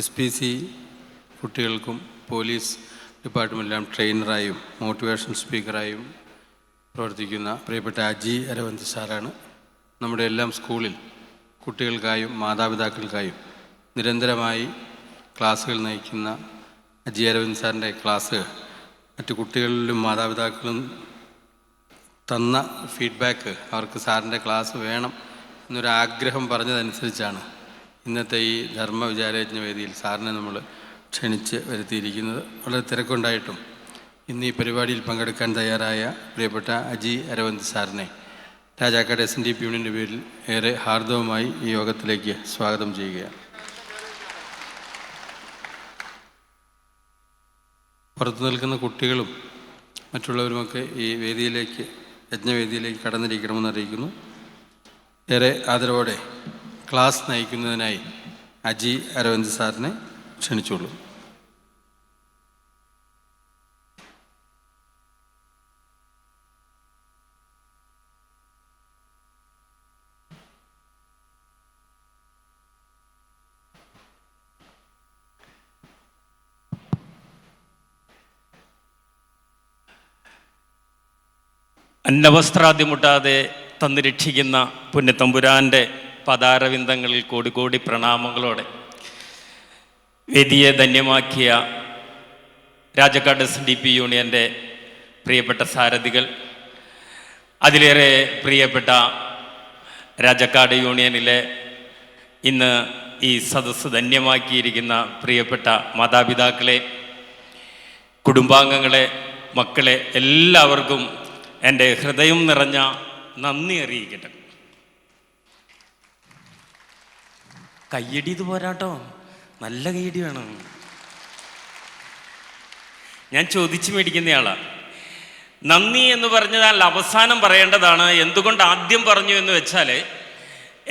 SPC കുട്ടികൾക്കും police ഡിപ്പാർട്ട്മെൻറ്റിലും ട്രെയിനറായും motivation സ്പീക്കറായും പ്രവർത്തിക്കുന്ന പ്രിയപ്പെട്ട അജി അരവിന്ദ് സാറാണ്. നമ്മുടെ എല്ലാം സ്കൂളിൽ കുട്ടികൾക്കായും മാതാപിതാക്കൾക്കായും നിരന്തരമായി ക്ലാസ്സുകൾ നയിക്കുന്ന അജി അരവിന്ദ് സാറിൻ്റെ ക്ലാസ് മറ്റു കുട്ടികളിലും മാതാപിതാക്കളും തന്ന ഫീഡ്ബാക്ക് അവർക്ക് സാറിൻ്റെ ക്ലാസ് വേണം എന്നൊരാഗ്രഹം പറഞ്ഞതനുസരിച്ചാണ് ഇന്നത്തെ ഈ ധർമ്മ വിചാരയജ്ഞ വേദിയിൽ സാറിനെ നമ്മൾ ക്ഷണിച്ച് വരുത്തിയിരിക്കുന്നത്. വളരെ തിരക്കുണ്ടായിട്ടും ഇന്ന് ഈ പരിപാടിയിൽ പങ്കെടുക്കാൻ തയ്യാറായ പ്രിയപ്പെട്ട അജി അരവിന്ദ് സാറിനെ രാജാക്കാട് SNDP യൂണിയൻ്റെ പേരിൽ ഏറെ ഹാർദവമായി ഈ യോഗത്തിലേക്ക് സ്വാഗതം ചെയ്യുകയാണ്. പുറത്തു നിൽക്കുന്ന കുട്ടികളും മറ്റുള്ളവരുമൊക്കെ ഈ വേദിയിലേക്ക് യജ്ഞവേദിയിലേക്ക് കടന്നിരിക്കണമെന്ന് അറിയിക്കുന്നു. ഏറെ ആദരവോടെ ക്ലാസ് നയിക്കുന്നതിനായി അജി അരവിന്ദ് സാറിനെ ക്ഷണിച്ചോളൂ. അന്നവസ്ത്രാദ്യമുട്ടാതെ തന്നു രക്ഷിക്കുന്ന പുണ്യത്തമ്പുരാൻ്റെ പദാരവിന്ദങ്ങളിൽ കോടി കോടി പ്രണാമങ്ങളോടെ വേദിയെ ധന്യമാക്കിയ രാജാക്കാട് SNDP യൂണിയൻ്റെ പ്രിയപ്പെട്ട സാരഥികൾ, അതിലേറെ പ്രിയപ്പെട്ട രാജാക്കാട് യൂണിയനിലെ ഇന്ന് ഈ സദസ്സ് ധന്യമാക്കിയിരിക്കുന്ന പ്രിയപ്പെട്ട മാതാപിതാക്കളെ, കുടുംബാംഗങ്ങളെ, മക്കളെ, എല്ലാവർക്കും എൻ്റെ ഹൃദയം നിറഞ്ഞ നന്ദി അറിയിക്കട്ടെ. കയ്യടി ഇത് പോരാട്ടോ, നല്ല കയ്യടി വേണം. ഞാൻ ചോദിച്ചു മേടിക്കുന്നയാളാണ്. നന്ദി എന്ന് പറഞ്ഞാൽ അവസാനം പറയേണ്ടതാണ്. എന്തുകൊണ്ട് ആദ്യം പറഞ്ഞു എന്ന് വെച്ചാൽ,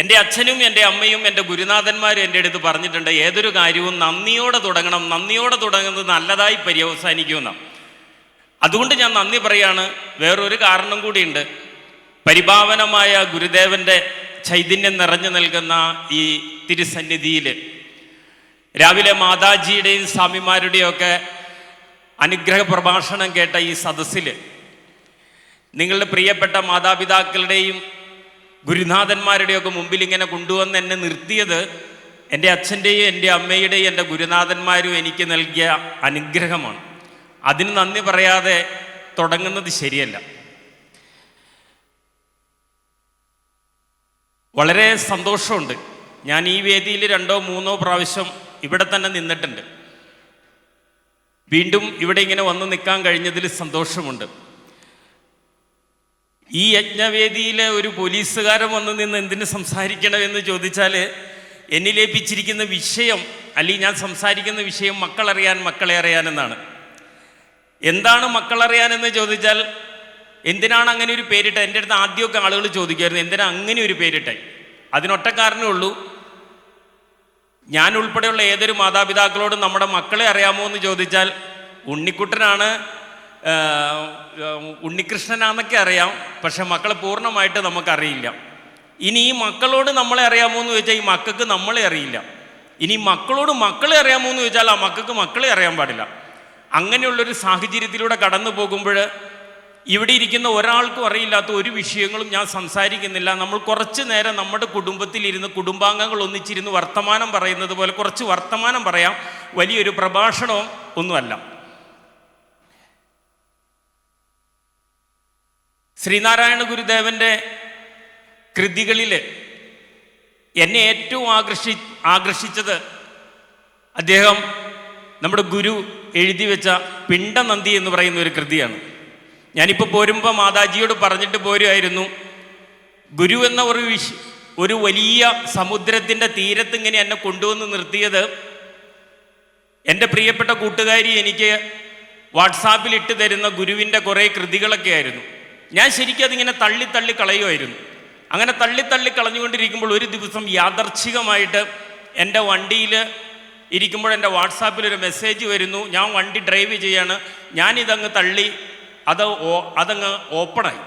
എൻ്റെ അച്ഛനും എൻ്റെ അമ്മയും എൻ്റെ ഗുരുനാഥന്മാരും എൻ്റെ അടുത്ത് പറഞ്ഞിട്ടുണ്ട്, ഏതൊരു കാര്യവും നന്ദിയോടെ തുടങ്ങണം, നന്ദിയോടെ തുടങ്ങുന്നത് നല്ലതായി പര്യവസാനിക്കുമെന്നാണ്. അതുകൊണ്ട് ഞാൻ നന്ദി പറയാണ്. വേറൊരു കാരണം കൂടിയുണ്ട്. പരിപാവനമായ ഗുരുദേവൻ്റെ ചൈതന്യം നിറഞ്ഞു നിൽക്കുന്ന ഈ തിരുസന്നിധിയിൽ രാവിലെ മാതാജിയുടെയും സ്വാമിമാരുടെയും ഒക്കെ അനുഗ്രഹ പ്രഭാഷണം കേട്ട ഈ സദസ്സിൽ നിങ്ങളുടെ പ്രിയപ്പെട്ട മാതാപിതാക്കളുടെയും ഗുരുനാഥന്മാരുടെയും ഒക്കെ മുമ്പിൽ ഇങ്ങനെ കൊണ്ടുവന്ന് എന്നെ നിർത്തിയത് എൻ്റെ അച്ഛൻ്റെയും എൻ്റെ അമ്മയുടെയും എൻ്റെ ഗുരുനാഥന്മാരും എനിക്ക് നൽകിയ അനുഗ്രഹമാണ്. അതിന് നന്ദി പറയാതെ തുടങ്ങുന്നത് ശരിയല്ല. വളരെ സന്തോഷമുണ്ട്. ഞാൻ ഈ വേദിയിൽ 2-3 പ്രാവശ്യം ഇവിടെ തന്നെ നിന്നിട്ടുണ്ട്. വീണ്ടും ഇവിടെ ഇങ്ങനെ വന്ന് നിൽക്കാൻ കഴിഞ്ഞതിൽ സന്തോഷമുണ്ട്. ഈ യജ്ഞവേദിയിലെ ഒരു പോലീസുകാരൻ വന്ന് നിന്ന് എന്തിന് സംസാരിക്കണമെന്ന് ചോദിച്ചാൽ, എന്നിലേപ്പിച്ചിരിക്കുന്ന വിഷയം, അല്ലെങ്കിൽ ഞാൻ സംസാരിക്കുന്ന വിഷയം മക്കളറിയാൻ, മക്കളെ അറിയാനെന്നാണ്. എന്താണ് മക്കളറിയാനെന്ന് ചോദിച്ചാൽ, എന്തിനാണ് അങ്ങനെ ഒരു പേരിട്ടത്? എൻ്റെ അടുത്ത് ആദ്യമൊക്കെ ആളുകൾ ചോദിക്കുമായിരുന്നു, എന്തിനാ അങ്ങനെ ഒരു പേരിട്ടെ? അതിനൊറ്റ കാരണമേ ഉള്ളൂ. ഞാൻ ഉൾപ്പെടെയുള്ള ഏതൊരു മാതാപിതാക്കളോടും നമ്മുടെ മക്കളെ അറിയാമോ എന്ന് ചോദിച്ചാൽ, ഉണ്ണിക്കുട്ടനാണ്, ഉണ്ണികൃഷ്ണനാന്നൊക്കെ അറിയാം, പക്ഷെ മക്കളെ പൂർണ്ണമായിട്ട് നമുക്കറിയില്ല. ഇനി ഈ മക്കളോട് നമ്മളെ അറിയാമോ എന്ന് ചോദിച്ചാൽ, ഈ മക്കൾക്ക് നമ്മളെ അറിയില്ല. ഇനി മക്കളോട് മക്കളെ അറിയാമോ എന്ന് ചോദിച്ചാൽ, ആ മക്കൾക്ക് മക്കളെ അറിയാൻ പാടില്ല. അങ്ങനെയുള്ളൊരു സാഹചര്യത്തിലൂടെ കടന്നു പോകുമ്പോൾ ഇവിടെ ഇരിക്കുന്ന ഒരാൾക്കും അറിയില്ലാത്ത ഒരു വിഷയങ്ങളും ഞാൻ സംസാരിക്കുന്നില്ല. നമ്മൾ കുറച്ച് നേരം നമ്മുടെ കുടുംബത്തിലിരുന്ന്, കുടുംബാംഗങ്ങൾ ഒന്നിച്ചിരുന്ന് വർത്തമാനം പറയുന്നത് പോലെ കുറച്ച് വർത്തമാനം പറയാം. വലിയൊരു പ്രഭാഷണവും ഒന്നുമല്ല. ശ്രീനാരായണ ഗുരുദേവൻ്റെ കൃതികളിൽ എന്നെ ഏറ്റവും ആകർഷിച്ചത് അദ്ദേഹം നമ്മുടെ ഗുരു എഴുതി വെച്ച പിണ്ടനന്ദി എന്ന് പറയുന്ന ഒരു കൃതിയാണ്. ഞാനിപ്പോൾ പോരുമ്പോൾ മാതാജിയോട് പറഞ്ഞിട്ട് പോരുമായിരുന്നു, ഗുരു എന്ന ഒരു വലിയ സമുദ്രത്തിൻ്റെ തീരത്ത് ഇങ്ങനെ എന്നെ കൊണ്ടുവന്ന് നിർത്തിയത് എൻ്റെ പ്രിയപ്പെട്ട കൂട്ടുകാരി എനിക്ക് വാട്സാപ്പിൽ ഇട്ട് തരുന്ന ഗുരുവിൻ്റെ കുറേ കൃതികളൊക്കെ ആയിരുന്നു. ഞാൻ ശരിക്കും അതിങ്ങനെ തള്ളി കളയുമായിരുന്നു. അങ്ങനെ തള്ളി കളഞ്ഞുകൊണ്ടിരിക്കുമ്പോൾ ഒരു ദിവസം യാദർച്ഛികമായിട്ട് എൻ്റെ വണ്ടിയിൽ ഇരിക്കുമ്പോൾ എൻ്റെ വാട്സാപ്പിലൊരു മെസ്സേജ് വരുന്നു. ഞാൻ വണ്ടി ഡ്രൈവ് ചെയ്യാണ്, ഞാനിതങ്ങ് തള്ളി അതങ്ങ് ഓപ്പണായി.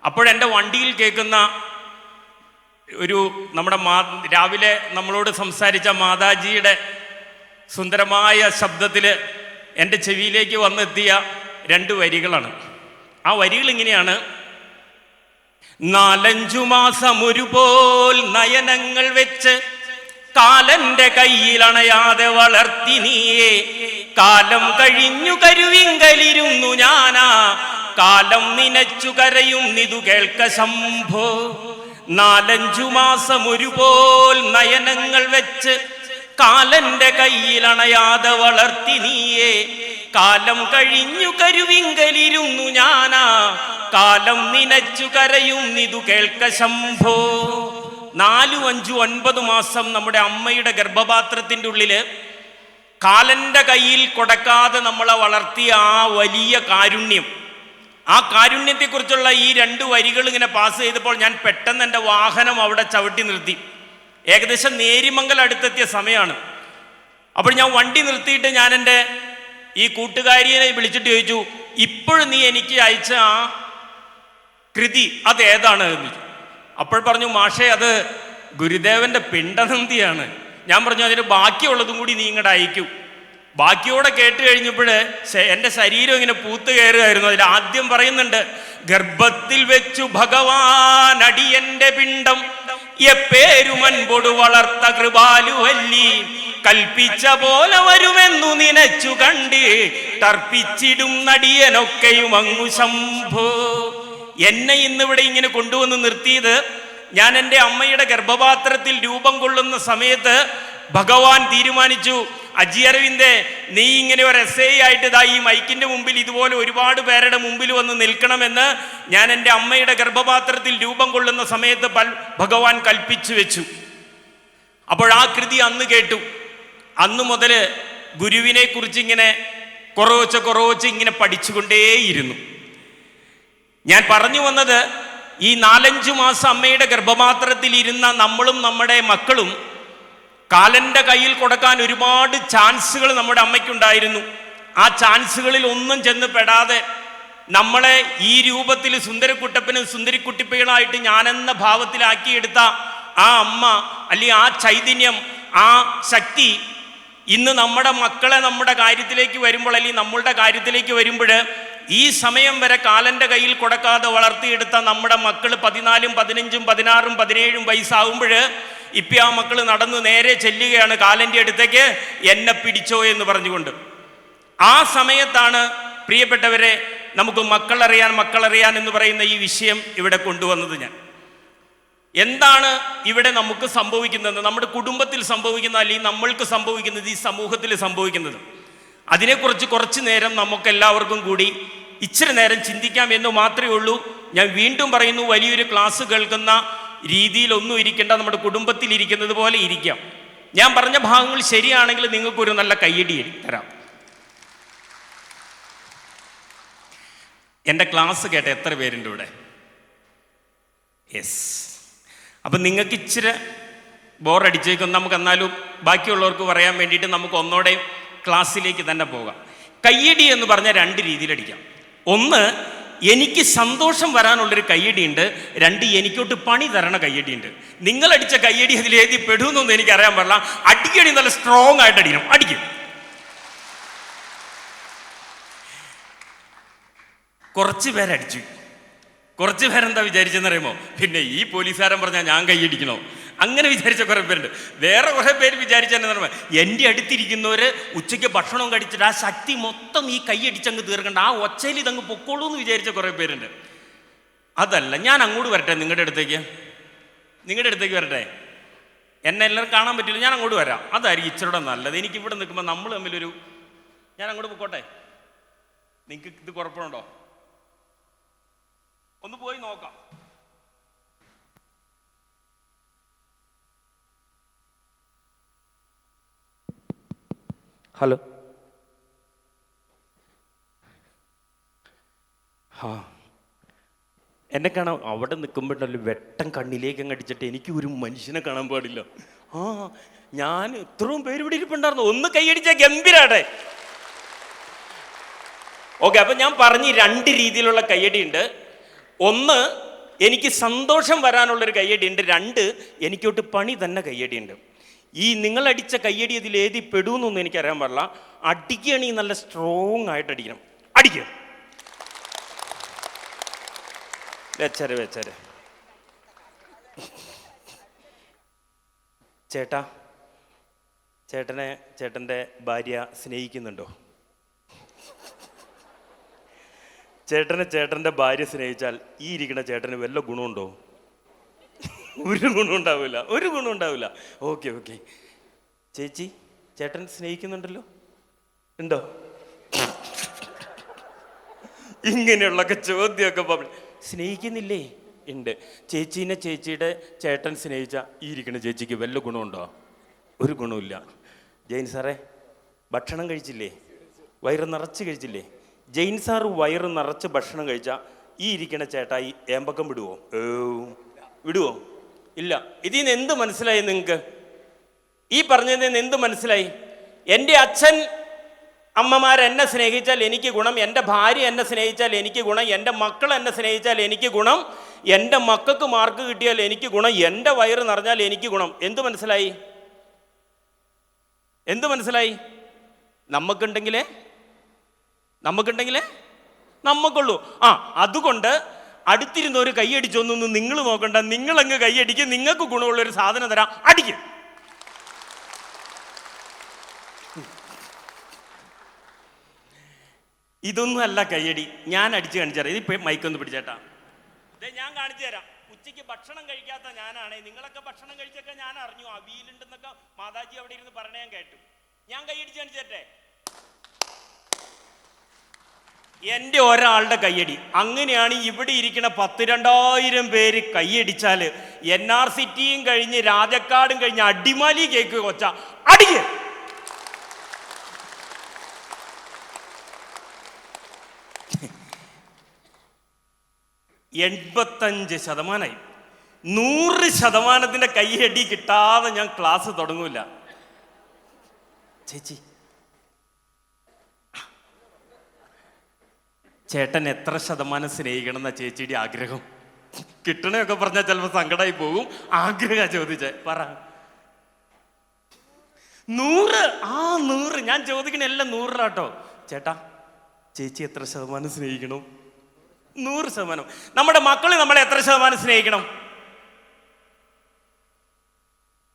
അപ്പോഴെൻ്റെ വണ്ടിയിൽ കേൾക്കുന്ന ഒരു നമ്മുടെ രാവിലെ നമ്മളോട് സംസാരിച്ച മാതാജിയുടെ സുന്ദരമായ ശബ്ദത്തിൽ എൻ്റെ ചെവിയിലേക്ക് വന്നെത്തിയ 2 വരികളാണ്. ആ വരികൾ ഇങ്ങനെയാണ്: 4-5 മാസം ഒരുപോൽ നയനങ്ങൾ വെച്ച് കാലന്റെ കയ്യിലണയാതെ വളർത്തി നീയെ, കാലം കഴിഞ്ഞു കരുവിങ്കലിരുന്നു ഞാനാ, കാലം നിനച്ചു കരയും നിതു കേൾക്ക ശംഭോ. 4-5 മാസം ഒരുപോൽ നയനങ്ങൾ വെച്ച് കാലന്റെ കയ്യിലണയാതെ വളർത്തി നീയെ, കാലം കഴിഞ്ഞു കരുവിങ്കലിരുന്നു ഞാനാ, കാലം നിനച്ചു കരയും നിതു കേൾക്ക ശംഭോ. 4, 5, 9 മാസം നമ്മുടെ അമ്മയുടെ ഗർഭപാത്രത്തിൻ്റെ ഉള്ളില് കാലന്റെ കയ്യിൽ കൊടുക്കാതെ നമ്മളെ വളർത്തിയ ആ വലിയ കാരുണ്യം, ആ കാരുണ്യത്തെക്കുറിച്ചുള്ള ഈ 2 വരികൾ ഇങ്ങനെ പാസ് ചെയ്തപ്പോൾ ഞാൻ പെട്ടെന്ന് എൻ്റെ വാഹനം അവിടെ ചവിട്ടി നിർത്തി. ഏകദേശം നേരിമംഗലം അടുത്തെത്തിയ സമയമാണ്. അപ്പോൾ ഞാൻ വണ്ടി നിർത്തിയിട്ട് ഞാൻ എൻ്റെ ഈ കൂട്ടുകാരിയെ വിളിച്ചിട്ട് ചോദിച്ചു, ഇപ്പോഴും നീ എനിക്ക് അയച്ച ആ കൃതി അതേതാണ് എന്ന്. അപ്പോൾ പറഞ്ഞു, മാഷേ അത് ഗുരുദേവന്റെ പിണ്ടനന്ദിയാണ്. ഞാൻ പറഞ്ഞു, അതിന് ബാക്കിയുള്ളതും കൂടി നീ ഇങ്ങോട്ട് അയക്കൂ. ബാക്കിയോടെ കേട്ട് കഴിഞ്ഞപ്പോൾ എൻ്റെ ശരീരം ഇങ്ങനെ പൂത്ത് കയറുകയായിരുന്നു. അതിൽ ആദ്യം പറയുന്നുണ്ട്, ഗർഭത്തിൽ വെച്ചു ഭഗവാൻ അടിയന്റെ പിണ്ടം എപ്പേരുമൻപൊടു വളർത്ത കൃപാലുവല്ലി, കൽപ്പിച്ച പോലെ വരുമെന്നു നിനച്ചു കണ്ട് തർപ്പിച്ചിടും നടിയനൊക്കെയും അങ്ങു ശംഭോ. എന്നെ ഇന്നിവിടെ ഇങ്ങനെ കൊണ്ടുവന്ന് നിർത്തിയത്, ഞാൻ എൻ്റെ അമ്മയുടെ ഗർഭപാത്രത്തിൽ രൂപം കൊള്ളുന്ന സമയത്ത് ഭഗവാൻ തീരുമാനിച്ചു, അജി അരവിന്ദേ, നീ ഇങ്ങനെ ഒരു എസ്ഐ ആയിട്ട് ഇതാ ഈ മൈക്കിന്റെ മുമ്പിൽ ഇതുപോലെ ഒരുപാട് പേരുടെ മുമ്പിൽ വന്ന് നിൽക്കണമെന്ന് ഞാൻ എൻ്റെ അമ്മയുടെ ഗർഭപാത്രത്തിൽ രൂപം കൊള്ളുന്ന സമയത്ത് ഭഗവാൻ കൽപ്പിച്ചു വെച്ചു. അപ്പോൾ ആ കൃതി അന്ന് കേട്ടു. അന്ന് മുതൽ ഗുരുവിനെ കുറിച്ച് ഇങ്ങനെ കുറവച്ച് ഇങ്ങനെ പഠിച്ചുകൊണ്ടേയിരുന്നു. ഞാൻ പറഞ്ഞു വന്നത്, ഈ 4-5 മാസം അമ്മയുടെ ഗർഭപാത്രത്തിൽ ഇരുന്ന നമ്മളും നമ്മുടെ മക്കളും കാലന്റെ കയ്യിൽ കൊടുക്കാൻ ഒരുപാട് ചാൻസുകൾ നമ്മുടെ അമ്മയ്ക്കുണ്ടായിരുന്നു. ആ ചാൻസുകളിൽ ഒന്നും ചെന്ന് പെടാതെ നമ്മളെ ഈ രൂപത്തിൽ സുന്ദരക്കുട്ടപ്പനും സുന്ദരിക്കുട്ടിപ്പകളായിട്ട് ഞാനെന്ന ഭാവത്തിലാക്കിയെടുത്ത ആ അമ്മ, അല്ലെങ്കിൽ ആ ചൈതന്യം, ആ ശക്തി ഇന്ന് നമ്മുടെ മക്കളെ നമ്മുടെ കാര്യത്തിലേക്ക് വരുമ്പോൾ, അല്ലെങ്കിൽ നമ്മളുടെ കാര്യത്തിലേക്ക് വരുമ്പോൾ, ഈ സമയം വരെ കാലന്റെ കയ്യിൽ കൊടുക്കാതെ വളർത്തിയെടുത്ത നമ്മുടെ മക്കൾ 14, 15, 16, 17 വയസ്സാകുമ്പോൾ ഇപ്പം ആ മക്കൾ നടന്ന് നേരെ ചെല്ലുകയാണ് കാലന്റെ അടുത്തേക്ക്, എന്നെ പിടിച്ചോ എന്ന് പറഞ്ഞുകൊണ്ട്. ആ സമയത്താണ് പ്രിയപ്പെട്ടവരെ നമുക്ക് മക്കളറിയാൻ എന്ന് പറയുന്ന ഈ വിഷയം ഇവിടെ കൊണ്ടുവന്നത്. ഞാൻ എന്താണ് ഇവിടെ നമുക്ക് സംഭവിക്കുന്നത്, നമ്മുടെ കുടുംബത്തിൽ സംഭവിക്കുന്ന, അല്ലെങ്കിൽ നമ്മൾക്ക് സംഭവിക്കുന്നത്, ഈ സമൂഹത്തിൽ സംഭവിക്കുന്നത്, അതിനെക്കുറിച്ച് കുറച്ച് നേരം നമുക്കെല്ലാവർക്കും കൂടി ഇച്ചിരി നേരം ചിന്തിക്കാം എന്ന് മാത്രമേ ഉള്ളൂ. ഞാൻ വീണ്ടും പറയുന്നു, വലിയൊരു ക്ലാസ് കേൾക്കുന്ന രീതിയിലൊന്നും ഇരിക്കേണ്ട, നമ്മുടെ കുടുംബത്തിൽ ഇരിക്കുന്നത് പോലെ ഇരിക്കാം. ഞാൻ പറഞ്ഞ ഭാഗങ്ങൾ ശരിയാണെങ്കിൽ നിങ്ങൾക്കൊരു നല്ല കയ്യടി തരാം. എൻ്റെ ക്ലാസ് കേട്ട എത്ര പേരുണ്ട് ഇവിടെ? യെസ്. അപ്പം നിങ്ങൾക്ക് ഇച്ചിരി ബോറടിച്ചേക്കും. നമുക്ക് എന്നാലും ബാക്കിയുള്ളവർക്ക് പറയാൻ വേണ്ടിയിട്ട് നമുക്ക് ഒന്നോടെ ക്ലാസ്സിലേക്ക് തന്നെ പോകാം. കയ്യടി എന്ന് പറഞ്ഞാൽ 2 രീതിയിലടിക്കാം. ഒന്ന്, എനിക്ക് സന്തോഷം വരാനുള്ളൊരു കയ്യടിയുണ്ട്. 2, എനിക്കോട്ട് പണി തരണ കയ്യടിയുണ്ട്. നിങ്ങളടിച്ച കയ്യടി അതിലേതി പെടുമെന്നൊന്നും എനിക്കറിയാൻ പാടില്ല. അടിക്കടി നല്ല സ്ട്രോങ് ആയിട്ട് അടിക്കണം. അടിക്കും. കുറച്ച് പേരടിച്ചു. കുറച്ച് പേരെന്താ വിചാരിച്ചെന്നറിയുമോ? പിന്നെ ഈ പോലീസുകാരൻ പറഞ്ഞാൽ ഞാൻ കൈയടിക്കണോ? അങ്ങനെ വിചാരിച്ച കുറേ പേരുണ്ട്. വേറെ കുറേ പേര് വിചാരിച്ചെന്നു പറയുമ്പോൾ, എൻ്റെ അടുത്തിരിക്കുന്നവർ ഉച്ചയ്ക്ക് ഭക്ഷണം കഴിച്ചിട്ട് ആ ശക്തി മൊത്തം ഈ കൈയടിച്ചങ്ങ് തീർക്കണ്ട, ആ ഒച്ചയിൽ ഇതങ്ങ് പൊക്കോളൂ എന്ന് വിചാരിച്ച കുറേ പേരുണ്ട്. അതല്ല, ഞാൻ അങ്ങോട്ട് വരട്ടെ, നിങ്ങളുടെ അടുത്തേക്ക് വരട്ടെ. എന്നെ എല്ലാവരും കാണാൻ പറ്റില്ല, ഞാൻ അങ്ങോട്ട് വരാം. അതായിരിക്കും ഇച്ചിരൂടെ നല്ലത്. എനിക്ക് ഇവിടെ നിൽക്കുമ്പോൾ നമ്മൾ തമ്മിലൊരു, ഞാൻ അങ്ങോട്ട് പൊക്കോട്ടെ, നിങ്ങൾക്ക് ഇത് കുഴപ്പമുണ്ടോ? ഒന്ന് പോയി നോക്കാം. ഹലോ. എന്നെ കാണാൻ അവിടെ നിൽക്കുമ്പോഴല്ലോ വെട്ടം കണ്ണിലേക്ക് അങ്ങ് അടിച്ചിട്ട് എനിക്ക് ഒരു മനുഷ്യനെ കാണാൻ പാടില്ല. ഞാൻ ഇത്രയും പേര് ഇവിടെ ഇരിപ്പുണ്ടായിരുന്നു. ഒന്ന് കൈയടിച്ചാൽ ഗംഭീരാട്ടെ. ഓക്കെ, അപ്പം ഞാൻ പറഞ്ഞ് 2 രീതിയിലുള്ള കയ്യടി ഉണ്ട്. ഒന്ന്, എനിക്ക് സന്തോഷം വരാനുള്ളൊരു കയ്യടി ഉണ്ട്. 2, എനിക്കോട്ട് പണി തന്നെ കയ്യടി ഉണ്ട്. ഈ നിങ്ങളടിച്ച കയ്യടി ഇതിൽ ഏതി പെടുമെന്നൊന്നും എനിക്കറിയാൻ പാടില്ല. അടിക്കുകയാണെങ്കിൽ നല്ല സ്ട്രോങ് ആയിട്ട് അടിക്കണം. അടിക്കുക. വെച്ചരെ ചേട്ടാ, ചേട്ടൻ്റെ ഭാര്യ സ്നേഹിക്കുന്നുണ്ടോ? ചേട്ടൻ്റെ ഭാര്യ സ്നേഹിച്ചാൽ ഈ ഇരിക്കുന്ന ചേട്ടന് വല്ല ഗുണമുണ്ടോ? ഒരു ഗുണം ഉണ്ടാവില്ല. ഓക്കെ. ചേച്ചി, ചേട്ടൻ സ്നേഹിക്കുന്നുണ്ടല്ലോ? ഉണ്ടോ? ഇങ്ങനെയുള്ളൊക്കെ ചോദ്യമൊക്കെ സ്നേഹിക്കുന്നില്ലേ? ഉണ്ട്. ചേച്ചീയുടെ ചേട്ടൻ സ്നേഹിച്ച ഈ ഇരിക്കുന്ന ചേച്ചിക്ക് വല്ല ഗുണമുണ്ടോ? ഒരു ഗുണമില്ല. ജെയിൻ സാറേ, ഭക്ഷണം കഴിച്ചില്ലേ? വയറ് നിറച്ച് കഴിച്ചില്ലേ? ജെയിൻ സാറ് വയറ് നിറച്ച് ഭക്ഷണം കഴിച്ചാൽ ഈ ഇരിക്കുന്ന ചേട്ടായി ഏമ്പക്കം വിടുവോ? ഇല്ല. ഇതിൽ നിന്ന് എന്ത് മനസ്സിലായി നിങ്ങൾക്ക്? ഈ പറഞ്ഞതിൽ നിന്ന് എന്ത് മനസ്സിലായി? എൻ്റെ അച്ഛൻ അമ്മമാരെന്നെ സ്നേഹിച്ചാൽ എനിക്ക് ഗുണം, എൻ്റെ ഭാര്യ എന്നെ സ്നേഹിച്ചാൽ എനിക്ക് ഗുണം, എൻ്റെ മക്കൾ എന്നെ സ്നേഹിച്ചാൽ എനിക്ക് ഗുണം, എൻ്റെ മക്കൾക്ക് മാർക്ക് കിട്ടിയാൽ എനിക്ക് ഗുണം, എൻ്റെ വയറ് നിറഞ്ഞാൽ എനിക്ക് ഗുണം. എന്ത് മനസ്സിലായി? നമുക്കുണ്ടെങ്കിലേ നമുക്കുള്ളൂ. അതുകൊണ്ട് അടുത്തിരുന്നൊരു കൈയടിച്ചൊന്നൊന്നും നിങ്ങൾ നോക്കണ്ട. നിങ്ങളങ്ങ് കൈയടിക്കുക. നിങ്ങൾക്ക് ഗുണമുള്ളൊരു സാധനം തരാം, അടിക്കുക. ഇതൊന്നും അല്ല കയ്യടി. ഞാൻ അടിച്ച് കാണിച്ചു തരാം. ഇതിപ്പോ മൈക്കൊന്ന് പിടിച്ചേട്ടാ. ഞാൻ കാണിച്ചു തരാം. ഉച്ചയ്ക്ക് ഭക്ഷണം കഴിക്കാത്ത ഞാനാണ്. നിങ്ങളൊക്കെ ഭക്ഷണം കഴിച്ചൊക്കെ ഞാൻ അറിഞ്ഞു. അവിയലുണ്ടെന്നൊക്കെ മാതാജി അവിടെ ഇരുന്ന് പറഞ്ഞ ഞാൻ കേട്ടു. ഞാൻ കൈയടിച്ച് കാണിച്ചു തരട്ടെ. എൻ്റെ ഒരാളുടെ കയ്യടി. അങ്ങനെയാണ് ഇവിടെ ഇരിക്കുന്ന 10,000-2000 പേര് കൈയടിച്ചാല് NRCTയും കഴിഞ്ഞ് രാജക്കാടും കഴിഞ്ഞ് അടിമാലി കേക്ക് കൊച്ച അടിക്ക്. 85%. 100% കയ്യടി കിട്ടാതെ ഞാൻ ക്ലാസ് തുടങ്ങൂല. ചേച്ചി, ചേട്ടൻ എത്ര ശതമാനം സ്നേഹിക്കണം എന്നാ ചേച്ചിയുടെ ആഗ്രഹം? കിട്ടണയൊക്കെ പറഞ്ഞാൽ ചിലപ്പോൾ സങ്കടമായി പോകും. ആഗ്രഹ ചോദിച്ചേ പറ. 100. 100. ഞാൻ ചോദിക്കണ എല്ലാം 100 ചേട്ടാ, ചേച്ചി എത്ര ശതമാനം സ്നേഹിക്കണം? 100%. നമ്മുടെ മക്കള് നമ്മളെ എത്ര ശതമാനം സ്നേഹിക്കണം?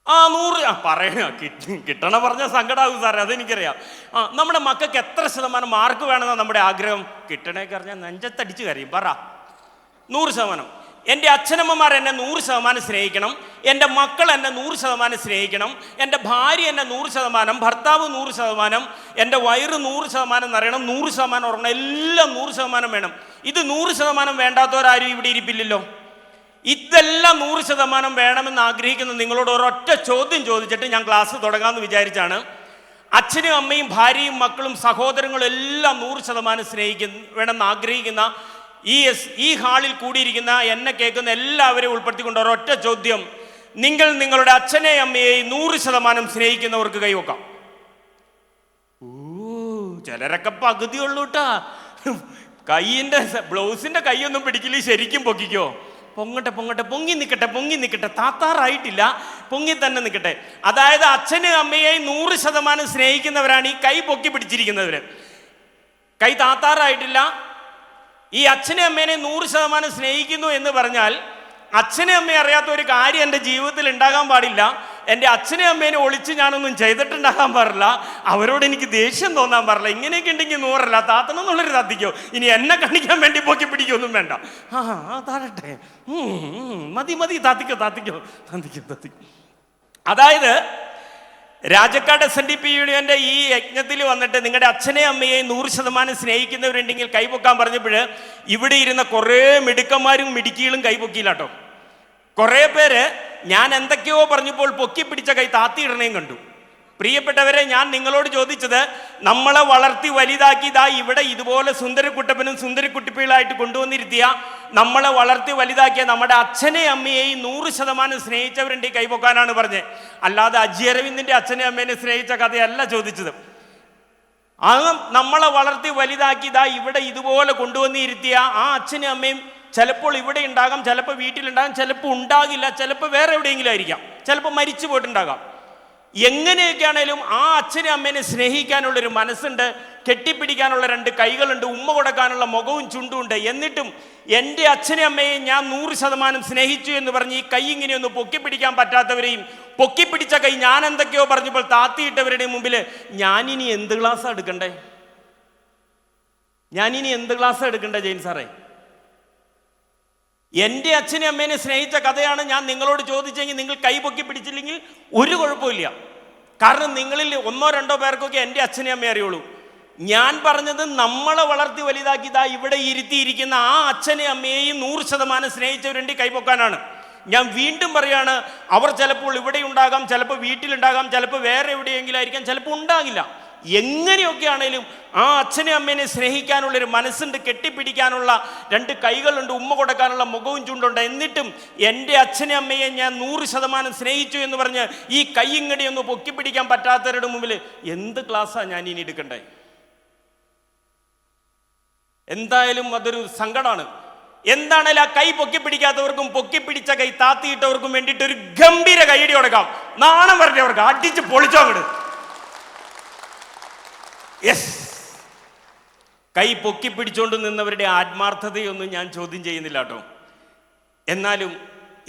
100. പറയണ കിട്ടണ പറഞ്ഞ സങ്കടാവും സാറേ, അതെനിക്കറിയാം. നമ്മുടെ മക്കൾക്ക് എത്ര ശതമാനം മാർക്ക് വേണമെന്നാണ് നമ്മുടെ ആഗ്രഹം? കിട്ടണേക്ക് അറിഞ്ഞാൽ നെഞ്ചത്തടിച്ച് കരയും. പറ. 100%. എൻ്റെ അച്ഛനമ്മമാർ എന്നെ 100% സ്നേഹിക്കണം. എൻ്റെ മക്കൾ എന്നെ 100% സ്നേഹിക്കണം. എൻ്റെ ഭാര്യ എന്നെ 100%, ഭർത്താവ് 100%, എൻ്റെ വയറ് 100% നിറയണം. 100% ഉറങ്ങണം. എല്ലാം 100% വേണം. ഇത് 100% വേണ്ടാത്തവരാരും ഇവിടെ ഇരിപ്പില്ലല്ലോ. ഇതെല്ലാം 100% വേണമെന്ന് ആഗ്രഹിക്കുന്ന നിങ്ങളോട് ഒരൊറ്റ ചോദ്യം ചോദിച്ചിട്ട് ഞാൻ ക്ലാസ് തുടങ്ങാമെന്ന് വിചാരിച്ചാണ്. അച്ഛനും അമ്മയും ഭാര്യയും മക്കളും സഹോദരങ്ങളും എല്ലാം 100% വേണമെന്ന് ആഗ്രഹിക്കുന്ന ഈ ഹാളിൽ കൂടിയിരിക്കുന്ന എന്നെ കേൾക്കുന്ന എല്ലാവരെയും ഉൾപ്പെടുത്തിക്കൊണ്ട് ഒരൊറ്റ ചോദ്യം. നിങ്ങൾ നിങ്ങളുടെ അച്ഛനെയും അമ്മയെയും 100% സ്നേഹിക്കുന്നവർക്ക് കൈവക്കാം. ചിലരൊക്കെ പകുതിയുള്ളൂ കേട്ടാ. കൈയിൻ്റെ ബ്ലൗസിൻ്റെ കൈയൊന്നും പിടിക്കില്ല. ശരിക്കും പൊക്കിക്കോ. പൊങ്ങട്ടെ, പൊങ്ങി നിൽക്കട്ടെ. താത്താറായിട്ടില്ല, പൊങ്ങി തന്നെ നിൽക്കട്ടെ. അതായത് അച്ഛനും അമ്മയെയും 100% സ്നേഹിക്കുന്നവരാണ് ഈ കൈ പൊക്കി പിടിച്ചിരിക്കുന്നവര്. കൈ താത്താറായിട്ടില്ല. ഈ അച്ഛനും അമ്മേനെ 100% സ്നേഹിക്കുന്നു എന്ന് പറഞ്ഞാൽ അച്ഛനും അമ്മയെ അറിയാത്ത ഒരു കാര്യം എൻ്റെ ജീവിതത്തിൽ ഉണ്ടാകാൻ പാടില്ല. എൻ്റെ അച്ഛനും അമ്മേനെ ഒളിച്ച് ഞാനൊന്നും ചെയ്തിട്ടുണ്ടാകാൻ പാടില്ല. അവരോട് എനിക്ക് ദേഷ്യം തോന്നാൻ പാടില്ല. ഇങ്ങനെയൊക്കെ ഉണ്ടെങ്കിൽ 100 താത്തണമെന്നുള്ളൊരു താത്തിക്കോ. ഇനി എന്നെ കാണിക്കാൻ വേണ്ടി പൊക്കി പിടിക്കൊന്നും വേണ്ട. താഴട്ടെ, മതി, താത്തിക്കോ. അതായത് രാജക്കാട് SNDP യൂണിയന്റെ ഈ യജ്ഞത്തിൽ വന്നിട്ട് നിങ്ങളുടെ അച്ഛനെ അമ്മയെ 100% സ്നേഹിക്കുന്നവരുണ്ടെങ്കിൽ കൈപൊക്കാൻ പറഞ്ഞപ്പോൾ ഇവിടെ ഇരുന്ന കുറേ മിടുക്കന്മാരും മിടുക്കികളും കൈപൊക്കിയില്ലാട്ടോ. കുറേ പേര് ഞാൻ എന്തൊക്കെയോ പറഞ്ഞപ്പോൾ പൊക്കി പിടിച്ച കൈ താത്തിയിടണേയും കണ്ടു. പ്രിയപ്പെട്ടവരെ, ഞാൻ നിങ്ങളോട് ചോദിച്ചത്, നമ്മളെ വളർത്തി വലുതാക്കി ഇവിടെ ഇതുപോലെ സുന്ദരക്കുട്ടപ്പനും സുന്ദരക്കുട്ടിപ്പികളായിട്ട് കൊണ്ടുവന്നിരുത്തിയ, നമ്മളെ വളർത്തി വലുതാക്കിയ നമ്മുടെ അച്ഛനെ അമ്മയെയും 100% സ്നേഹിച്ചവരുണ്ട് ഈ കൈപൊക്കാനാണ് പറഞ്ഞത്. അല്ലാതെ അജി അരവിന്ദിന്റെ അച്ഛനെ അമ്മേനെ സ്നേഹിച്ച കഥയല്ല ചോദിച്ചത്. നമ്മളെ വളർത്തി വലുതാക്കി ഇവിടെ ഇതുപോലെ കൊണ്ടുവന്നിരുത്തിയ ആ അച്ഛനും അമ്മയും ചിലപ്പോൾ ഇവിടെ ഉണ്ടാകാം, ചിലപ്പോൾ വീട്ടിലുണ്ടാകാം, ചിലപ്പോൾ ഉണ്ടാകില്ല, ചിലപ്പോൾ വേറെ എവിടെയെങ്കിലും ആയിരിക്കാം, ചിലപ്പോൾ മരിച്ചു പോയിട്ടുണ്ടാകാം. എങ്ങനെയൊക്കെയാണേലും ആ അച്ഛനെ അമ്മേനെ സ്നേഹിക്കാനുള്ളൊരു മനസ്സുണ്ട്, കെട്ടിപ്പിടിക്കാനുള്ള 2 കൈകളുണ്ട്, ഉമ്മ കൊടുക്കാനുള്ള മുഖവും ചുണ്ടുമുണ്ട്. എന്നിട്ടും എൻ്റെ അച്ഛനെ അമ്മയെ ഞാൻ 100% സ്നേഹിച്ചു എന്ന് പറഞ്ഞ് ഈ കൈ ഇങ്ങനെയൊന്ന് പൊക്കിപ്പിടിക്കാൻ പറ്റാത്തവരെയും, പൊക്കിപ്പിടിച്ച കൈ ഞാൻ എന്തൊക്കെയോ പറഞ്ഞപ്പോൾ താത്തിയിട്ടവരുടെ മുമ്പിൽ ഞാനിനി എന്ത് ക്ലാസ്സാണ് എടുക്കണ്ടേ? ഞാനിനി എന്ത് ക്ലാസ്സാണ് എടുക്കണ്ടേ ജെയിൻ സാറേ? എൻ്റെ അച്ഛനെ അമ്മേനെ സ്നേഹിച്ച കഥയാണ് ഞാൻ നിങ്ങളോട് ചോദിച്ചെങ്കിൽ നിങ്ങൾ കൈ പൊക്കി പിടിച്ചില്ലെങ്കിൽ ഒരു കുഴപ്പമില്ല. കാരണം നിങ്ങളിൽ 1-2 പേർക്കൊക്കെ എൻ്റെ അച്ഛനെ അമ്മയെ അറിയുള്ളൂ. ഞാൻ പറഞ്ഞത് നമ്മളെ വളർത്തി വലുതാക്കി ഇതാ ഇവിടെ ഇരുത്തിയിരിക്കുന്ന ആ അച്ഛനെ അമ്മയെയും 100% സ്നേഹിച്ചവരുണ്ട് കൈപ്പൊക്കാനാണ്. ഞാൻ വീണ്ടും പറയാണ്, അവർ ചിലപ്പോൾ ഇവിടെ ഉണ്ടാകാം, ചിലപ്പോൾ വീട്ടിലുണ്ടാകാം, ചിലപ്പോൾ വേറെ എവിടെയെങ്കിലും ആയിരിക്കാം, ചിലപ്പോൾ ഉണ്ടാകില്ല. എങ്ങനെയൊക്കെ ആണെങ്കിലും ആ അച്ഛനെ അമ്മേനെ സ്നേഹിക്കാനുള്ളൊരു മനസ്സുണ്ട്, കെട്ടിപ്പിടിക്കാനുള്ള 2 കൈകളുണ്ട്, ഉമ്മ കൊടുക്കാനുള്ള മുഖവും ചുണ്ടുണ്ട്. എന്നിട്ടും എൻ്റെ അച്ഛനെ അമ്മയെ ഞാൻ 100% സ്നേഹിച്ചു എന്ന് പറഞ്ഞ് ഈ കൈ ഇങ്ങടി ഒന്ന് പൊക്കിപ്പിടിക്കാൻ പറ്റാത്തവരുടെ മുമ്പിൽ എന്ത് ക്ലാസ്സാണ് ഞാൻ ഇനി എടുക്കണ്ടേ? എന്തായാലും അതൊരു സങ്കടമാണ്. എന്താണേലും ആ കൈ പൊക്കിപ്പിടിക്കാത്തവർക്കും പൊക്കിപ്പിടിച്ച കൈ താത്തിയിട്ടവർക്കും വേണ്ടിയിട്ട് ഒരു ഗംഭീര കൈയടി കൊടുക്കാം. നാണം പറഞ്ഞവർക്ക് അടിച്ച് പൊളിച്ചോ അങ്ങോട്ട്. യെസ്, കൈ പൊക്കിപ്പിടിച്ചുകൊണ്ട് നിന്നവരുടെ ആത്മാർത്ഥതയൊന്നും ഞാൻ ചോദ്യം ചെയ്യുന്നില്ല കേട്ടോ. എന്നാലും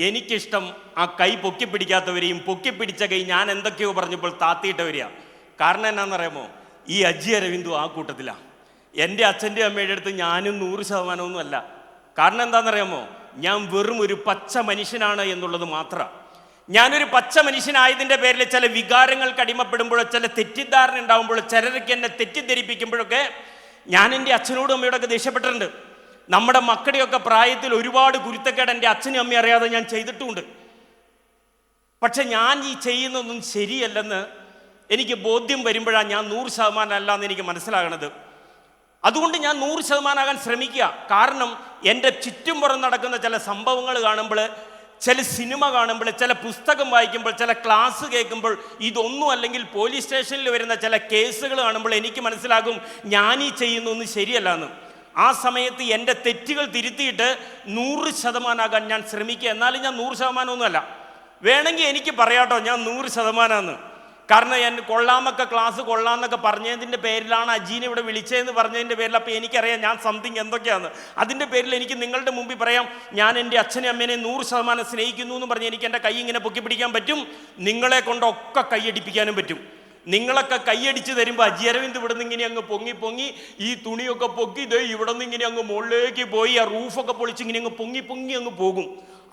എനിക്കിഷ്ടം ആ കൈ പൊക്കിപ്പിടിക്കാത്തവരെയും പൊക്കിപ്പിടിച്ച കൈ ഞാൻ എന്തൊക്കെയോ പറഞ്ഞപ്പോൾ താത്തിയിട്ടവരെയാണ്. കാരണം എന്നാണെന്നറിയാമോ, ഈ അജി അരവിന്ദു ആ കൂട്ടത്തിലാണ്. എൻ്റെ അച്ഛൻ്റെ അമ്മയുടെ അടുത്ത് ഞാനും 100% അല്ല. കാരണം എന്താണെന്നറിയാമോ, ഞാൻ വെറും ഒരു പച്ച മനുഷ്യനാണ് എന്നുള്ളത് മാത്രം. ഞാനൊരു പച്ച മനുഷ്യനായതിൻ്റെ പേരിൽ ചില വികാരങ്ങൾക്ക് അടിമപ്പെടുമ്പോഴോ, ചില തെറ്റിദ്ധാരണ ഉണ്ടാകുമ്പോഴോ, ചിലരൊക്കെ എന്നെ തെറ്റിദ്ധരിപ്പിക്കുമ്പോഴൊക്കെ ഞാൻ എൻ്റെ അച്ഛനോടും അമ്മയോടൊക്കെ ദേഷ്യപ്പെട്ടിട്ടുണ്ട്. നമ്മുടെ മക്കളുടെയൊക്കെ പ്രായത്തിൽ ഒരുപാട് കുരുത്തക്കേട് എൻ്റെ അച്ഛനും അമ്മയും അറിയാതെ ഞാൻ ചെയ്തിട്ടുമുണ്ട്. പക്ഷെ ഞാൻ ഈ ചെയ്യുന്നതൊന്നും ശരിയല്ലെന്ന് എനിക്ക് ബോധ്യം വരുമ്പോഴാണ് ഞാൻ 100% അല്ല എന്ന് എനിക്ക് മനസ്സിലാകണത്. അതുകൊണ്ട് ഞാൻ 100% ആകാൻ ശ്രമിക്കുക. കാരണം എൻ്റെ ചുറ്റുംപുറം നടക്കുന്ന ചില സംഭവങ്ങൾ കാണുമ്പോൾ, ചില സിനിമ കാണുമ്പോൾ, ചില പുസ്തകം വായിക്കുമ്പോൾ, ചില ക്ലാസ് കേൾക്കുമ്പോൾ, ഇതൊന്നും അല്ലെങ്കിൽ പോലീസ് സ്റ്റേഷനിൽ വരുന്ന ചില കേസുകൾ കാണുമ്പോൾ എനിക്ക് മനസ്സിലാകും ഞാൻ ഈ ചെയ്യുന്നൊന്നും ശരിയല്ല എന്ന്. ആ സമയത്ത് എൻ്റെ തെറ്റുകൾ തിരുത്തിയിട്ട് 100% ആകാൻ ഞാൻ ശ്രമിക്കുക. എന്നാലും ഞാൻ 100% ഒന്നുമല്ല. വേണമെങ്കിൽ എനിക്ക് പറയാട്ടോ ഞാൻ 100%. കാരണം ഞാൻ കൊള്ളാമെന്നൊക്കെ ക്ലാസ് കൊള്ളാമെന്നൊക്കെ പറഞ്ഞതിൻ്റെ പേരിലാണ് അജീനെ ഇവിടെ വിളിച്ചതെന്ന് പറഞ്ഞതിൻ്റെ പേരിൽ. അപ്പോൾ എനിക്കറിയാം ഞാൻ സംതിങ് എന്തൊക്കെയാണ്. അതിൻ്റെ പേരിൽ എനിക്ക് നിങ്ങളുടെ മുമ്പിൽ പറയാം, ഞാൻ എൻ്റെ അച്ഛനെ അമ്മേനെ 100% സ്നേഹിക്കുന്നു എന്ന് പറഞ്ഞ് എനിക്ക് എൻ്റെ കൈ ഇങ്ങനെ പൊക്കി പിടിക്കാൻ പറ്റും. നിങ്ങളെ കൊണ്ടൊക്കെ കൈയടിപ്പിക്കാനും പറ്റും. നിങ്ങളൊക്കെ കൈയടിച്ച് തരുമ്പോൾ അജി അരവിന്ദ് ഇവിടെ നിന്ന് ഇങ്ങനെ അങ്ങ് പൊങ്ങി പൊങ്ങി ഈ തുണിയൊക്കെ പൊക്കി ഇതേ ഇവിടെ നിന്ന് ഇങ്ങനെ അങ്ങ് മുകളിലേക്ക് പോയി ആ റൂഫൊക്കെ പൊളിച്ച് ഇങ്ങനെ അങ്ങ് പൊങ്ങി പൊങ്ങി അങ്ങ് പോകും.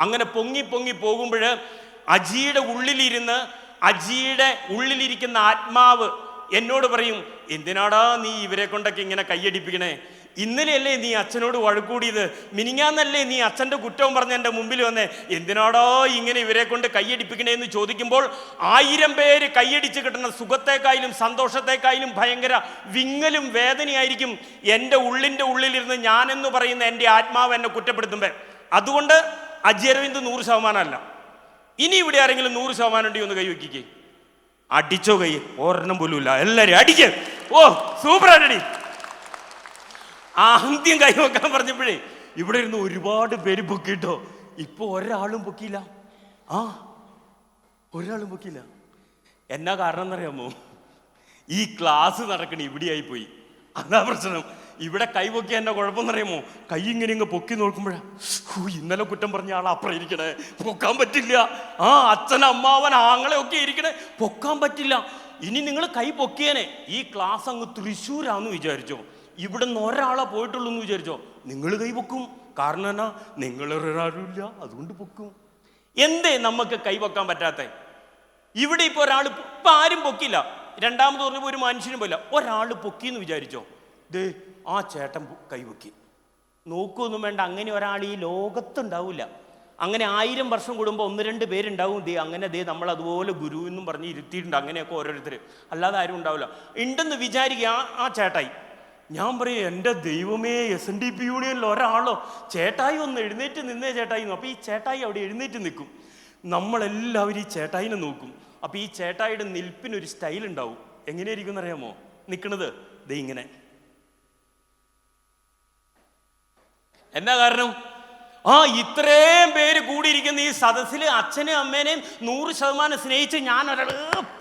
അങ്ങനെ പൊങ്ങി പൊങ്ങി പോകുമ്പോൾ അജിയുടെ ഉള്ളിലിരിക്കുന്ന ആത്മാവ് എന്നോട് പറയും, എന്തിനാടാ നീ ഇവരെ കൊണ്ടൊക്കെ ഇങ്ങനെ കൈയടിപ്പിക്കണേ? ഇന്നലെയല്ലേ നീ അച്ഛനോട് വഴക്കൂടിയത്? മിനിങ്ങാന്നല്ലേ നീ അച്ഛൻ്റെ കുറ്റവും പറഞ്ഞ് എൻ്റെ മുമ്പിൽ വന്നേ? എന്തിനാടോ ഇങ്ങനെ ഇവരെ കൊണ്ട് കൈയടിപ്പിക്കണേ എന്ന് ചോദിക്കുമ്പോൾ 1000 പേര് കൈയടിച്ച് കിട്ടുന്ന സുഖത്തെക്കായാലും സന്തോഷത്തെക്കായാലും ഭയങ്കര വിങ്ങലും വേദനയായിരിക്കും എൻ്റെ ഉള്ളിലിരുന്ന് ഞാനെന്ന് പറയുന്ന എൻ്റെ ആത്മാവ് എന്നെ കുറ്റപ്പെടുത്തുമ്പോൾ. അതുകൊണ്ട് അജി അരവിന്ദ് 100% അല്ല. ഇനി ഇവിടെ ആരെങ്കിലും 100% ഉണ്ടെങ്കിൽ ഒന്ന് കൈ വയ്ക്കേ. അടിച്ചോ കൈ, ഒരെണ്ണം പോലും ഇല്ല. എല്ലാവരും അടിക്കേ. ഓ സൂപ്പർ അടി. ആദ്യം കൈ വെക്കാൻ പറഞ്ഞപ്പോഴേ ഇവിടെ ഇരുന്ന് ഒരുപാട് പേര് പൊക്കിട്ടോ. ഇപ്പൊ ഒരാളും പൊക്കിയില്ല. ഒരാളും പൊക്കിയില്ല. എന്നാ കാരണം എന്നറിയാമോ? ഈ ക്ലാസ് നടക്കണ ഇവിടെയായി പോയി. അതാ പ്രശ്നം. ഇവിടെ കൈ പൊക്കി എന്നെ കുഴപ്പമെന്നറിയാമോ? കൈ ഇങ്ങനെ ഇങ്ങ് പൊക്കി നോക്കുമ്പോഴാ ഇന്നലെ കുറ്റം പറഞ്ഞ ആൾ അപ്പുറം ഇരിക്കണേ, പൊക്കാൻ പറ്റില്ല. അച്ഛൻ അമ്മാവൻ ആങ്ങളെ ഒക്കെ ഇരിക്കണേ, പൊക്കാൻ പറ്റില്ല. ഇനി നിങ്ങൾ കൈ പൊക്കിയേനെ ഈ ക്ലാസ് അങ്ങ് തൃശ്ശൂരാന്ന് വിചാരിച്ചോ, ഇവിടെ നിന്ന് ഒരാളെ പോയിട്ടുള്ളൂ എന്ന് വിചാരിച്ചോ, നിങ്ങൾ കൈ പൊക്കും. കാരണം എന്നാ, നിങ്ങളൊരാളുമില്ല, അതുകൊണ്ട് പൊക്കും. എന്തേ നമുക്ക് കൈ പൊക്കാൻ പറ്റാത്ത? ഇവിടെ ഇപ്പോൾ ഒരാൾ ഇപ്പം ആരും പൊക്കില്ല. രണ്ടാമത് പറഞ്ഞപ്പോൾ ഒരു മനുഷ്യനും പോയില്ല. ഒരാൾ പൊക്കിയെന്ന് വിചാരിച്ചോ, ദേ ആ ചേട്ടൻ കൈ പൊക്കി. നോക്കുകയൊന്നും വേണ്ട, അങ്ങനെ ഒരാൾ ഈ ലോകത്തുണ്ടാവില്ല. അങ്ങനെ 1000 വർഷം കൂടുമ്പോൾ 1-2 പേരുണ്ടാവും. അങ്ങനെ നമ്മൾ അതുപോലെ ഗുരു എന്നും പറഞ്ഞ് ഇരുത്തിയിട്ടുണ്ട്. അങ്ങനെയൊക്കെ ഓരോരുത്തർ, അല്ലാതെ ആരും ഉണ്ടാവില്ല. ഉണ്ടെന്ന് വിചാരിക്കുക ആ ചേട്ടായി. ഞാൻ പറയും, എൻ്റെ ദൈവമേ, SNDP യൂണിയനിൽ ഒരാളോ ചേട്ടായി ഒന്ന് എഴുന്നേറ്റ് നിന്നേ ചേട്ടായി. അപ്പോൾ ഈ ചേട്ടായി അവിടെ എഴുന്നേറ്റ് നിൽക്കും. നമ്മളെല്ലാവരും ഈ ചേട്ടായിനെ നോക്കും. അപ്പോൾ ഈ ചേട്ടായിയുടെ നിൽപ്പിനൊരു സ്റ്റൈൽ ഉണ്ടാവും. എങ്ങനെയായിരിക്കും എന്നറിയാമോ? നിൽക്കണത് ദേ ഇങ്ങനെ. എന്നാ കാരണം? ഇത്രയും പേര് കൂടിയിരിക്കുന്ന ഈ സദസ്സിൽ അച്ഛനെയും അമ്മേനെയും 100% സ്നേഹിച്ച് ഞാൻ ഒരാൾ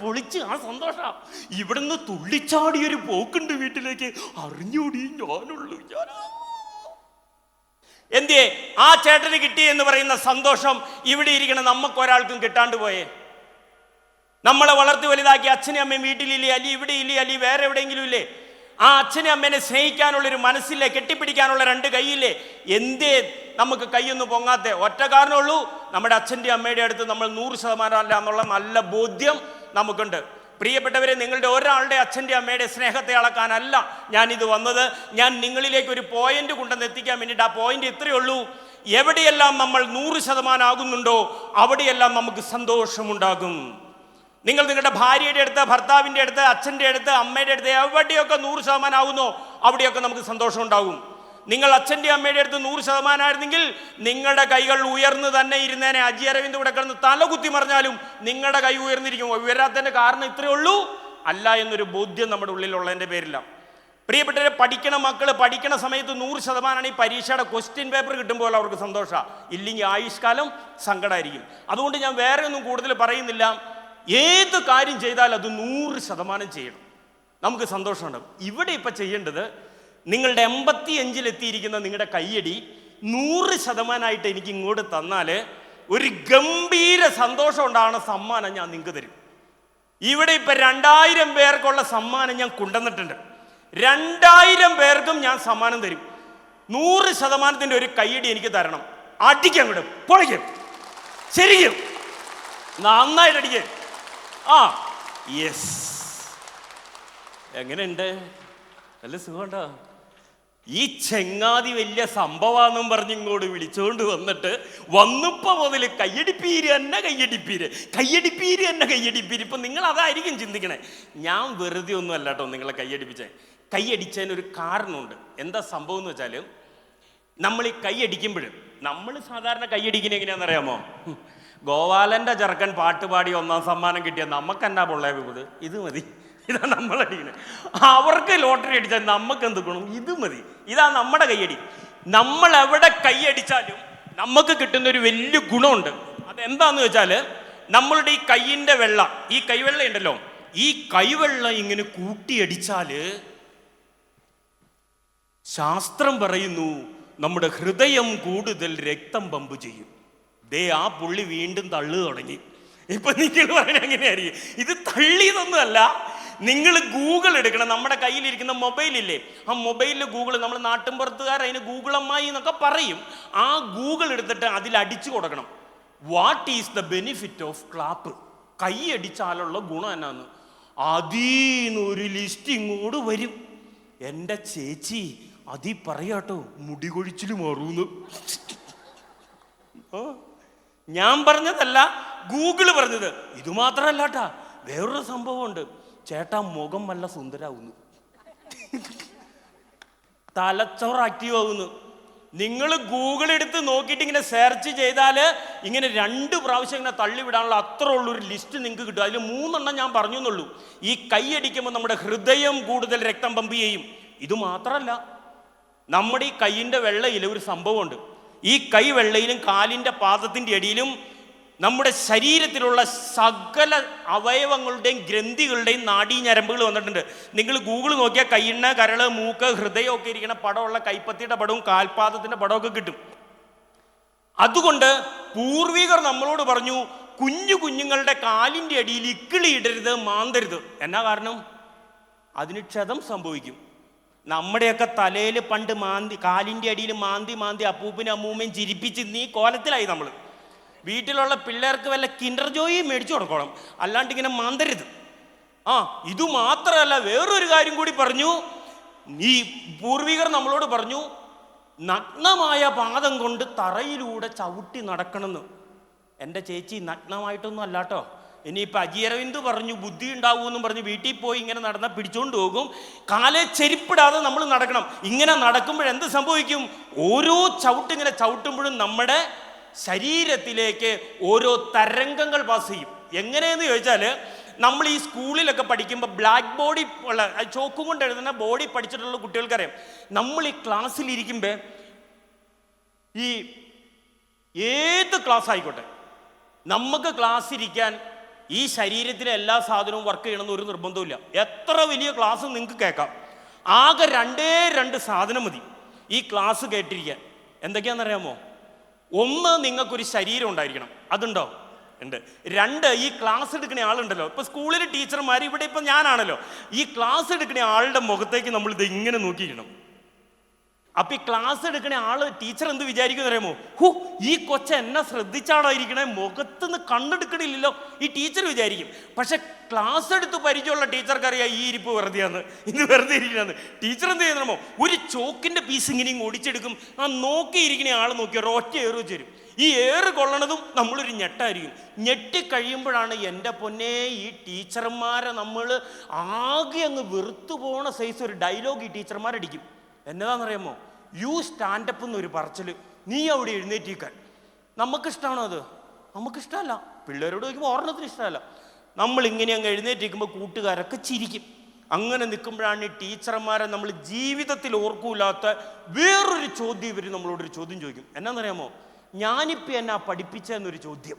പൊളിച്ച് ആ സന്തോഷം. ഇവിടുന്ന് തുള്ളിച്ചാടിയൊരു പോക്കുണ്ട് വീട്ടിലേക്ക്. അറിഞ്ഞോടി ഞാനുള്ളൂ. എന്തേ ആ ചേട്ടന് കിട്ടി എന്ന് പറയുന്ന സന്തോഷം ഇവിടെ ഇരിക്കണം നമുക്കൊരാൾക്കും കിട്ടാണ്ട് പോയേ? നമ്മളെ വളർത്തി വലുതാക്കി അച്ഛനും അമ്മയും വീട്ടിലില്ലേ, അല്ലി ഇവിടെ ഇല്ലേ, അല്ലി വേറെ എവിടെയെങ്കിലും ഇല്ലേ? ആ അച്ഛനെ അമ്മേനെ സ്നേഹിക്കാനുള്ളൊരു മനസ്സില്ലേ, കെട്ടിപ്പിടിക്കാനുള്ള 2 കൈയില്ലേ? എന്തേ നമുക്ക് കൈയൊന്നും പൊങ്ങാത്തെ? ഒറ്റ കാരണമുള്ളൂ, നമ്മുടെ അച്ഛൻ്റെ അമ്മയുടെ അടുത്ത് നമ്മൾ 100% അല്ല എന്നുള്ള നല്ല ബോധ്യം നമുക്കുണ്ട്. പ്രിയപ്പെട്ടവരെ, നിങ്ങളുടെ ഒരാളുടെ അച്ഛൻ്റെ അമ്മയുടെ സ്നേഹത്തെ അളക്കാനല്ല ഞാനിത് വന്നത്. ഞാൻ നിങ്ങളിലേക്ക് ഒരു പോയിന്റ് കൊണ്ടുവന്ന് എത്തിക്കാൻ വേണ്ടിയിട്ട്. ആ പോയിന്റ് ഇത്രയേ ഉള്ളൂ: എവിടെയെല്ലാം നമ്മൾ 100% ആകുന്നുണ്ടോ അവിടെയെല്ലാം നമുക്ക് സന്തോഷമുണ്ടാകും. നിങ്ങൾ നിങ്ങളുടെ ഭാര്യയുടെ അടുത്ത്, ഭർത്താവിൻ്റെ അടുത്ത്, അച്ഛൻ്റെ അടുത്ത്, അമ്മയുടെ അടുത്ത് എവിടെയൊക്കെ 100% ആകുന്നോ അവിടെയൊക്കെ നമുക്ക് സന്തോഷം ഉണ്ടാകും. നിങ്ങൾ അച്ഛൻ്റെ അമ്മയുടെ അടുത്ത് 100% ആയിരുന്നെങ്കിൽ നിങ്ങളുടെ കൈകൾ ഉയർന്നു തന്നെ ഇരുന്നേനെ. അജി അരവിന്ദ് ഇവിടെ കിടന്ന് തലകുത്തി മറിഞ്ഞാലും നിങ്ങളുടെ കൈ ഉയർന്നിരിക്കും. ഉയരാത്തതിൻ്റെ കാരണം ഇത്രയേ ഉള്ളൂ, അല്ല എന്നൊരു ബോധ്യം നമ്മുടെ ഉള്ളിലുള്ളതിൻ്റെ പേരിലാണ്. പ്രിയപ്പെട്ടവരെ, പഠിക്കണ മക്കൾ പഠിക്കണ സമയത്ത് 100% ഈ പരീക്ഷയുടെ ക്വസ്റ്റ്യൻ പേപ്പർ കിട്ടുമ്പോൾ അവർക്ക് സന്തോഷമാണ്. ഇല്ലെങ്കിൽ ആയുഷ്കാലം സങ്കടമായിരിക്കും. അതുകൊണ്ട് ഞാൻ വേറെ ഒന്നും കൂടുതൽ പറയുന്നില്ല. ഏത് കാര്യം ചെയ്താൽ അത് 100% ചെയ്യണം, നമുക്ക് സന്തോഷമുണ്ടാകും. ഇവിടെ ഇപ്പം ചെയ്യേണ്ടത്, നിങ്ങളുടെ 85-ലെത്തിയിരിക്കുന്ന നിങ്ങളുടെ കയ്യടി 100% എനിക്ക് ഇങ്ങോട്ട് തന്നാൽ ഒരു ഗംഭീര സന്തോഷം ഉണ്ടാകുന്ന സമ്മാനം ഞാൻ നിങ്ങൾക്ക് തരും. ഇവിടെ ഇപ്പം 2000 പേർക്കുള്ള സമ്മാനം ഞാൻ കൊണ്ടുവന്നിട്ടുണ്ട്. 2000 പേർക്കും ഞാൻ സമ്മാനം തരും. 100% ഒരു കയ്യടി എനിക്ക് തരണം. അടിക്കാൻ വിടും, പൊളിക്കും, ശരിക്കും നന്നായിട്ട് അടിക്കേ. യെസ്, എങ്ങനെയുണ്ട്? നല്ല സുഖമുണ്ടോ? ഈ ചെങ്ങാതി വലിയ സംഭവമാണെന്നും പറഞ്ഞ് ഇങ്ങോട്ട് വിളിച്ചുകൊണ്ട് വന്നപ്പോ മുതൽ കയ്യടിപ്പീര് തന്നെ കയ്യടിപ്പീര്, കയ്യടിപ്പീര് തന്നെ കയ്യടിപ്പീര്. ഇപ്പം നിങ്ങൾ അതായിരിക്കും ചിന്തിക്കണേ. ഞാൻ വെറുതെ ഒന്നും അല്ല കേട്ടോ നിങ്ങളെ കയ്യടിപ്പിച്ചേ. കയ്യടിച്ചതിനൊരു കാരണമുണ്ട്. എന്താ സംഭവം എന്ന് വെച്ചാൽ, നമ്മൾ ഈ കൈയടിക്കുമ്പോഴും നമ്മൾ സാധാരണ കൈയടിക്കുന്നത് എങ്ങനെയാണെന്നറിയാമോ? ഗോപാലൻ്റെ ചെറുക്കൻ പാട്ടുപാടി 1ാം സമ്മാനം കിട്ടിയ നമുക്കെന്നാ പൊള്ളേ വീട്, ഇത് മതി, ഇതാ നമ്മളടിക്കുന്നത്. അവർക്ക് ലോട്ടറി അടിച്ചാൽ നമുക്ക് എന്ത് ഗുണം? ഇത് മതി, ഇതാ നമ്മുടെ കൈയടി. നമ്മൾ എവിടെ കൈയടിച്ചാലും നമുക്ക് കിട്ടുന്നൊരു വലിയ ഗുണമുണ്ട്. അതെന്താന്ന് വെച്ചാൽ, നമ്മളുടെ ഈ കൈയിൻ്റെ വെള്ള, ഈ കൈവെള്ള ഉണ്ടല്ലോ, ഈ കൈവെള്ള ഇങ്ങനെ കൂട്ടിയടിച്ചാൽ ശാസ്ത്രം പറയുന്നു നമ്മുടെ ഹൃദയം കൂടുതൽ രക്തം പമ്പ് ചെയ്യും. ദേ ആ പുള്ളി വീണ്ടും തള്ളു തുടങ്ങി. ഇപ്പൊ നിങ്ങൾ പറയാൻ എങ്ങനെയായിരിക്കും? ഇത് തള്ളിയതൊന്നുമല്ല. നിങ്ങൾ ഗൂഗിൾ എടുക്കണം. നമ്മുടെ കയ്യിലിരിക്കുന്ന മൊബൈലില്ലേ, ആ മൊബൈലിൽ ഗൂഗിൾ, നമ്മൾ നാട്ടിൻപുറത്തുകാർ അതിന് ഗൂഗിൾ അമ്മായി എന്നൊക്കെ പറയും. ആ ഗൂഗിൾ എടുത്തിട്ട് അതിൽ അടിച്ചു കൊടുക്കണം, what is the benefit of clap? കൈ അടിച്ചാലുള്ള ഗുണം എന്നാന്ന്. അതീന്നൊരു ലിസ്റ്റ് ഇങ്ങോട്ട് വരും. എൻ്റെ ചേച്ചി അതീ പറയാട്ടോ, മുടി കൊഴിച്ചിൽ മാറൂന്ന്. ഞാൻ പറഞ്ഞതല്ല, ഗൂഗിള് പറഞ്ഞത്. ഇത് മാത്രമല്ല കേട്ടാ, വേറൊരു സംഭവമുണ്ട്. ചേട്ടാ മുഖം വല്ല സുന്ദരാവുന്നു, തലച്ചോറ് ആക്റ്റീവ് ആവുന്നു. നിങ്ങൾ ഗൂഗിൾ എടുത്ത് നോക്കിയിട്ട് ഇങ്ങനെ സെർച്ച് ചെയ്താൽ ഇങ്ങനെ 2 പ്രാവശ്യം ഇങ്ങനെ തള്ളിവിടാനുള്ള അത്ര ഉള്ളൊരു ലിസ്റ്റ് നിങ്ങൾക്ക് കിട്ടും. അതിൽ 3 എണ്ണം ഞാൻ പറഞ്ഞു എന്നുള്ളൂ. ഈ കൈയടിക്കുമ്പോൾ നമ്മുടെ ഹൃദയം കൂടുതൽ രക്തം പമ്പ് ചെയ്യും. ഇത് മാത്രമല്ല, നമ്മുടെ ഈ കൈയിൻ്റെ വെള്ളയിൽ ഒരു സംഭവമുണ്ട്. ഈ കൈ വെള്ളയിലും കാലിൻ്റെ പാദത്തിൻ്റെ അടിയിലും നമ്മുടെ ശരീരത്തിലുള്ള സകല അവയവങ്ങളുടെയും ഗ്രന്ഥികളുടെയും നാഡീഞരമ്പുകൾ വന്നിട്ടുണ്ട്. നിങ്ങൾ ഗൂഗിൾ നോക്കിയാൽ കൈയിണ്ണ, കരള്, മൂക്ക്, ഹൃദയം ഒക്കെ ഇരിക്കുന്ന പടമുള്ള കൈപ്പത്തിയുടെ പടവും കാൽപാദത്തിൻ്റെ പടമൊക്കെ കിട്ടും. അതുകൊണ്ട് പൂർവികർ നമ്മളോട് പറഞ്ഞു, കുഞ്ഞുങ്ങളുടെ കാലിൻ്റെ അടിയിൽ ഇക്കിളി ഇടരുത്, മാന്തരുത്. എന്നാ കാരണം? അതിന് ക്ഷതം സംഭവിക്കും. നമ്മുടെയൊക്കെ തലയിൽ പണ്ട് കാലിൻ്റെ അടിയിൽ മാന്തി അപ്പൂപ്പനും അമ്മൂമ്മയും ചിരിപ്പിച്ച് നീ കോലത്തിലായി. നമ്മൾ വീട്ടിലുള്ള പിള്ളേർക്ക് വല്ല കിൻഡർ ജോയി മേടിച്ചു കൊടുക്കണം, അല്ലാണ്ട് ഇങ്ങനെ മാന്തരുത്. ഇത് മാത്രമല്ല, വേറൊരു കാര്യം കൂടി പറഞ്ഞു. ഈ പൂർവികർ നമ്മളോട് പറഞ്ഞു, നഗ്നമായ പാദം കൊണ്ട് തറയിലൂടെ ചവിട്ടി നടക്കണമെന്ന്. എൻ്റെ ചേച്ചി നഗ്നമായിട്ടൊന്നും അല്ലാട്ടോ. ഇനിയിപ്പോൾ അജി അരവിന്ദ് പറഞ്ഞു ബുദ്ധി ഉണ്ടാവുമെന്നും പറഞ്ഞ് വീട്ടിൽ പോയി ഇങ്ങനെ നടന്നാൽ പിടിച്ചുകൊണ്ട് പോകും. കാലെ ചെരിപ്പിടാതെ നമ്മൾ നടക്കണം. ഇങ്ങനെ നടക്കുമ്പോഴെന്ത് സംഭവിക്കും? ഓരോ ഇങ്ങനെ ചവിട്ടുമ്പോഴും നമ്മുടെ ശരീരത്തിലേക്ക് ഓരോ തരംഗങ്ങൾ പാസ് ചെയ്യും. എങ്ങനെയെന്ന് ചോദിച്ചാൽ, നമ്മൾ ഈ സ്കൂളിലൊക്കെ പഠിക്കുമ്പോൾ ബ്ലാക്ക് ബോർഡിൽ ഉള്ള ചോക്കും കൊണ്ട് എഴുതുന്ന ബോഡി പഠിച്ചിട്ടുള്ള കുട്ടികൾക്കറിയാം. നമ്മൾ ഈ ക്ലാസ്സിലിരിക്കുമ്പോൾ ഈ ഏത് ക്ലാസ് ആയിക്കോട്ടെ, നമുക്ക് ക്ലാസ് ഇരിക്കാൻ ഈ ശരീരത്തിലെ എല്ലാ സാധനവും വർക്ക് ചെയ്യണമെന്ന് ഒരു നിർബന്ധമില്ല. എത്ര വലിയ ക്ലാസ് നിങ്ങൾക്ക് കേൾക്കാം. ആകെ രണ്ട് സാധനം മതി ഈ ക്ലാസ് കേട്ടിരിക്കാൻ. എന്തൊക്കെയാണെന്നറിയാമോ? ഒന്ന്, നിങ്ങൾക്കൊരു ശരീരം ഉണ്ടായിരിക്കണം. അതുണ്ടോ? ഉണ്ട്. രണ്ട്, ഈ ക്ലാസ് എടുക്കുന്ന ആളുണ്ടല്ലോ. ഇപ്പൊ സ്കൂളിൽ ടീച്ചർമാർ, ഇവിടെ ഇപ്പൊ ഞാനാണല്ലോ, ഈ ക്ലാസ് എടുക്കുന്ന ആളുടെ മുഖത്തേക്ക് നമ്മൾ ഇത് ഇങ്ങനെ നോക്കിയിരിക്കണം. അപ്പൊ ഈ ക്ലാസ് എടുക്കുന്ന ആള്, ടീച്ചർ എന്ത് വിചാരിക്കും അറിയാമോ? ഹു, ഈ കൊച്ച എന്നെ ശ്രദ്ധിച്ചാണോ ഇരിക്കണേ, മുഖത്തുനിന്ന് കണ്ണെടുക്കണില്ലല്ലോ, ഈ ടീച്ചർ വിചാരിക്കും. പക്ഷെ ക്ലാസ് എടുത്ത് പരിചയമുള്ള ടീച്ചർക്ക് അറിയാം ഈ ഇരിപ്പ് വെറുതെയാണ്, ഇത് വെറുതെ ഇരിക്കണമെന്ന്. ടീച്ചർ എന്ത് ചെയ്യുന്നോ, ഒരു ചോക്കിന്റെ പീസ് ഇങ്ങനെ ഓടിച്ചെടുക്കും. ആ നോക്കിയിരിക്കണ ആൾ നോക്കി ഒറ്റ ഏറ് വെച്ച് തരും. ഈ ഏറ് കൊള്ളണതും നമ്മളൊരു ഞെട്ടായിരിക്കും. ഞെട്ടി കഴിയുമ്പോഴാണ് എൻ്റെ പൊന്നെ, ഈ ടീച്ചർമാരെ നമ്മൾ ആകെ അങ്ങ് വെറുത്തു പോണ സൈസ് ഒരു ഡയലോഗ് ഈ ടീച്ചർമാരടിക്കും. എന്നതാണെന്നറിയാമോ? യു സ്റ്റാൻഡപ്പ് എന്നൊരു പറച്ചിൽ, നീ അവിടെ എഴുന്നേറ്റിക്കാൻ. നമുക്കിഷ്ടമാണോ അത്? നമുക്കിഷ്ടമല്ല. പിള്ളേരോട് ചോദിക്കുമ്പോൾ ഓർണത്തിന് ഇഷ്ടമല്ല. നമ്മളിങ്ങനെ അങ്ങ് എഴുന്നേറ്റിരിക്കുമ്പോൾ കൂട്ടുകാരൊക്കെ ചിരിക്കും. അങ്ങനെ നിൽക്കുമ്പോഴാണ് ഈ ടീച്ചർമാരെ നമ്മൾ ജീവിതത്തിൽ ഓർക്കൂലാത്ത വേറൊരു ചോദ്യം ഇവർ നമ്മളോടൊരു ചോദ്യം ചോദിക്കും. എന്നാന്നറിയാമോ? ഞാനിപ്പോൾ എന്നാ പഠിപ്പിച്ചെന്നൊരു ചോദ്യം.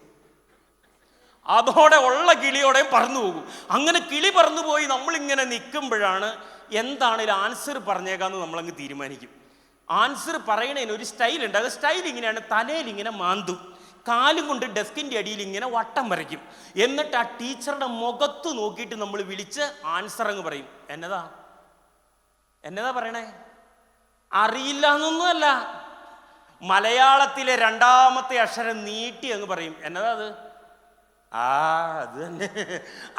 അതോടെ ഉള്ള കിളിയോടെയും പറന്നു പോകും. അങ്ങനെ കിളി പറന്നു പോയി നമ്മളിങ്ങനെ നിൽക്കുമ്പോഴാണ് എന്താണേലും ആൻസർ പറഞ്ഞേക്കാന്ന് നമ്മളങ്ങ് തീരുമാനിക്കും. ആൻസർ പറയണതിന് ഒരു സ്റ്റൈലുണ്ട്. അത് സ്റ്റൈൽ ഇങ്ങനെയാണ്: തലയിൽ ഇങ്ങനെ മാന്തും, കാലും കൊണ്ട് ഡെസ്കിൻ്റെ അടിയിൽ ഇങ്ങനെ വട്ടം വരയ്ക്കും. എന്നിട്ട് ആ ടീച്ചറുടെ മുഖത്ത് നോക്കിയിട്ട് നമ്മൾ വിളിച്ച് ആൻസർ അങ്ങ് പറയും. എന്നതാ പറയണേ? അറിയില്ല എന്നൊന്നുമല്ല, മലയാളത്തിലെ രണ്ടാമത്തെ അക്ഷരം നീട്ടി അങ്ങ് പറയും. എന്നതാ അത്? അത് തന്നെ.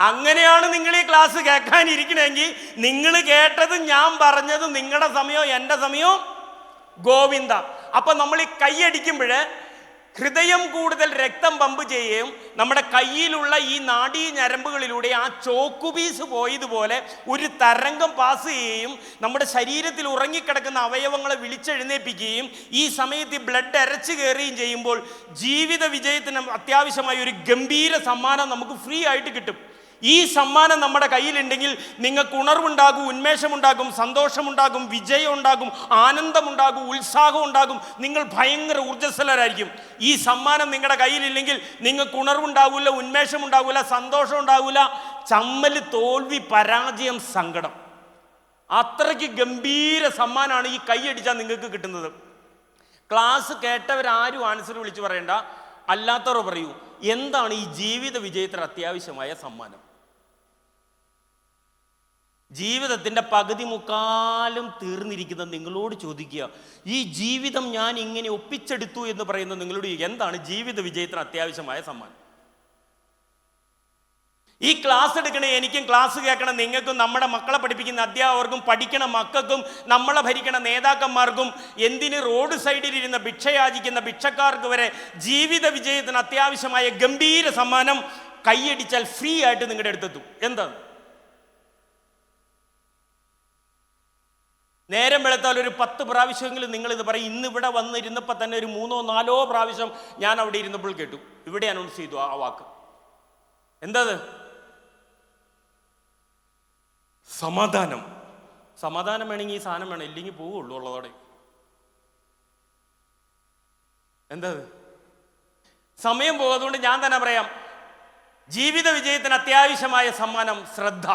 അങ്ങനെയാണ് നിങ്ങൾ ഈ ക്ലാസ് കേൾക്കാനിരിക്കണമെങ്കിൽ നിങ്ങൾ കേട്ടതും ഞാൻ പറഞ്ഞതും നിങ്ങളുടെ സമയവും എൻ്റെ സമയവും ഗോവിന്ദ. അപ്പൊ നമ്മൾ ഈ കൈയടിക്കുമ്പോൾ ഹൃദയം കൂടുതൽ രക്തം പമ്പ് ചെയ്യുകയും നമ്മുടെ കയ്യിലുള്ള ഈ നാഡീ ഞരമ്പുകളിലൂടെ ആ ചോക്കുപീസ് പോയതുപോലെ ഒരു തരംഗം പാസ് ചെയ്യുകയും നമ്മുടെ ശരീരത്തിൽ ഉറങ്ങിക്കിടക്കുന്ന അവയവങ്ങളെ വിളിച്ചെഴുന്നേൽപ്പിക്കുകയും ഈ സമയത്ത് ബ്ലഡ് അരച്ചു കയറുകയും ചെയ്യുമ്പോൾ ജീവിത വിജയത്തിന് അത്യാവശ്യമായ ഒരു ഗംഭീര സമ്മാനം നമുക്ക് ഫ്രീ ആയിട്ട് കിട്ടും. ഈ സമ്മാനം നമ്മുടെ കയ്യിലുണ്ടെങ്കിൽ നിങ്ങൾക്ക് ഉണർവുണ്ടാകും, ഉന്മേഷമുണ്ടാകും, സന്തോഷമുണ്ടാകും, വിജയം ഉണ്ടാകും, ആനന്ദമുണ്ടാകും, ഉത്സാഹം ഉണ്ടാകും. നിങ്ങൾ ഭയങ്കര ഊർജ്ജസ്വലരായിരിക്കും. ഈ സമ്മാനം നിങ്ങളുടെ കയ്യിലില്ലെങ്കിൽ നിങ്ങൾക്ക് ഉണർവുണ്ടാകില്ല, ഉന്മേഷം ഉണ്ടാകില്ല, സന്തോഷം ഉണ്ടാകില്ല, ചമ്മൽ, തോൽവി, പരാജയം, സങ്കടം. അത്രയ്ക്ക് ഗംഭീര സമ്മാനമാണ് ഈ കൈയടിച്ചാൽ നിങ്ങൾക്ക് കിട്ടുന്നത്. ക്ലാസ് കേട്ടവരാരും ആൻസർ വിളിച്ചു പറയണ്ട, അല്ലാത്തവർ പറയൂ, എന്താണ് ഈ ജീവിത വിജയത്തിന് അത്യാവശ്യമായ സമ്മാനം? ജീവിതത്തിൻ്റെ പകുതി മുക്കാലും തീർന്നിരിക്കുന്ന നിങ്ങളോട് ചോദിക്കുക, ഈ ജീവിതം ഞാൻ ഇങ്ങനെ ഒപ്പിച്ചെടുത്തു എന്ന് പറയുന്ന നിങ്ങളോട് എന്താണ് ജീവിത വിജയത്തിന് അത്യാവശ്യമായ സമ്മാനം? ഈ ക്ലാസ് എടുക്കണേ എനിക്കും ക്ലാസ് കേൾക്കണം നിങ്ങൾക്കും, നമ്മുടെ മക്കളെ പഠിപ്പിക്കുന്ന അധ്യാപകർക്കും, പഠിക്കണ മക്കൾക്കും, നമ്മളെ ഭരിക്കണ നേതാക്കന്മാർക്കും, എന്തിന് റോഡ് സൈഡിലിരുന്ന ഭിക്ഷയാചിക്കുന്ന ഭിക്ഷക്കാർക്ക് വരെ ജീവിത വിജയത്തിന് അത്യാവശ്യമായ ഗംഭീര സമ്മാനം കൈയടിച്ചാൽ ഫ്രീ ആയിട്ട് നിങ്ങളുടെ അടുത്തെത്തും. എന്താണ്? നേരം വെളുത്താൽ ഒരു 10 പ്രാവശ്യമെങ്കിലും നിങ്ങളിത് പറയും. ഇന്നിവിടെ വന്നിരുന്നപ്പോൾ തന്നെ ഒരു 3-4 പ്രാവശ്യം ഞാൻ അവിടെ ഇരുന്നപ്പോൾ കേട്ടു. ഇവിടെ അനൗൺസ് ചെയ്തു ആ വാക്ക്. എന്തത്? സമാധാനം. സമാധാനം വേണമെങ്കിൽ ഈ സാധനം വേണം, ഇല്ലെങ്കിൽ പോവുള്ളൂ ഉള്ളതോടെ. എന്തത്? സമയം പോകും. അതുകൊണ്ട് ഞാൻ തന്നെ പറയാം, ജീവിത വിജയത്തിന് അത്യാവശ്യമായ സമ്മാനം ശ്രദ്ധ.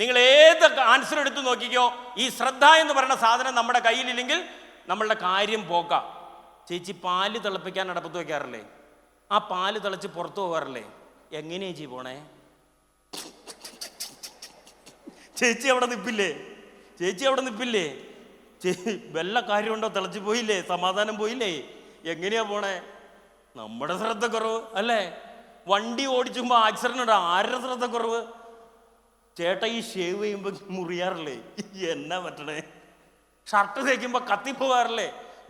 നിങ്ങൾ ഏത് ആൻസർ എടുത്ത് നോക്കിക്കോ, ഈ ശ്രദ്ധ എന്ന് പറയുന്ന സാധനം നമ്മുടെ കയ്യിലില്ലെങ്കിൽ നമ്മളുടെ കാര്യം പോക്കാം. ചേച്ചി പാല് തിളപ്പിക്കാൻ അടപ്പത്ത് വയ്ക്കാറില്ലേ? ആ പാല് തിളച്ച് പുറത്തു പോകാറില്ലേ? എങ്ങനെയാ ചേച്ചി പോണേ? ചേച്ചി അവിടെ നിൽപ്പില്ലേ? ചേച്ചി അവിടെ നിൽപ്പില്ലേ? വല്ല കാര്യമുണ്ടോ? തിളച്ച് പോയില്ലേ? സമാധാനം പോയില്ലേ? എങ്ങനെയാ പോണേ? നമ്മുടെ ശ്രദ്ധക്കുറവ് അല്ലേ? വണ്ടി ഓടിച്ചുമ്പോൾ ആക്സിഡന്റ് ഉണ്ടോ? ആരുടെ ശ്രദ്ധക്കുറവ്? ചേട്ടാ ഈ ഷേവ് ചെയ്യുമ്പോൾ മുറിയാറില്ലേ? എന്നാ പറ്റണേ? ഷർട്ട് തേക്കുമ്പോൾ കത്തിപ്പോകാറില്ലേ?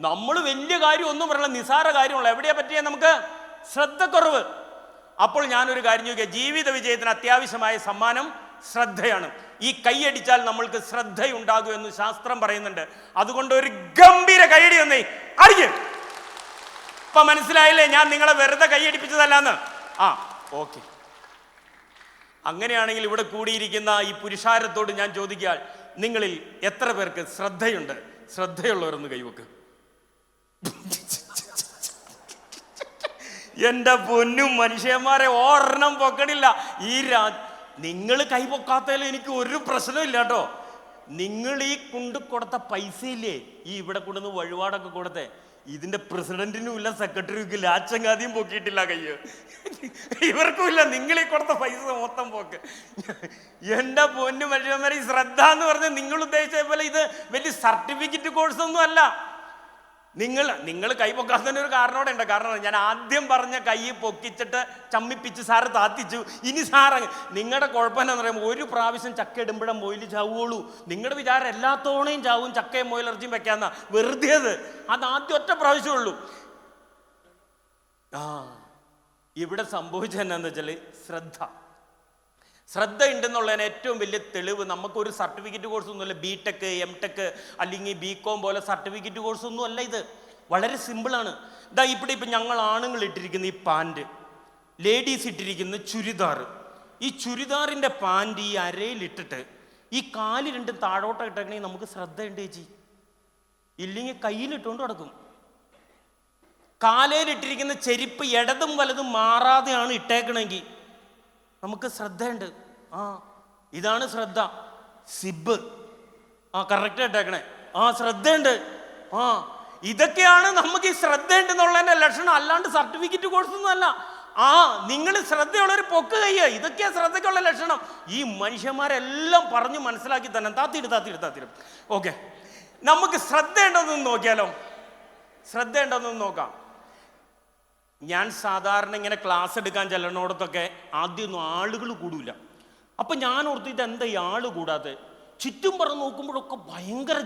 നമ്മൾ വലിയ കാര്യം ഒന്നും പറയല, നിസാര കാര്യമുള്ള എവിടെയാ പറ്റിയ നമുക്ക് ശ്രദ്ധക്കുറവ്. അപ്പോൾ ഞാനൊരു കാര്യം ചോദിക്കുക, ജീവിത വിജയത്തിന് അത്യാവശ്യമായ സമ്മാനം ശ്രദ്ധയാണ്. ഈ കൈയടിച്ചാൽ നമ്മൾക്ക് ശ്രദ്ധയുണ്ടാകും എന്ന് ശാസ്ത്രം പറയുന്നുണ്ട്. അതുകൊണ്ട് ഒരു ഗംഭീര കൈയടി വന്നേ അടിക്കും. ഇപ്പൊ മനസ്സിലായില്ലേ ഞാൻ നിങ്ങളെ വെറുതെ കൈയടിപ്പിച്ചതല്ലാന്ന്? ആ, ഓക്കെ. അങ്ങനെയാണെങ്കിൽ ഇവിടെ കൂടിയിരിക്കുന്ന ഈ പുരുഷാരത്തോട് ഞാൻ ചോദിക്കുക, നിങ്ങളിൽ എത്ര പേർക്ക് ശ്രദ്ധയുണ്ട്? ശ്രദ്ധയുള്ളവരൊന്ന് കൈവക്ക്. എൻ്റെ പൊന്നും മനുഷ്യന്മാരെ ഒരെണ്ണം പൊക്കണില്ല. നിങ്ങൾ കൈ പൊക്കാത്തതിൽ എനിക്ക് ഒരു പ്രശ്നമില്ല കേട്ടോ. നിങ്ങൾ ഈ കൊണ്ട് കൊടുത്ത പൈസ ഇല്ലേ, ഈ ഇവിടെ കൊണ്ടുവന്ന് വഴിപാടൊക്കെ കൊടുത്തേ, ഇതിന്റെ പ്രസിഡന്റിനും ഇല്ല സെക്രട്ടറിക്കും ഇല്ല, ആച്ചങ്ങാതിയും പൊക്കിയിട്ടില്ല കയ്യ്, ഇവർക്കും ഇല്ല. നിങ്ങൾ ഈ കൊടുത്ത പൈസ മൊത്തം പോക്ക്. എൻ്റെ പൊന്നു മനുഷ്യന്മാരെ, ഈ ശ്രദ്ധ എന്ന് പറഞ്ഞാൽ നിങ്ങൾ ഉദ്ദേശിച്ച പോലെ ഇത് വലിയ സർട്ടിഫിക്കറ്റ് കോഴ്സ് ഒന്നും അല്ല. നിങ്ങൾ കൈ പൊക്കാത്തതിന് ഒരു കാരണോടെ ഉണ്ട്. കാരണം ഞാൻ ആദ്യം പറഞ്ഞ കൈ പൊക്കിച്ചിട്ട് ചമ്മിപ്പിച്ച് സാറ് താത്തിച്ചു. ഇനി സാറ് നിങ്ങളുടെ കുഴപ്പം എന്താണെന്ന് പറയുമ്പോൾ, ഒരു പ്രാവശ്യം ചക്ക ഇടുമ്പോഴേ മൊയിൽ ചാവുള്ളൂ. നിങ്ങളുടെ വിചാരം എല്ലാ തോണയും ചാവും, ചക്കയും മൊയിലിറച്ചിയും വെക്കാന്ന വെറുതെ. അത് ആദ്യം ഒറ്റ പ്രാവശ്യമുള്ളൂ. ഇവിടെ സംഭവിച്ചത് എന്നാന്ന് വെച്ചാൽ ശ്രദ്ധ ഉണ്ടെന്നുള്ളതിന് ഏറ്റവും വലിയ തെളിവ്, നമുക്കൊരു സർട്ടിഫിക്കറ്റ് കോഴ്സ് ഒന്നുമല്ല. BTech MTech അല്ലെങ്കിൽ BCom പോലെ സർട്ടിഫിക്കറ്റ് കോഴ്സ് ഒന്നും അല്ല ഇത്. വളരെ സിമ്പിളാണ്. ഇപ്പം ഞങ്ങൾ ആണുങ്ങൾ ഇട്ടിരിക്കുന്ന ഈ പാൻറ്, ലേഡീസ് ഇട്ടിരിക്കുന്ന ചുരിദാർ, ഈ ചുരിദാറിൻ്റെ പാൻറ് ഈ അരയിലിട്ടിട്ട് ഈ കാല് രണ്ടും താഴോട്ട് ഇട്ടേക്കണമെങ്കിൽ നമുക്ക് ശ്രദ്ധയുണ്ട് ചേച്ചി. ഇല്ലെങ്കിൽ കയ്യിലിട്ടുകൊണ്ട് കിടക്കും. കാലയിലിട്ടിരിക്കുന്ന ചെരുപ്പ് ഇടതും വലതും മാറാതെയാണ് ഇട്ടേക്കണമെങ്കിൽ നമുക്ക് ശ്രദ്ധയുണ്ട്. ഇതാണ് ശ്രദ്ധ. സിബ് കറക്റ്റ് ഇട്ടേക്കണേ. ശ്രദ്ധയുണ്ട്. ഇതൊക്കെയാണ് നമുക്ക് ഈ ശ്രദ്ധയുണ്ടെന്നുള്ളതിന്റെ ലക്ഷണം. അല്ലാണ്ട് സർട്ടിഫിക്കറ്റ് കോഴ്സ് ഒന്നും അല്ല. നിങ്ങൾ ശ്രദ്ധയുള്ളൊരു പൊക്ക് കയ്യ, ഇതൊക്കെയാ ശ്രദ്ധയ്ക്കുള്ള ലക്ഷണം. ഈ മനുഷ്യന്മാരെല്ലാം പറഞ്ഞു മനസ്സിലാക്കി തന്നെ താത്തിയിടും. ഓക്കെ, നമുക്ക് ശ്രദ്ധയുണ്ടോന്നൊന്ന് നോക്കിയാലോ? ശ്രദ്ധയുണ്ടോന്നൊന്ന് നോക്കാം. ഞാൻ സാധാരണ ഇങ്ങനെ ക്ലാസ് എടുക്കാൻ ചെല്ലണോടത്തൊക്കെ ആദ്യമൊന്നും ആളുകൾ കൂടില്ല. അപ്പം ഞാൻ ഓർത്തു, ഇതെന്താ ഈ ആൾ കൂടാതെ? ചുറ്റും പറഞ്ഞ് നോക്കുമ്പോഴൊക്കെ ഭയങ്കര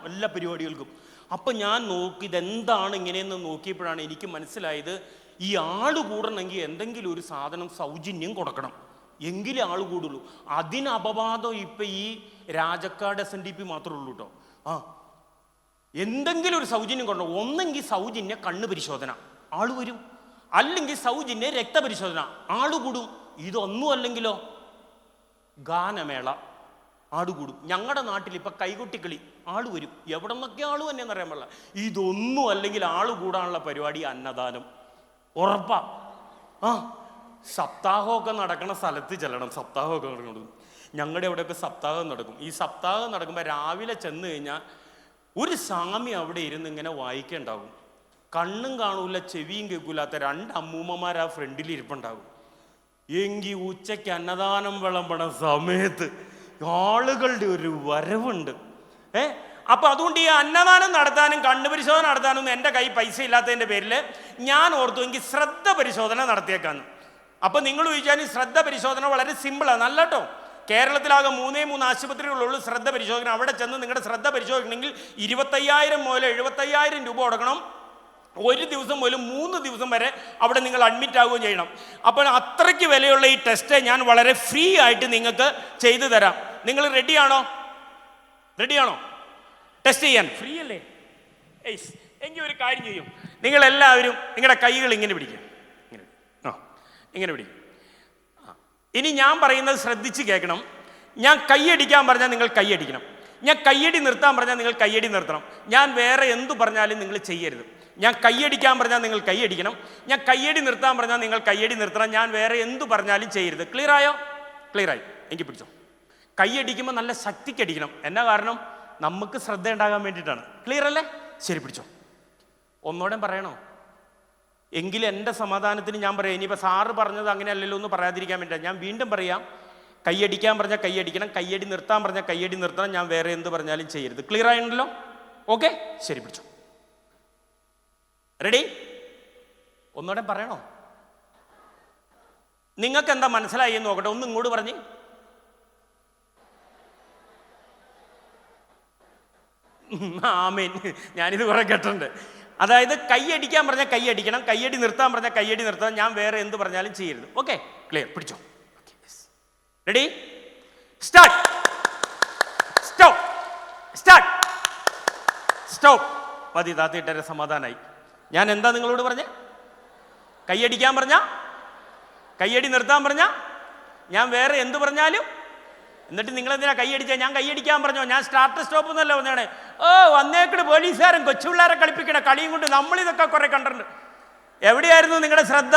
എല്ലാ പരിപാടികൾക്കും. അപ്പം ഞാൻ നോക്കി ഇതെന്താണ് ഇങ്ങനെയെന്ന് നോക്കിയപ്പോഴാണ് എനിക്ക് മനസ്സിലായത്, ഈ ആൾ കൂടണമെങ്കിൽ എന്തെങ്കിലും ഒരു സാധനം സൗജന്യം കൊടുക്കണം, എങ്കിലേ ആൾ കൂടുള്ളൂ. അതിന് അപവാദം ഇപ്പം ഈ രാജക്കാട് SNDP മാത്രമേ ഉള്ളൂ കേട്ടോ. എന്തെങ്കിലും ഒരു സൗജന്യം കൊടുക്കണം. ഒന്നെങ്കിൽ സൗജന്യ കണ്ണ് പരിശോധന, ആൾ വരും. അല്ലെങ്കിൽ സൗജന്യ രക്തപരിശോധന, ആള് കൂടും. ഇതൊന്നും അല്ലെങ്കിലോ ഗാനമേള, ആടുകൂടും. ഞങ്ങളുടെ നാട്ടിൽ ഇപ്പം കൈകൊട്ടിക്കളി, ആള് വരും. എവിടെ നിന്നൊക്കെ ആള് തന്നെയെന്ന് അറിയാൻ പാടില്ല. ഇതൊന്നും അല്ലെങ്കിൽ ആള് കൂടാനുള്ള പരിപാടി അന്നദാനം ഉറപ്പാ. സപ്താഹമൊക്കെ നടക്കണ സ്ഥലത്ത് ചെല്ലണം. സപ്താഹമൊക്കെ നടക്കണം. ഞങ്ങളുടെ അവിടെയൊക്കെ സപ്താഹം നടക്കും. ഈ സപ്താഹം നടക്കുമ്പോൾ രാവിലെ ചെന്ന് കഴിഞ്ഞാൽ ഒരു സ്വാമി അവിടെ ഇരുന്ന് ഇങ്ങനെ വായിക്കുണ്ടാവും. കണ്ണും കാണൂല ചെവിയും കേൾക്കൂലാത്ത 2 അമ്മൂമ്മമാർ ആ ഫ്രണ്ടിൽ ഇരിപ്പുണ്ടാവും. എങ്കിൽ ഉച്ചയ്ക്ക് അന്നദാനം വിളമ്പണ സമയത്ത് ആളുകളുടെ ഒരു വരവുണ്ട്. അപ്പൊ അതുകൊണ്ട് ഈ അന്നദാനം നടത്താനും കണ്ണു പരിശോധന നടത്താനും എൻ്റെ കൈ പൈസ ഇല്ലാത്തതിൻ്റെ പേരിൽ ഞാൻ ഓർത്തു എങ്കിൽ ശ്രദ്ധ പരിശോധന നടത്തിയേക്കാന്ന്. അപ്പൊ നിങ്ങൾ ചോദിച്ചാൽ ഈ ശ്രദ്ധ പരിശോധന വളരെ സിമ്പിളാണ്. നല്ല കേട്ടോ. കേരളത്തിലാകെ 3 ആശുപത്രികളുള്ളൂ ശ്രദ്ധ പരിശോധന. അവിടെ ചെന്ന് നിങ്ങളുടെ ശ്രദ്ധ പരിശോധിക്കണമെങ്കിൽ 25,000 മുതൽ 75,000 രൂപ കൊടുക്കണം. ഒരു ദിവസം മുതൽ 3 ദിവസം വരെ അവിടെ നിങ്ങൾ അഡ്മിറ്റ് ആവുകയും ചെയ്യണം. അപ്പോൾ അത്രയ്ക്ക് വിലയുള്ള ഈ ടെസ്റ്റ് ഞാൻ വളരെ ഫ്രീ ആയിട്ട് നിങ്ങൾക്ക് ചെയ്തു തരാം. നിങ്ങൾ റെഡിയാണോ? ടെസ്റ്റ് ചെയ്യാൻ ഫ്രീ അല്ലേ? എങ്കിൽ ഒരു കാര്യം ചെയ്യും, നിങ്ങളെല്ലാവരും നിങ്ങളുടെ കൈകൾ ഇങ്ങനെ പിടിക്കും. ഇങ്ങനെ പിടിക്കും. ഇനി ഞാൻ പറയുന്നത് ശ്രദ്ധിച്ച് കേൾക്കണം. ഞാൻ കൈയടിക്കാൻ പറഞ്ഞാൽ നിങ്ങൾ കൈയടിക്കണം. ഞാൻ കയ്യടി നിർത്താൻ പറഞ്ഞാൽ നിങ്ങൾ കയ്യടി നിർത്തണം. ഞാൻ വേറെ എന്തു പറഞ്ഞാലും നിങ്ങൾ ചെയ്യരുത്. ഞാൻ കയ്യടിക്കാൻ പറഞ്ഞാൽ നിങ്ങൾ കൈയടിക്കണം. ഞാൻ കയ്യടി നിർത്താൻ പറഞ്ഞാൽ നിങ്ങൾ കയ്യടി നിർത്തണം. ഞാൻ വേറെ എന്തു പറഞ്ഞാലും ചെയ്യരുത്. ക്ലിയർ ആയോ? ക്ലിയർ ആയി. എങ്കിൽ പിടിച്ചോ. കൈയടിക്കുമ്പോൾ നല്ല ശക്തിക്ക് അടിക്കണം. എന്നാ കാരണം? നമുക്ക് ശ്രദ്ധ ഉണ്ടാകാൻ വേണ്ടിയിട്ടാണ്. ക്ലിയർ അല്ലേ? ശരി, പിടിച്ചോ. ഒന്നോടെ പറയണോ? എങ്കിൽ എൻ്റെ സമാധാനത്തിന് ഞാൻ പറയാം. ഇനിയിപ്പോൾ സാറ് പറഞ്ഞത് അങ്ങനെയല്ലല്ലോ എന്ന് പറയാതിരിക്കാൻ വേണ്ടിയിട്ടാണ് ഞാൻ വീണ്ടും പറയാം. കൈയടിക്കാൻ പറഞ്ഞാൽ കൈയടിക്കണം. കയ്യടി നിർത്താൻ പറഞ്ഞാൽ കയ്യടി നിർത്തണം. ഞാൻ വേറെ എന്ത് പറഞ്ഞാലും ചെയ്യരുത്. ക്ലിയർ ആയിട്ടുണ്ടല്ലോ? ഓക്കെ, ശരി, പിടിച്ചോ. റെഡി? ഒന്നോടെ പറയണോ? നിങ്ങൾക്ക് എന്താ മനസ്സിലായി എന്ന് നോക്കട്ടെ. ഒന്ന് ഇങ്ങോട്ട് പറഞ്ഞ്. ആമേൻ. ഞാനിത് കുറെ കേട്ടിട്ടുണ്ട്. അതായത് കൈയടിക്കാൻ പറഞ്ഞാൽ കൈയടിക്കണം, കയ്യടി നിർത്താൻ പറഞ്ഞാൽ കയ്യടി നിർത്താൻ, ഞാൻ വേറെ എന്ത് പറഞ്ഞാലും ചെയ്യരുത്. Okay, clear? പിടിച്ചോ. Ready? Start. Stop. Start. Stop. മതി, താത്തിയിട്ടേ സമാധാനമായി. ഞാൻ എന്താ നിങ്ങളോട് പറഞ്ഞ? കൈയടിക്കാൻ പറഞ്ഞ, കയ്യടി നിർത്താൻ പറഞ്ഞ, ഞാൻ വേറെ എന്ത് പറഞ്ഞാലും. എന്നിട്ട് നിങ്ങൾ എന്തിനാ കൈയടിച്ചാൽ? ഞാൻ കൈയടിക്കാൻ പറഞ്ഞോ? ഞാൻ സ്റ്റാർട്ട് സ്റ്റോപ്പ് എന്നല്ല പറഞ്ഞാണ്. വന്നേക്കട് പോലീസുകാരൻ കൊച്ചു പിള്ളേരെ കളിപ്പിക്കണ കളിയും കൊണ്ട് നമ്മളിതൊക്കെ കുറെ കണ്ടിട്ടുണ്ട്. എവിടെയായിരുന്നു നിങ്ങളുടെ ശ്രദ്ധ?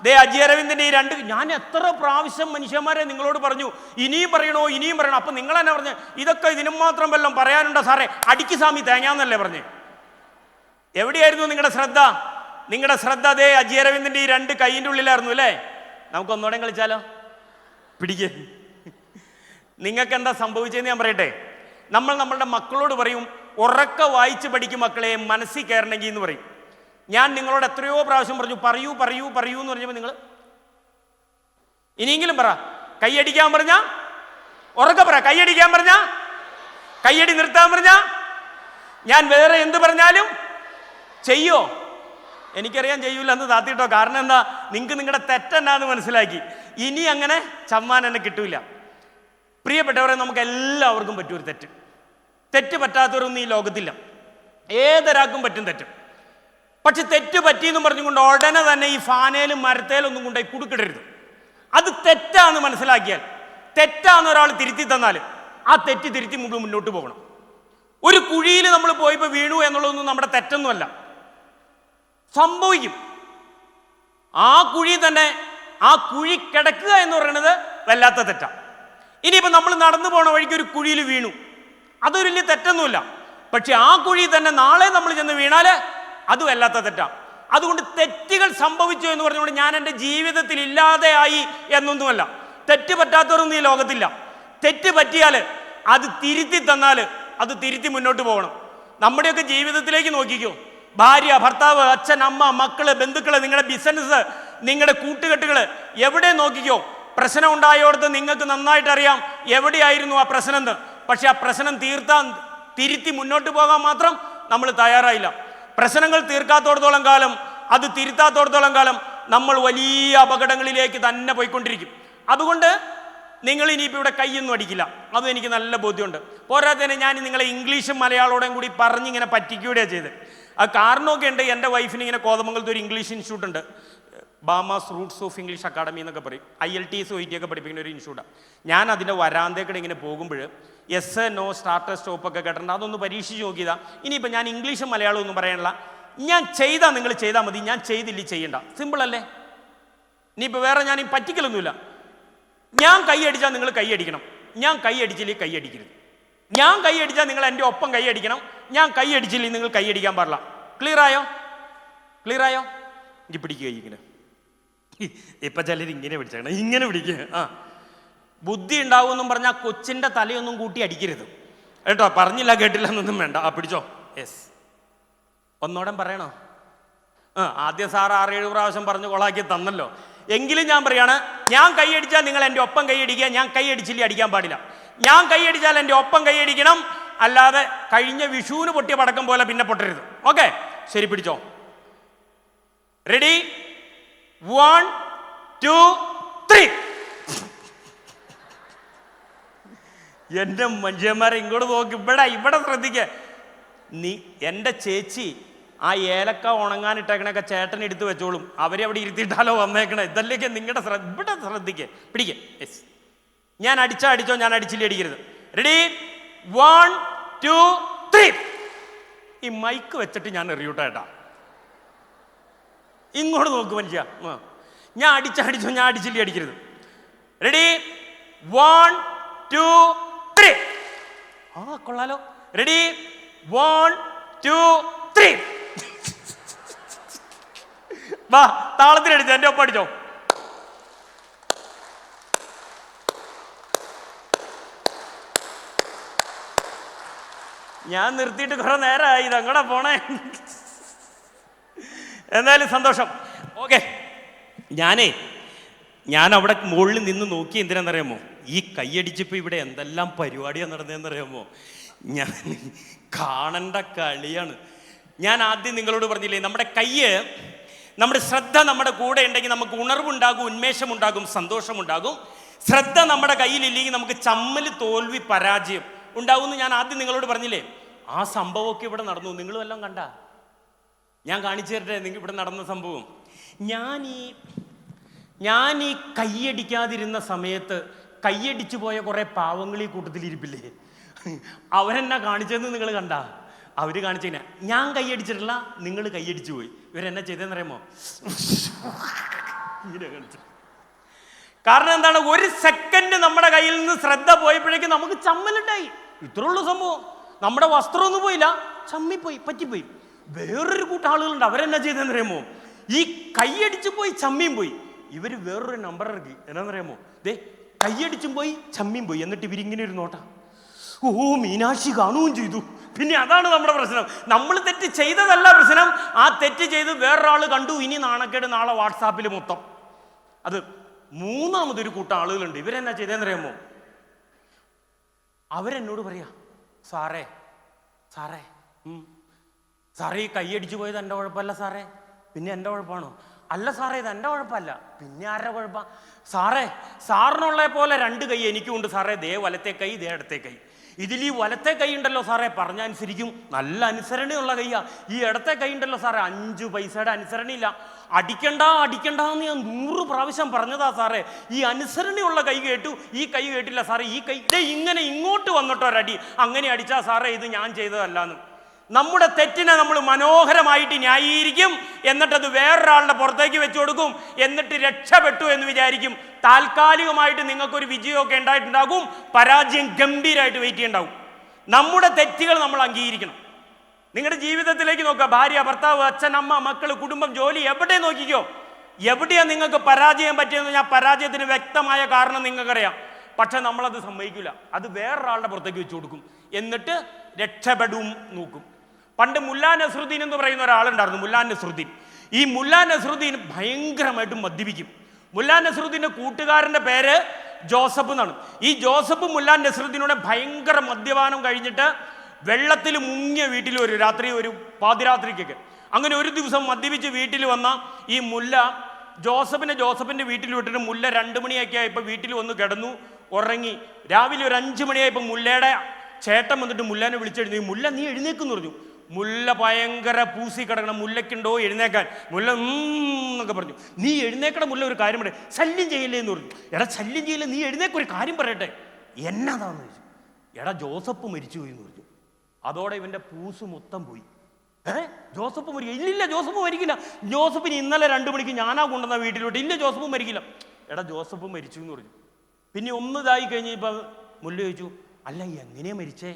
ദേ അജി അരവിന്ദൻ്റെ ഈ രണ്ട്, ഞാൻ എത്ര പ്രാവശ്യം മനുഷ്യന്മാരെ നിങ്ങളോട് പറഞ്ഞു ഇനിയും പറയണോ ഇനിയും പറയണോ. അപ്പം നിങ്ങൾ തന്നെ പറഞ്ഞു ഇതൊക്കെ ഇതിനും മാത്രം വല്ലതും പറയാനുണ്ടോ സാറേ, അടിക്ക് സ്വാമി തേങ്ങാന്നല്ലേ പറഞ്ഞേ. എവിടെയായിരുന്നു നിങ്ങളുടെ ശ്രദ്ധ? നിങ്ങളുടെ ശ്രദ്ധ ദേ അജി അരവിന്ദൻ്റെ ഈ രണ്ട് കൈയിൻ്റെ ഉള്ളിലായിരുന്നു അല്ലേ? നമുക്ക് ഒന്നോടെ കളിച്ചാലോ? പിടിക്കേ. നിങ്ങൾക്ക് എന്താ സംഭവിച്ചതെന്ന് ഞാൻ പറയട്ടെ. നമ്മളുടെ മക്കളോട് പറയും ഉറക്ക വായിച്ച് പഠിക്കും മക്കളെ, മനസ്സിൽ കയറണമെങ്കിൽ എന്ന് പറയും. ഞാൻ നിങ്ങളോട് എത്രയോ പ്രാവശ്യം പറഞ്ഞു പറയൂ പറയൂ പറയൂ എന്ന് പറഞ്ഞപ്പോൾ നിങ്ങൾ ഇനിയെങ്കിലും പറ. കൈയടിക്കാൻ പറഞ്ഞ ഉറക്ക പറ. കൈയടിക്കാൻ പറഞ്ഞ, കൈയടി നിർത്താൻ പറഞ്ഞ, ഞാൻ വേറെ എന്ത് പറഞ്ഞാലും ചെയ്യോ? എനിക്കറിയാൻ ചെയ്യൂല എന്ന് താത്തിട്ടോ. കാരണം എന്താ, നിങ്ങൾക്ക് നിങ്ങളുടെ തെറ്റെന്നാന്ന് മനസ്സിലാക്കി. ഇനി അങ്ങനെ ചമ്മാൻ എന്നെ കിട്ടൂല. പ്രിയപ്പെട്ടവരെ, നമുക്ക് എല്ലാവർക്കും പറ്റും ഒരു തെറ്റ്. തെറ്റ് പറ്റാത്തവരൊന്നും ഈ ലോകത്തില്ല. ഏതൊരാൾക്കും പറ്റും തെറ്റ്. പക്ഷെ തെറ്റ് പറ്റിയെന്നും പറഞ്ഞുകൊണ്ട് ഉടനെ തന്നെ ഈ ഫാനയിലും മരത്തേലും ഒന്നും കൊണ്ടുപോയി കുടുക്കിടരുത്. അത് തെറ്റാന്ന് മനസ്സിലാക്കിയാൽ, തെറ്റാന്ന് ഒരാൾ തിരുത്തി തന്നാൽ ആ തെറ്റ് തിരുത്തി മുന്നോട്ട് പോകണം. ഒരു കുഴിയിൽ നമ്മൾ പോയിപ്പോൾ വീണു എന്നുള്ളതൊന്നും നമ്മുടെ തെറ്റൊന്നുമല്ല, സംഭവിക്കും. ആ കുഴി തന്നെ, ആ കുഴി കിടക്കുക എന്ന് പറയുന്നത് വല്ലാത്ത തെറ്റാണ്. ഇനിയിപ്പോൾ നമ്മൾ നടന്നു പോണ വഴിക്ക് ഒരു കുഴിയിൽ വീണു, അതൊരു വലിയ തെറ്റൊന്നുമില്ല. പക്ഷെ ആ കുഴി തന്നെ നാളെ നമ്മൾ ചെന്ന് വീണാൽ അത് വല്ലാത്ത തെറ്റാണ്. അതുകൊണ്ട് തെറ്റുകൾ സംഭവിച്ചു എന്ന് പറഞ്ഞുകൊണ്ട് ഞാൻ എൻ്റെ ജീവിതത്തിൽ ഇല്ലാതെയായി എന്നൊന്നുമല്ല. തെറ്റ് പറ്റാത്തവരൊന്നും ഈ ലോകത്തില്ല. തെറ്റ് പറ്റിയാൽ അത് തിരുത്തി തന്നാൽ അത് തിരുത്തി മുന്നോട്ട് പോകണം. നമ്മുടെയൊക്കെ ജീവിതത്തിലേക്ക് നോക്കിക്കോ. ഭാര്യ, ഭർത്താവ്, അച്ഛൻ, അമ്മ, മക്കള്, ബന്ധുക്കള്, നിങ്ങളുടെ ബിസിനസ്, നിങ്ങളുടെ കൂട്ടുകെട്ടുകൾ, എവിടെ നോക്കിക്കോ പ്രശ്നം ഉണ്ടായോടത്ത് നിങ്ങൾക്ക് നന്നായിട്ട് അറിയാം എവിടെയായിരുന്നു ആ പ്രശ്നം എന്ന്. പക്ഷെ ആ പ്രശ്നം തീർത്താൻ, തിരുത്തി മുന്നോട്ട് പോകാൻ മാത്രം നമ്മൾ തയ്യാറായില്ല. പ്രശ്നങ്ങൾ തീർക്കാത്തോടത്തോളം കാലം, അത് തിരുത്താത്തോടത്തോളം കാലം നമ്മൾ വലിയ അപകടങ്ങളിലേക്ക് തന്നെ പോയിക്കൊണ്ടിരിക്കും. അതുകൊണ്ട് നിങ്ങൾ ഇനിയിപ്പോൾ ഇവിടെ കൈയൊന്നും അടിക്കില്ല, അതും എനിക്ക് നല്ല ബോധ്യമുണ്ട്. പോരാത്തതിന് ഞാൻ നിങ്ങളെ ഇംഗ്ലീഷും മലയാളോടെയും കൂടി പറഞ്ഞിങ്ങനെ പറ്റിക്കുകയാണ് ചെയ്ത്. ആ കാരണമൊക്കെ ഉണ്ട്. എൻ്റെ വൈഫിന് ഇങ്ങനെ കോതമംഗലത്ത് ഒരു ഇംഗ്ലീഷ് ഇൻസ്റ്റിറ്റ്യൂട്ട് ഉണ്ട്, Bamas Roots of English academy എന്നൊക്കെ പറയും. IELTS OET ഒക്കെ പഠിപ്പിക്കുന്ന ഒരു ഇൻസ്റ്റിറ്റ്യൂട്ടാണ്. ഞാൻ അതിൻ്റെ വരാന്തേക്കടെ ഇങ്ങനെ പോകുമ്പോൾ യെസ് നോ സ്റ്റാർട്ടർ സ്റ്റോപ്പൊക്കെ കേട്ടിട്ടുണ്ട്. അതൊന്ന് പരീക്ഷിച്ച് നോക്കിയതാ. ഇനിയിപ്പോൾ ഞാൻ ഇംഗ്ലീഷും മലയാളവും ഒന്നും പറയാനില്ല. ഞാൻ ചെയ്താൽ നിങ്ങൾ ചെയ്താൽ മതി, ഞാൻ ചെയ്തില്ല ചെയ്യണ്ട. സിമ്പിളല്ലേ? ഇനിയിപ്പോൾ വേറെ ഞാൻ പറ്റിക്കലൊന്നുമില്ല. ഞാൻ കൈയടിച്ചാൽ നിങ്ങൾ കൈയടിക്കണം, ഞാൻ കൈയടിച്ചില്ലെങ്കിൽ കൈയടിക്കരുത്. ഞാൻ കൈയടിച്ചാൽ നിങ്ങൾ എൻ്റെ ഒപ്പം കൈയടിക്കണം, ഞാൻ കൈയടിച്ചില്ലെങ്കിൽ നിങ്ങൾ കൈയടിക്കാൻ പാടില്ല. ക്ലിയറായോ? ക്ലിയറായോ? എനിക്ക് പിടിക്കുക ഇങ്ങനെ. ഇപ്പം ചിലർ ഇങ്ങനെ പിടിച്ചേക്കണം, ഇങ്ങനെ പിടിക്കുക. ആ, ബുദ്ധി ഉണ്ടാവുമെന്നും പറഞ്ഞാൽ കൊച്ചിൻ്റെ തലയൊന്നും കൂട്ടി അടിക്കരുത് കേട്ടോ. പറഞ്ഞില്ല കേട്ടില്ല എന്നൊന്നും വേണ്ട. ആ പിടിച്ചോ. യെസ്. ഒന്നോടെ പറയണോ? ആദ്യം സാർ 6-7 പ്രാവശ്യം പറഞ്ഞ് കൊളാക്കി തന്നല്ലോ. എങ്കിലും ഞാൻ പറയാണ്, ഞാൻ കൈയടിച്ചാൽ നിങ്ങൾ എൻ്റെ ഒപ്പം കൈയടിക്കുക, ഞാൻ കൈയടിച്ചില്ല അടിക്കാൻ പാടില്ല. ഞാൻ കൈയടിച്ചാൽ എൻ്റെ ഒപ്പം കൈയടിക്കണം, അല്ലാതെ കഴിഞ്ഞ വിഷുവിന് പൊട്ടിയ പടക്കം പോലെ പിന്നെ പൊട്ടരുത്. ഓക്കെ, ശരി, പിടിച്ചോ. റെഡി? 1 2 3. എൻ്റെ മനുഷ്യന്മാരെ ഇങ്ങോട്ട് നോക്കി, ഇവിടെ ശ്രദ്ധിക്കുക. എൻ്റെ ചേച്ചി ആ ഏലക്ക ഉണങ്ങാനിട്ടേക്കണൊക്കെ ചേട്ടൻ എടുത്ത് വെച്ചോളും. അവരെ അവിടെ ഇരുത്തിയിട്ടാലോ വന്നേക്കണേ. ഇതല്ലേക്ക് നിങ്ങളുടെ ഇവിടെ ശ്രദ്ധിക്കുക. പിടിക്കുക. യെസ്. ഞാൻ അടിച്ചോ, ഞാൻ അടിച്ചില്ല അടിക്കരുത്. റെഡി? 1 2 3. ഈ മൈക്ക് വെച്ചിട്ട് ഞാൻ എറിയൂട്ടോ ഏട്ടാ. ഇങ്ങോട്ട് നോക്ക് മനുഷ്യ. ഞാൻ അടിച്ചോ, ഞാൻ അടിച്ചില്ല അടിക്കരുത്. റെഡി? 1 2 3. ആ, കൊള്ളാലോ. റെഡി? 1 2 3. വാ, താളത്തിലടിച്ചോ, എൻ്റെ ഒപ്പം അടിച്ചോ. ഞാൻ നിർത്തിയിട്ട് കുറെ നേരമായി, ഇതങ്ങടെ പോണേ. എന്നാലും സന്തോഷം. ഓക്കെ, ഞാൻ അവിടെ മുകളിൽ നിന്ന് നോക്കി. എന്തിനാണെന്നറിയാമോ? ഈ കൈയടിച്ചപ്പോൾ ഇവിടെ എന്തെല്ലാം പരിപാടിയാണ് നടന്നതെന്നറിയാമോ? ഞാൻ കാണേണ്ട കളിയാണ്. ഞാൻ ആദ്യം നിങ്ങളോട് പറഞ്ഞില്ലേ, നമ്മുടെ കയ്യ്, നമ്മുടെ ശ്രദ്ധ നമ്മുടെ കൂടെ ഉണ്ടെങ്കിൽ നമുക്ക് ഉണർവുണ്ടാകും, ഉന്മേഷമുണ്ടാകും, സന്തോഷമുണ്ടാകും. ശ്രദ്ധ നമ്മുടെ കയ്യിലില്ലെങ്കിൽ നമുക്ക് ചമ്മൽ, തോൽവി, പരാജയം ഉണ്ടാകുമെന്ന് ഞാൻ ആദ്യം നിങ്ങളോട് പറഞ്ഞില്ലേ. ആ സംഭവമൊക്കെ ഇവിടെ നടന്നു. നിങ്ങളും എല്ലാം കണ്ട? ഞാൻ കാണിച്ചു തരട്ടെ നിങ്ങൾ ഇവിടെ നടന്ന സംഭവം. ഞാൻ ഈ കൈയടിക്കാതിരുന്ന സമയത്ത് കൈയടിച്ചു പോയ കുറെ പാവങ്ങൾ ഈ കൂട്ടത്തിൽ ഇരിപ്പില്ലേ, അവരെന്നാ കാണിച്ചതെന്ന് നിങ്ങൾ കണ്ട? അവർ കാണിച്ചിങ്ങനെ, ഞാൻ കൈയടിച്ചിട്ടില്ല, നിങ്ങൾ കൈയടിച്ചു പോയി. ഇവരെന്നാ ചെയ്തതെന്ന് അറിയാമോ? ഇങ്ങനെ കാണിച്ചു. കാരണം എന്താണ്, ഒരു സെക്കൻഡ് നമ്മുടെ കയ്യിൽ നിന്ന് ശ്രദ്ധ പോയപ്പോഴേക്കും നമുക്ക് ചമ്മലുണ്ടായി. ഇത്രേ ഉള്ളൂ സംഭവം. നമ്മുടെ വസ്ത്രമൊന്നും പോയില്ല, ചമ്മിപ്പോയി, പറ്റിപ്പോയി. വേറൊരു കൂട്ടം ആളുകളുണ്ട്, അവരെന്നാ ചെയ്തതെന്ന് അറിയാമോ? ഈ കൈയടിച്ചു പോയി ചമ്മിയും പോയി. ഇവർ വേറൊരു നമ്പർ ഇറക്കി. എന്നാന്നറിയാമോ? ദേ കൈയടിച്ചും പോയി ചമ്മിയും പോയി. എന്നിട്ട് ഇവരിങ്ങനെ ഒരു നോട്ടാ, ഓ മീനാക്ഷി കാണുകയും ചെയ്തു. പിന്നെ അതാണ് നമ്മുടെ പ്രശ്നം. നമ്മൾ തെറ്റ് ചെയ്തതല്ല പ്രശ്നം, ആ തെറ്റ് ചെയ്ത് വേറൊരാൾ കണ്ടു. ഇനി നാണക്കേട് നാളെ വാട്സാപ്പിൽ മൊത്തം. അത് മൂന്നാമതൊരു കൂട്ടം ആളുകളുണ്ട്. ഇവരെന്നാ ചെയ്തതെന്നറിയാമോ? അവരെന്നോട് പറയാ, സാറേ സാറേ സാറേ ഈ കൈയടിച്ചു പോയത് എൻ്റെ കുഴപ്പമല്ല സാറേ, പിന്നെ എൻ്റെ കുഴപ്പമാണോ? അല്ല സാറേ, ഇത് എൻ്റെ കുഴപ്പമല്ല, പിന്നെ ആരുടെ കുഴപ്പം? സാറേ, സാറിനുള്ള പോലെ രണ്ട് കൈ എനിക്കുണ്ട് സാറേ. ദേ വലത്തെ കൈ, ദേ ഇടത്തെ കൈ. ഇതിൽ ഈ വലത്തെ കൈ ഉണ്ടല്ലോ സാറേ, പറഞ്ഞനുസരിക്കും, നല്ല അനുസരണയുള്ള കൈയാ. ഈ ഇടത്തെ കൈ ഉണ്ടല്ലോ സാറേ, 5 പൈസയുടെ അനുസരണയില്ല. അടിക്കണ്ടെന്ന് ഞാൻ 100 പ്രാവശ്യം പറഞ്ഞതാ സാറേ. ഈ അനുസരണയുള്ള കൈ കേട്ടു, ഈ കൈ കേട്ടില്ല സാറേ. ഈ കൈ ഇങ്ങനെ ഇങ്ങോട്ട് വന്നിട്ടൊരടി, അങ്ങനെ അടിച്ചാ സാറേ ഇത് ഞാൻ ചെയ്തതല്ലാന്ന്. നമ്മുടെ തെറ്റിനെ നമ്മൾ മനോഹരമായിട്ട് ന്യായീകരിക്കും, എന്നിട്ടത് വേറൊരാളുടെ പുറത്തേക്ക് വെച്ചു കൊടുക്കും, എന്നിട്ട് രക്ഷപ്പെട്ടു എന്ന് വിചാരിക്കും. താൽക്കാലികമായിട്ട് നിങ്ങൾക്കൊരു വിജയമൊക്കെ ഉണ്ടായിട്ടുണ്ടാകും, പരാജയം ഗംഭീരമായിട്ട് വെയിറ്റ് ചെയ്യുന്നുണ്ടാവും. നമ്മുടെ തെറ്റുകൾ നമ്മൾ അംഗീകരിക്കണം. നിങ്ങളുടെ ജീവിതത്തിലേക്ക് നോക്കുക, ഭാര്യ, ഭർത്താവ്, അച്ഛൻ, അമ്മ, മക്കൾ, കുടുംബം, ജോലി, എവിടെ നോക്കിക്കോ, എവിടെയാണ് നിങ്ങൾക്ക് പരാജയം പറ്റിയെന്ന് പറഞ്ഞാൽ പരാജയത്തിന് വ്യക്തമായ കാരണം നിങ്ങൾക്കറിയാം. പക്ഷെ നമ്മളത് സമ്മതിക്കില്ല, അത് വേറൊരാളുടെ പുറത്തേക്ക് വെച്ചു കൊടുക്കും, എന്നിട്ട് രക്ഷപ്പെടും നോക്കും. പണ്ട് മുല്ലാ നസ്രുദ്ദീൻ എന്ന് പറയുന്ന ഒരാളുണ്ടായിരുന്നു, മുല്ലാ നസ്രുദ്ദീൻ. ഈ മുല്ലാ നസ്രുദ്ദീൻ ഭയങ്കരമായിട്ടും മദ്യപിക്കും. മുല്ലാ നസ്രുദ്ദീൻ്റെ കൂട്ടുകാരൻ്റെ പേര് ജോസഫ് എന്നാണ്. ഈ ജോസഫ് മുല്ലാ നസ്രുദ്ദീനോട് ഭയങ്കര മദ്യപാനം കഴിഞ്ഞിട്ട് വെള്ളത്തിൽ മുങ്ങിയ വീട്ടിൽ ഒരു രാത്രി, ഒരു പാതിരാത്രിക്കൊക്കെ. അങ്ങനെ ഒരു ദിവസം മദ്യപിച്ച് വീട്ടിൽ വന്ന ഈ മുല്ല ജോസഫിൻ്റെ വീട്ടിൽ വിട്ടിട്ട് മുല്ല 2 മണിയൊക്കെ ആയപ്പോൾ വീട്ടിൽ വന്ന് കിടന്നു, ഉറങ്ങി. രാവിലെ ഒരു 5 മണിയായപ്പോൾ മുല്ലയുടെ ചേട്ടൻ വന്നിട്ട് മുല്ലാനെ വിളിച്ചെഴുന്നേക്കും. മുല്ല നീ എഴുന്നേക്കെന്ന് പറഞ്ഞു. മുല്ല ഭയങ്കര പൂസി കിടക്കണം, മുല്ലയ്ക്കുണ്ടോ എഴുന്നേക്കാൻ? മുല്ല എന്നൊക്കെ പറഞ്ഞു. നീ എഴുന്നേക്കട മുല്ല, ഒരു കാര്യം പറയട്ടെ, ശല്യം ചെയ്യല്ലേ എന്ന് പറഞ്ഞു. എടാ ശല്യം ചെയ്യല്ലേ, നീ എഴുന്നേക്കൊരു കാര്യം പറയട്ടെ. എന്നതാന്ന് ചോദിച്ചു. എടാ ജോസഫ് മരിച്ചു പോയി എന്ന് പറഞ്ഞു. അതോടെ ഇവൻ്റെ പൂസ് മൊത്തം പോയി. ജോസഫ് മരിക്കുക? ഇല്ലില്ല, ജോസഫ് മരിക്കില്ല. ജോസഫിന് ഇന്നലെ 2 മണിക്ക് ഞാനാ കൊണ്ടുവന്ന വീട്ടിലോട്ട്. ഇല്ല, ജോസഫ് മരിക്കില്ല. എടാ ജോസഫ് മരിച്ചു എന്ന് പറഞ്ഞു. പിന്നെ ഒന്നിതായി കഴിഞ്ഞപ്പോൾ മുല്ല ചോദിച്ചു, അല്ല എങ്ങനെയാ മരിച്ചേ?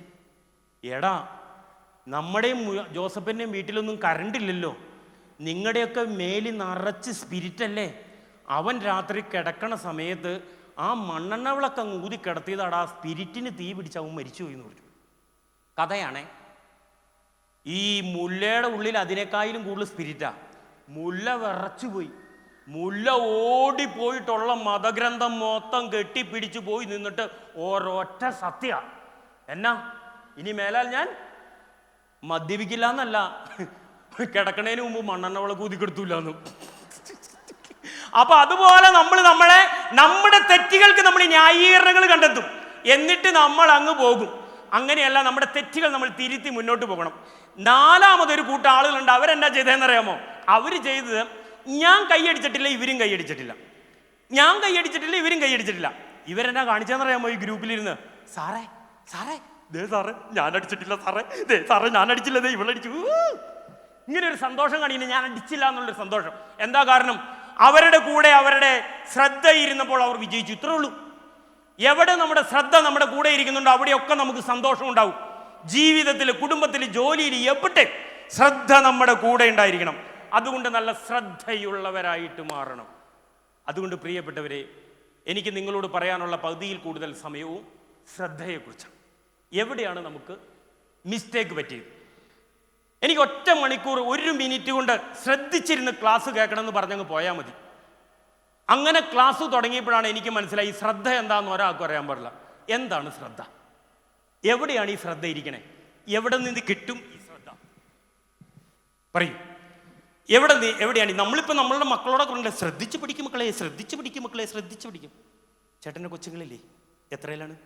എടാ നമ്മുടെയും ജോസഫിൻ്റെയും വീട്ടിലൊന്നും കറണ്ട് ഇല്ലല്ലോ, നിങ്ങളുടെയൊക്കെ മേലിൽ നിറച്ച് സ്പിരിറ്റല്ലേ. അവൻ രാത്രി കിടക്കണ സമയത്ത് ആ മണ്ണെണ്ണ വിളക്ക് അങ്ങ് ഊതി കിടത്തിയതാടാ, സ്പിരിറ്റിന് തീ പിടിച്ച് അവൻ മരിച്ചു പോയി എന്ന് പറഞ്ഞു. കഥയാണേ. ഈ മുല്ലയുടെ ഉള്ളിൽ അതിനേക്കാളും കൂടുതൽ സ്പിരിറ്റാ. മുല്ല വിറച്ചു പോയി. മുല്ല ഓടിപ്പോയിട്ടുള്ള മതഗ്രന്ഥം മൊത്തം കെട്ടിപ്പിടിച്ചു പോയി നിന്നിട്ട് ഒരൊറ്റ സത്യ, എന്നാ ഇനി മേലാൽ ഞാൻ മദ്യപിക്കില്ല എന്നല്ല, കിടക്കണേന് മുമ്പ് മണ്ണെണ്ണ വിളക്ക് ഊതിക്കെടുത്തൂലെന്ന്. അപ്പൊ അതുപോലെ നമ്മുടെ തെറ്റുകൾക്ക് നമ്മൾ ന്യായീകരണങ്ങൾ കണ്ടെത്തും, എന്നിട്ട് നമ്മൾ അങ്ങ് പോകും. അങ്ങനെയല്ല, നമ്മുടെ തെറ്റുകൾ നമ്മൾ തിരുത്തി മുന്നോട്ട് പോകണം. 4മതൊരു കൂട്ടം ആളുകളുണ്ട്. അവരെന്നാ ചെയ്തതെന്നറിയാമോ? അവർ ചെയ്തത്, ഞാൻ കൈയടിച്ചിട്ടില്ല ഇവരും കൈയടിച്ചിട്ടില്ല, ഞാൻ കൈയടിച്ചിട്ടില്ല ഇവരും കൈയടിച്ചിട്ടില്ല. ഇവരെന്നാ കാണിച്ചതെന്നറിയാമോ? ഈ ഗ്രൂപ്പിലിരുന്ന്, സാറേ സാറേ ദേ സാറേ ഞാൻ അടിച്ചിട്ടില്ല സാറേ, ദേ സാറേ ഞാൻ അടിച്ചില്ല, ദേ ഇവളടിച്ചു. ഇങ്ങനെ ഒരു സന്തോഷം കാണിക്കുന്നത്, ഞാൻ അടിച്ചില്ല എന്നുള്ളൊരു സന്തോഷം. എന്താ കാരണം? അവരുടെ കൂടെ അവരുടെ ശ്രദ്ധ ഇരുന്നപ്പോൾ അവർ വിജയിച്ചു. ഇത്രേ ഉള്ളൂ. എവിടെ നമ്മുടെ ശ്രദ്ധ നമ്മുടെ കൂടെ ഇരിക്കുന്നുണ്ടോ അവിടെയൊക്കെ നമുക്ക് സന്തോഷം ഉണ്ടാവും. ജീവിതത്തിൽ, കുടുംബത്തിൽ, ജോലിയിൽ, എവിടെ ശ്രദ്ധ നമ്മുടെ കൂടെ ഉണ്ടായിരിക്കണം. അതുകൊണ്ട് നല്ല ശ്രദ്ധയുള്ളവരായിട്ട് മാറണം. അതുകൊണ്ട് പ്രിയപ്പെട്ടവരെ, എനിക്ക് നിങ്ങളോട് പറയാനുള്ള പകുതിയിൽ കൂടുതൽ സമയവും ശ്രദ്ധയെക്കുറിച്ചാണ്. എവിടെയാണ് നമുക്ക് മിസ്റ്റേക്ക് പറ്റിയത്? എനിക്ക് 1 മണിക്കൂർ 1 മിനിറ്റ് കൊണ്ട് ശ്രദ്ധിച്ചിരുന്ന് ക്ലാസ് കേൾക്കണമെന്ന് പറഞ്ഞങ്ങ് പോയാൽ മതി. അങ്ങനെ ക്ലാസ് തുടങ്ങിയപ്പോഴാണ് എനിക്ക് മനസ്സിലായി ശ്രദ്ധ എന്താണെന്ന് ഒരാൾക്കും അറിയാൻ പാടില്ല. എന്താണ് ശ്രദ്ധ? എവിടെയാണ് ഈ ശ്രദ്ധ ഇരിക്കണേ? എവിടെ നിന്ന് കിട്ടും ഈ ശ്രദ്ധ? പറയൂ. എവിടെയാണ്? നമ്മളിപ്പോൾ നമ്മളുടെ മക്കളോടൊക്കെ ഉണ്ട്, ശ്രദ്ധിച്ച് പഠിക്കും മക്കളെ, ശ്രദ്ധിച്ച് പഠിക്കും മക്കളെ, ശ്രദ്ധിച്ച് പഠിക്കും. ചേട്ടൻ്റെ കൊച്ചുങ്ങളില്ലേ? എത്രയിലാണ്?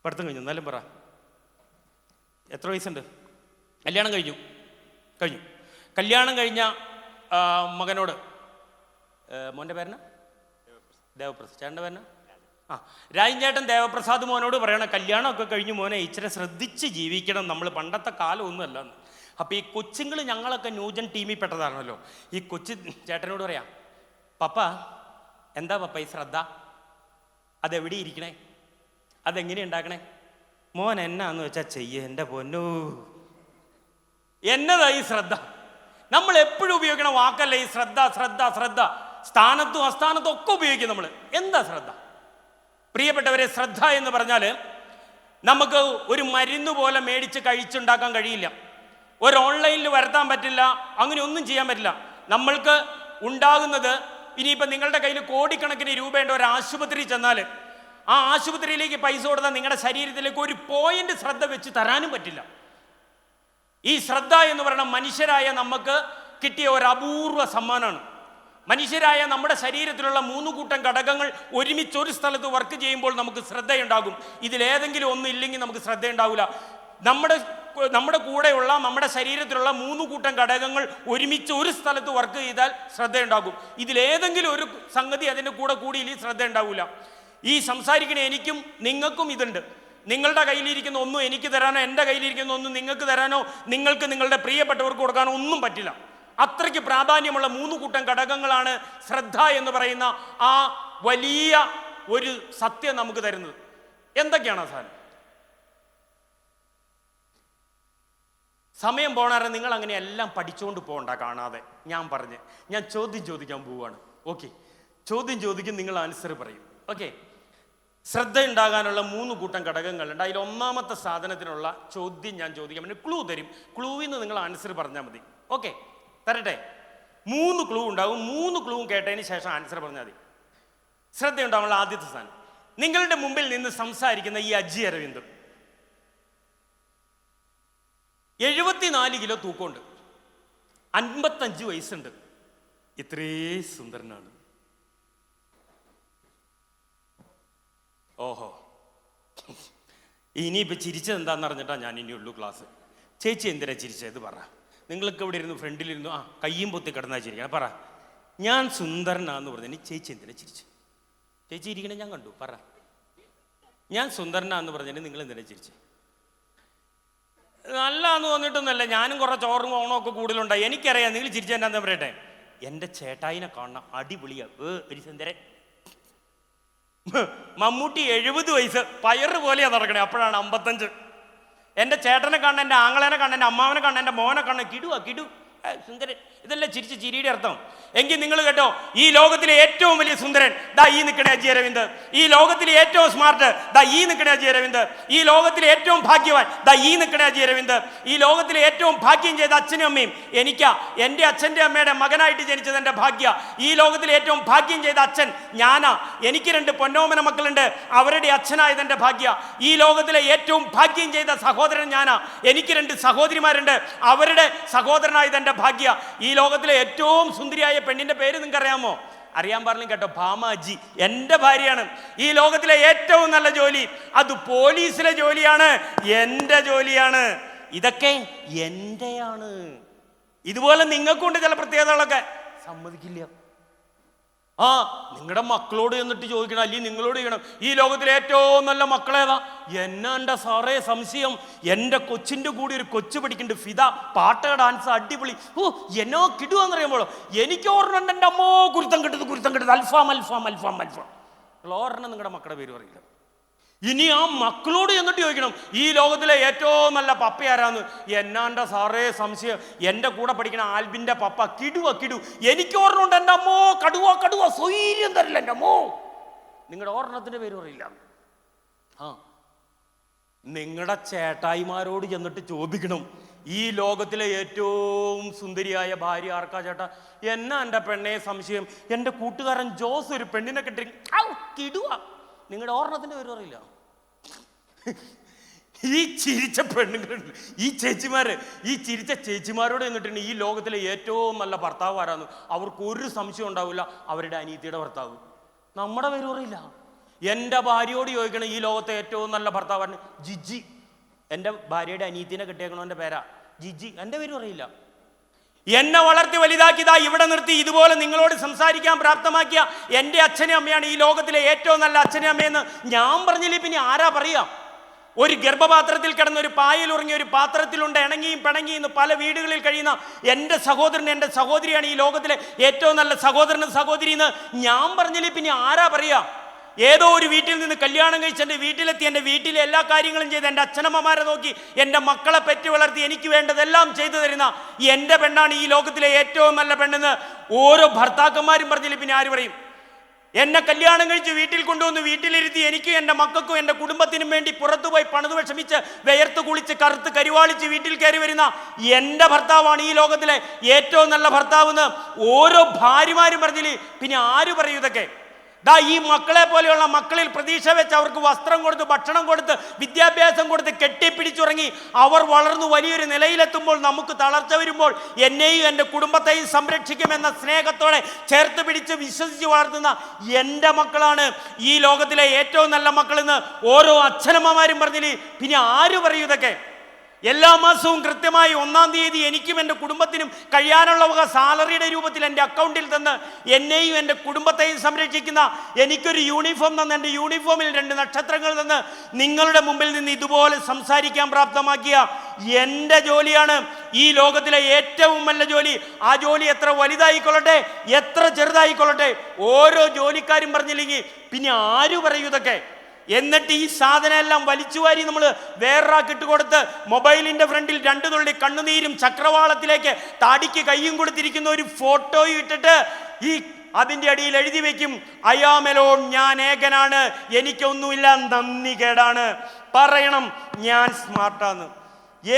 പഠിത്തം കഴിഞ്ഞു? എന്നാലും പറ, എത്ര വയസ്സുണ്ട്? കല്യാണം കഴിഞ്ഞു. കല്യാണം കഴിഞ്ഞ മകനോട്, മോൻ്റെ പേരന ദേവപ്രസാദ്, ചേട്ടൻ്റെ പേരന ആ, രാജൻചേട്ടൻ ദേവപ്രസാദ് മോനോട് പറയണ കല്യാണമൊക്കെ കഴിഞ്ഞ് മോനെ ഇച്ചിരി ശ്രദ്ധിച്ച് ജീവിക്കണം, നമ്മൾ പണ്ടത്തെ കാലമൊന്നുമല്ല എന്ന്. അപ്പോൾ ഈ കൊച്ചുങ്ങൾ, ഞങ്ങളൊക്കെ ന്യൂജൻ ടീമിൽ പെട്ടതാണല്ലോ, ഈ കൊച്ചു ചേട്ടനോട് പറയാം, പപ്പ എന്താ പപ്പ ഈ ശ്രദ്ധ, അതെവിടെ ഇരിക്കണേ, അതെങ്ങനെ ഉണ്ടാക്കണേ, മോൻ എന്നാന്ന് വെച്ചാൽ ചെയ്യേ എൻ്റെ പൊന്നോ. എന്നതാ ഈ ശ്രദ്ധ? നമ്മൾ എപ്പോഴും ഉപയോഗിക്കണ വാക്കല്ല ഈ ശ്രദ്ധ. ശ്രദ്ധ ശ്രദ്ധ സ്ഥാനത്തും അസ്ഥാനത്തും ഒക്കെ ഉപയോഗിക്കും നമ്മൾ. എന്താ ശ്രദ്ധ? പ്രിയപ്പെട്ടവരെ, ശ്രദ്ധ എന്ന് പറഞ്ഞാൽ നമുക്ക് ഒരു മരുന്ന് പോലെ മേടിച്ച് കഴിച്ചുണ്ടാക്കാൻ കഴിയില്ല, ഒരു ഓൺലൈനിൽ വരുത്താൻ പറ്റില്ല, അങ്ങനെ ഒന്നും ചെയ്യാൻ പറ്റില്ല. നമ്മൾക്ക് ഉണ്ടാകുന്നത്, ഇനിയിപ്പോൾ നിങ്ങളുടെ കയ്യിൽ കോടിക്കണക്കിന് രൂപയുണ്ട്, ഒരു ആശുപത്രി ചെന്നാൽ ആ ആശുപത്രിയിലേക്ക് പൈസ കൊടുത്താൽ നിങ്ങളുടെ ശരീരത്തിലേക്ക് ഒരു പോയിന്റ് ശ്രദ്ധ വെച്ച് തരാനും പറ്റില്ല. ഈ ശ്രദ്ധ എന്ന് പറയുന്നത് മനുഷ്യരായ നമുക്ക് കിട്ടിയ ഒരു അപൂർവ സമ്മാനമാണ്. മനുഷ്യരായ നമ്മുടെ ശരീരത്തിലുള്ള 3 കൂട്ടം ഘടകങ്ങൾ ഒരുമിച്ച് ഒരു സ്ഥലത്ത് വർക്ക് ചെയ്യുമ്പോൾ നമുക്ക് ശ്രദ്ധയുണ്ടാകും. ഇതിലേതെങ്കിലും ഒന്നും ഇല്ലെങ്കിൽ നമുക്ക് ശ്രദ്ധയുണ്ടാവില്ല. നമ്മുടെ കൂടെയുള്ള നമ്മുടെ ശരീരത്തിലുള്ള 3 കൂട്ടം ഘടകങ്ങൾ ഒരുമിച്ച് ഒരു സ്ഥലത്ത് വർക്ക് ചെയ്താൽ ശ്രദ്ധയുണ്ടാകും. ഇതിലേതെങ്കിലും ഒരു സംഗതി അതിൻ്റെ കൂടെ കൂടിയില്ലെങ്കിൽ ശ്രദ്ധ ഉണ്ടാവില്ല. ഈ സംസാരിക്കണ എനിക്കും നിങ്ങൾക്കും ഇതുണ്ട്. നിങ്ങളുടെ കയ്യിലിരിക്കുന്ന ഒന്നും എനിക്ക് തരാനോ, എൻ്റെ കയ്യിലിരിക്കുന്ന ഒന്നും നിങ്ങൾക്ക് തരാനോ, നിങ്ങൾക്ക് നിങ്ങളുടെ പ്രിയപ്പെട്ടവർക്ക് കൊടുക്കാനോ ഒന്നും പറ്റില്ല. അത്രയ്ക്ക് പ്രാധാന്യമുള്ള 3 കൂട്ടം ഘടകങ്ങളാണ് ശ്രദ്ധ എന്ന് പറയുന്ന ആ വലിയ ഒരു സത്യം നമുക്ക് തരുന്നത്. എന്തൊക്കെയാണ് ആ സാധനം? സമയം പോണാറ് നിങ്ങൾ അങ്ങനെ എല്ലാം പഠിച്ചുകൊണ്ട് പോകണ്ട കാണാതെ. ഞാൻ ചോദ്യം ചോദിക്കാൻ പോവുകയാണ്. ഓക്കെ, ചോദ്യം ചോദിക്കും, നിങ്ങൾ ആൻസർ പറയും. ഓക്കെ, ശ്രദ്ധ ഉണ്ടാകാനുള്ള 3 കൂട്ടം ഘടകങ്ങളുണ്ട്. അതിൽ ഒന്നാമത്തെ സാധനത്തിനുള്ള ചോദ്യം ഞാൻ ചോദിക്കാൻ വേണ്ടി ക്ലൂ തരും. ക്ലൂവിൽ നിന്ന് നിങ്ങൾ ആൻസർ പറഞ്ഞാൽ മതി. ഓക്കെ, തരട്ടെ? 3 ക്ലൂ ഉണ്ടാകും. 3 ക്ലൂവും കേട്ടതിന് ശേഷം ആൻസർ പറഞ്ഞാൽ മതി. ശ്രദ്ധ ഉണ്ടാകാനുള്ള ആദ്യത്തെ സാധനം, നിങ്ങളുടെ മുമ്പിൽ നിന്ന് സംസാരിക്കുന്ന ഈ അജി അരവിന്ദ് 74 കിലോ തൂക്കമുണ്ട്, 55 വയസ്സുണ്ട്, ഇത്രേ സുന്ദരനാണ്. ഓഹോ, ഇനിയിപ്പോൾ ചിരിച്ചത് എന്താണെന്ന് അറിഞ്ഞിട്ടാണ് ഞാൻ ഇനിയുള്ളൂ ക്ലാസ്. ചേച്ചി എന്തിനാ ചിരിച്ചത് പറ. നിങ്ങൾക്ക് ഇവിടെ ഇരുന്നു, ഫ്രണ്ടിലിരുന്നു, കയ്യും പൊത്തി കിടന്നാ ചിരിക്കണം. പറ, ഞാൻ സുന്ദരനാന്ന് പറഞ്ഞു. ചേച്ചി എന്തിനാ ചിരിച്ചു? ചേച്ചി ഇരിക്കണേ ഞാൻ കണ്ടു. പറ, ഞാൻ സുന്ദരനാന്ന് പറഞ്ഞിട്ട് നിങ്ങൾ എന്തിനാ ചിരിച്ചു? നല്ലതെന്ന് തോന്നിയിട്ടൊന്നുമല്ല, ഞാനും കുറേ ചോറും ഓണമൊക്കെ കൂടുതലുണ്ടായി. എനിക്കറിയാം നിങ്ങൾ ചിരിച്ചെന്നാന്ന് പറയട്ടെ, എൻ്റെ ചേട്ടായിനെ കാണണം, അടിപൊളിയാ, ഒരു സുന്ദരൻ. മമ്മൂട്ടി 70 വയസ്സ്, പയറ് പോലെയാണ് നടക്കണേ, അപ്പോഴാണ് 55. എൻ്റെ ചേട്ടനെ കാണണം, എൻ്റെ ആങ്ങളേനെ കാണണം, എൻ്റെ അമ്മാവനെ കാണണം, എൻ്റെ മോനെ കാണണം, കിടു സുന്ദരൻ. ഇതല്ലേ ചിരിച്ച് ചിരിയുടെ അർത്ഥം? എങ്കിൽ നിങ്ങൾ കേട്ടോ, ഈ ലോകത്തിലെ ഏറ്റവും വലിയ സുന്ദരൻ ദാ ഈ നിൽക്കണ അജി അരവിന്ദ്. ഈ ലോകത്തിലെ ഏറ്റവും സ്മാർട്ട് ദാ ഈ നിൽക്കണ അജി അരവിന്ദ്. ഈ ലോകത്തിലെ ഏറ്റവും ഭാഗ്യവാൻ ദാ ഈ നിൽക്കണ അജി അരവിന്ദ്. ഈ ലോകത്തിലെ ഏറ്റവും ഭാഗ്യം ചെയ്ത അച്ഛനും അമ്മയും എനിക്കാ. എൻ്റെ അച്ഛൻ്റെ അമ്മയുടെ മകനായിട്ട് ജനിച്ചത് എൻ്റെ ഭാഗ്യ. ഈ ലോകത്തിലെ ഏറ്റവും ഭാഗ്യം ചെയ്ത അച്ഛൻ ഞാനാ. എനിക്ക് 2 പൊന്നോമന മക്കളുണ്ട്, അവരുടെ അച്ഛനായത് എൻ്റെ ഭാഗ്യ. ഈ ലോകത്തിലെ ഏറ്റവും ഭാഗ്യം ചെയ്ത സഹോദരൻ ഞാനാ. എനിക്ക് 2 സഹോദരിമാരുണ്ട്, അവരുടെ സഹോദരനായത് എൻ്റെ ഭാഗ്യ. ഈ ലോകത്തിലെ ഏറ്റവും സുന്ദരിയായ പെണ്ണിന്റെ പേര് നിങ്ങൾക്ക് അറിയാമോ? അറിയാൻ പറഞ്ഞു കേട്ടോ, ഭാമാജി എൻ്റെ ഭാര്യയാണ്. ഈ ലോകത്തിലെ ഏറ്റവും നല്ല ജോലി അത് പോലീസിലെ ജോലിയാണ്, എൻ്റെ ജോലിയാണ്. ഇതൊക്കെ എൻ്റെയാണ്. ഇതുപോലെ നിങ്ങൾക്കുണ്ട് ചില പ്രത്യേകതകളൊക്കെ, സമ്മതിക്കില്ല. നിങ്ങളുടെ മക്കളോട് എന്നിട്ട് ചോദിക്കണം, അല്ലെങ്കിൽ നിങ്ങളോട് ചെയ്യണം, ഈ ലോകത്തിലെ ഏറ്റവും നല്ല മക്കളേതാ? എൻ്റെ സാറേ സംശയം. എൻ്റെ കൊച്ചിൻ്റെ കൂടി ഒരു കൊച്ചു പഠിക്കുന്നുണ്ട്, ഫിദ, പാട്ട് ഡാൻസ് അടിപൊളി. എന്നോ കിടുവാന്നറിയുമ്പോഴോ എനിക്ക് ഓർമ്മ, എൻ്റെ അമ്മോ കുരുത്തം കിട്ടുന്നത് അൽഫാം. ഓർമ്മ നിങ്ങളുടെ മക്കളുടെ പേര് പറയില്ല. ഇനി ആ മക്കളോട് എന്നിട്ട് ചോദിക്കണം, ഈ ലോകത്തിലെ ഏറ്റവും നല്ല പപ്പ ആരാന്ന്? എന്നാൻ്റെ സാറേ സംശയം. എൻ്റെ കൂടെ പഠിക്കണ ആൽബിൻ്റെ പപ്പ കിടു. എനിക്ക് ഓർമ്മയുണ്ട്, എൻ്റെ അമ്മോ കടുവ സ്വൈര്യം തരില്ല എൻ്റെ അമ്മോ. നിങ്ങളുടെ ഓർമ്മത്തിൻ്റെ പേര് പറയില്ല. നിങ്ങളുടെ ചേട്ടായിമാരോട് ചെന്നിട്ട് ചോദിക്കണം, ഈ ലോകത്തിലെ ഏറ്റവും സുന്ദരിയായ ഭാര്യ ആർക്കാ ചേട്ടാ? എന്നാ എൻ്റെ പെണ്ണെ സംശയം. എൻ്റെ കൂട്ടുകാരൻ ജോസ് ഒരു പെണ്ണിനെ കെട്ടി കിടുക. നിങ്ങളുടെ ഓർമ്മത്തിൻ്റെ പേര് പറയില്ല. ഈ ചിരിച്ച പെണ്ണുങ്ങളുണ്ട്, ഈ ചേച്ചിമാര്, ഈ ചിരിച്ച ചേച്ചിമാരോട് എന്നിട്ടുണ്ട് ഈ ലോകത്തിലെ ഏറ്റവും നല്ല ഭർത്താവ് ആരാന്ന് അവർക്ക് ഒരു സംശയം ഉണ്ടാവില്ല, അവരുടെ അനിയത്തിയുടെ ഭർത്താവ്. നമ്മുടെ പേര് പറയില്ല. എൻ്റെ ഭാര്യയോട് ചോദിക്കണം, ഈ ലോകത്തെ ഏറ്റവും നല്ല ഭർത്താവാണ് ജിജി. എൻ്റെ ഭാര്യയുടെ അനിയത്തിനെ കെട്ടിയേക്കണോ എൻ്റെ പേരാ ജിജി, എൻ്റെ പേര് പറയില്ല. എന്നെ വളർത്തി വലുതാക്കിയതാ ഇവിടെ നിർത്തി ഇതുപോലെ നിങ്ങളോട് സംസാരിക്കാൻ പ്രാപ്തമാക്കിയ എൻ്റെ അച്ഛനും അമ്മയാണ് ഈ ലോകത്തിലെ ഏറ്റവും നല്ല അച്ഛനും അമ്മയെന്ന് ഞാൻ പറഞ്ഞില്ലേ പിന്നെ ആരാ പറയാ? ഒരു ഗർഭപാത്രത്തിൽ കിടന്ന ഒരു പായൽ ഉറങ്ങിയ ഒരു പാത്രത്തിലുണ്ട് ഇണങ്ങിയും പിണങ്ങിയും പല വീടുകളിൽ കഴിയുന്ന എൻ്റെ സഹോദരൻ എൻ്റെ സഹോദരിയാണ് ഈ ലോകത്തിലെ ഏറ്റവും നല്ല സഹോദരനും സഹോദരി എന്ന് ഞാൻ പറഞ്ഞില്ലേ പിന്നെ ആരാ പറയാ? ഏതോ ഒരു വീട്ടിൽ നിന്ന് കല്യാണം കഴിച്ച് എൻ്റെ വീട്ടിലെത്തി എൻ്റെ വീട്ടിലെ എല്ലാ കാര്യങ്ങളും ചെയ്ത് എൻ്റെ അച്ഛനമ്മമാരെ നോക്കി എൻ്റെ മക്കളെ പെറ്റി വളർത്തി എനിക്ക് വേണ്ടതെല്ലാം ചെയ്തു തരുന്ന എൻ്റെ പെണ്ണാണ് ഈ ലോകത്തിലെ ഏറ്റവും നല്ല പെണ്ണെന്ന് ഓരോ ഭർത്താക്കന്മാരും പറഞ്ഞില്ലേ പിന്നെ ആര് പറയും? എന്നെ കല്യാണം കഴിച്ച് വീട്ടിൽ കൊണ്ടുവന്ന് വീട്ടിലിരുത്തി എനിക്കും എൻ്റെ മക്കൾക്കും എൻ്റെ കുടുംബത്തിനും വേണ്ടി പുറത്തുപോയി പണിത് വിഷമിച്ച് വിയർത്ത് കുളിച്ച് കറുത്ത് കരുവാളിച്ച് വീട്ടിൽ കയറി വരുന്ന എൻ്റെ ഭർത്താവാണ് ഈ ലോകത്തിലെ ഏറ്റവും നല്ല ഭർത്താവെന്ന് ഓരോ ഭാര്യമാരും പറഞ്ഞില്ലേ പിന്നെ ആര് പറയൂ ഇതൊക്കെ? ഈ മക്കളെ പോലെയുള്ള മക്കളിൽ പ്രതീക്ഷ വെച്ച് അവർക്ക് വസ്ത്രം കൊടുത്ത് ഭക്ഷണം കൊടുത്ത് വിദ്യാഭ്യാസം കൊടുത്ത് കെട്ടിപ്പിടിച്ചുറങ്ങി അവർ വളർന്നു വലിയൊരു നിലയിലെത്തുമ്പോൾ നമുക്ക് തളർച്ച വരുമ്പോൾ എന്നെയും എൻ്റെ കുടുംബത്തെയും സംരക്ഷിക്കുമെന്ന സ്നേഹത്തോടെ ചേർത്ത് പിടിച്ച് വിശ്വസിച്ച് വളർത്തുന്ന എൻ്റെ മക്കളാണ് ഈ ലോകത്തിലെ ഏറ്റവും നല്ല മക്കളെന്ന് ഓരോ അച്ഛനമ്മമാരും പറഞ്ഞില്ലേ പിന്നെ ആര് പറയൂ ഇതൊക്കെ? എല്ലാ മാസവും കൃത്യമായി 1-ാം തീയതി എനിക്കും എൻ്റെ കുടുംബത്തിനും കഴിയാനുള്ള വക സാലറിയുടെ രൂപത്തിൽ എൻ്റെ അക്കൗണ്ടിൽ തന്ന് എന്നെയും എൻ്റെ കുടുംബത്തെയും സംരക്ഷിക്കുന്ന എനിക്കൊരു യൂണിഫോം തന്ന് എൻ്റെ യൂണിഫോമിൽ 2 നക്ഷത്രങ്ങൾ തന്ന് നിങ്ങളുടെ മുമ്പിൽ നിന്ന് ഇതുപോലെ സംസാരിക്കാൻ പ്രാപ്തമാക്കിയ എൻ്റെ ജോലിയാണ് ഈ ലോകത്തിലെ ഏറ്റവും നല്ല ജോലി. ആ ജോലി എത്ര വലുതായിക്കൊള്ളട്ടെ എത്ര ചെറുതായിക്കൊള്ളട്ടെ ഓരോ ജോലിക്കാരും പറഞ്ഞില്ലെങ്കിൽ പിന്നെ ആര് പറയൂ ഇതൊക്കെ? എന്നിട്ട് ഈ സാധനം എല്ലാം വലിച്ചുവാരി നമ്മൾ വേറൊരാൾക്ക് ഇട്ടുകൊടുത്ത് മൊബൈലിൻ്റെ ഫ്രണ്ടിൽ 2 തുള്ളി കണ്ണുനീരും ചക്രവാളത്തിലേക്ക് താടിക്ക് കയ്യും കൊടുത്തിരിക്കുന്ന ഒരു ഫോട്ടോയും ഇട്ടിട്ട് ഈ അതിൻ്റെ അടിയിൽ എഴുതി വെക്കും ഐ ആം എലോൺ, ഞാൻ ഏകനാണ്, എനിക്കൊന്നുമില്ല, നന്ദി കേടാണ്, പറയണം ഞാൻ സ്മാർട്ടാന്ന്,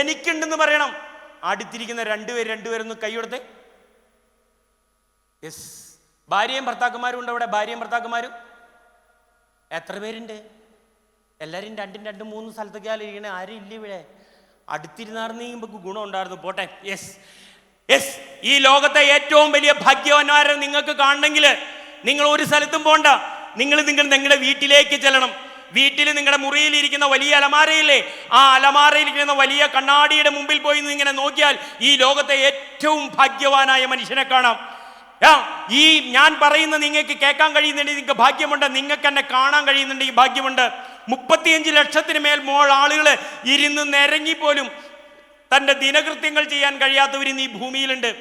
എനിക്കുണ്ടെന്ന് പറയണം. അടുത്തിരിക്കുന്ന രണ്ടുപേരൊന്ന് കൈയെടുത്തേ. യെസ്, ഭാര്യയും ഭർത്താക്കന്മാരും ഉണ്ട് അവിടെ. ഭാര്യയും ഭർത്താക്കന്മാരും എത്ര പേരുണ്ട്? എല്ലാവരും 2-3 സ്ഥലത്തേക്കാലും ഇരിക്കണേ. ആരും ഇല്ല ഇവിടെ. അടുത്തിരുന്നാർന്നെങ്കിൽ ഗുണം ഉണ്ടായിരുന്നു. പോട്ടെ. യെസ്, ഈ ലോകത്തെ ഏറ്റവും വലിയ ഭാഗ്യവാന്മാരെ നിങ്ങൾക്ക് കാണണമെങ്കിൽ നിങ്ങൾ ഒരു സ്ഥലത്തും പോണ്ട. നിങ്ങൾ നിങ്ങളുടെ വീട്ടിലേക്ക് ചെല്ലണം. വീട്ടിൽ നിങ്ങളുടെ മുറിയിലിരിക്കുന്ന വലിയ അലമാരയില്ലേ, ആ അലമാരയിലിരിക്കുന്ന വലിയ കണ്ണാടിയുടെ മുമ്പിൽ പോയി ഇങ്ങനെ നോക്കിയാൽ ഈ ലോകത്തെ ഏറ്റവും ഭാഗ്യവാനായ മനുഷ്യനെ കാണാം. ഈ ഞാൻ പറയുന്ന നിങ്ങൾക്ക് കേൾക്കാൻ കഴിയുന്നുണ്ടെങ്കിൽ നിങ്ങൾക്ക് ഭാഗ്യമുണ്ട്. നിങ്ങൾക്ക് എന്നെ കാണാൻ കഴിയുന്നുണ്ടെങ്കിൽ ഭാഗ്യമുണ്ട്. 35 ലക്ഷത്തിന് മേൽ ആളുകൾ ഇരുന്ന് നിരങ്ങിപ്പോലും തൻ്റെ ദിനകൃത്യങ്ങൾ ചെയ്യാൻ കഴിയാത്തവർ ഇന്ന് ഈ ഭൂമിയിലുണ്ട്.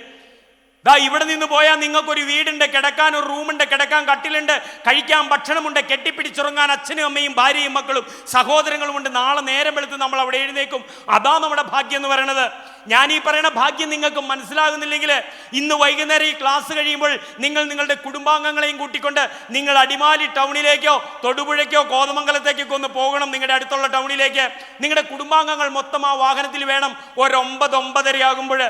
ഇവിടെ നിന്ന് പോയാൽ നിങ്ങൾക്കൊരു വീടുണ്ട്, കിടക്കാൻ ഒരു റൂമുണ്ട്, കിടക്കാൻ കട്ടിലുണ്ട്, കഴിക്കാൻ ഭക്ഷണമുണ്ട്, കെട്ടിപ്പിടിച്ചുറങ്ങാൻ അച്ഛനും അമ്മയും ഭാര്യയും മക്കളും സഹോദരങ്ങളുമുണ്ട്. നാളെ നേരം വെളുത്ത് നമ്മൾ അവിടെ എഴുന്നേക്കും. അതാ നമ്മുടെ ഭാഗ്യം എന്ന് പറയുന്നത്. ഞാൻ ഈ പറയുന്ന ഭാഗ്യം നിങ്ങൾക്ക് മനസ്സിലാകുന്നില്ലെങ്കിൽ ഇന്ന് വൈകുന്നേരം ഈ ക്ലാസ് കഴിയുമ്പോൾ നിങ്ങൾ നിങ്ങളുടെ കുടുംബാംഗങ്ങളെയും കൂട്ടിക്കൊണ്ട് നിങ്ങൾ അടിമാലി ടൗണിലേക്കോ തൊടുപുഴയ്ക്കോ കോതമംഗലത്തേക്കൊക്കെ ഒന്ന് പോകണം. നിങ്ങളുടെ അടുത്തുള്ള ടൗണിലേക്ക് നിങ്ങളുടെ കുടുംബാംഗങ്ങൾ മൊത്തം ആ വാഹനത്തിൽ വേണം. 9-9:30 ആകുമ്പോൾ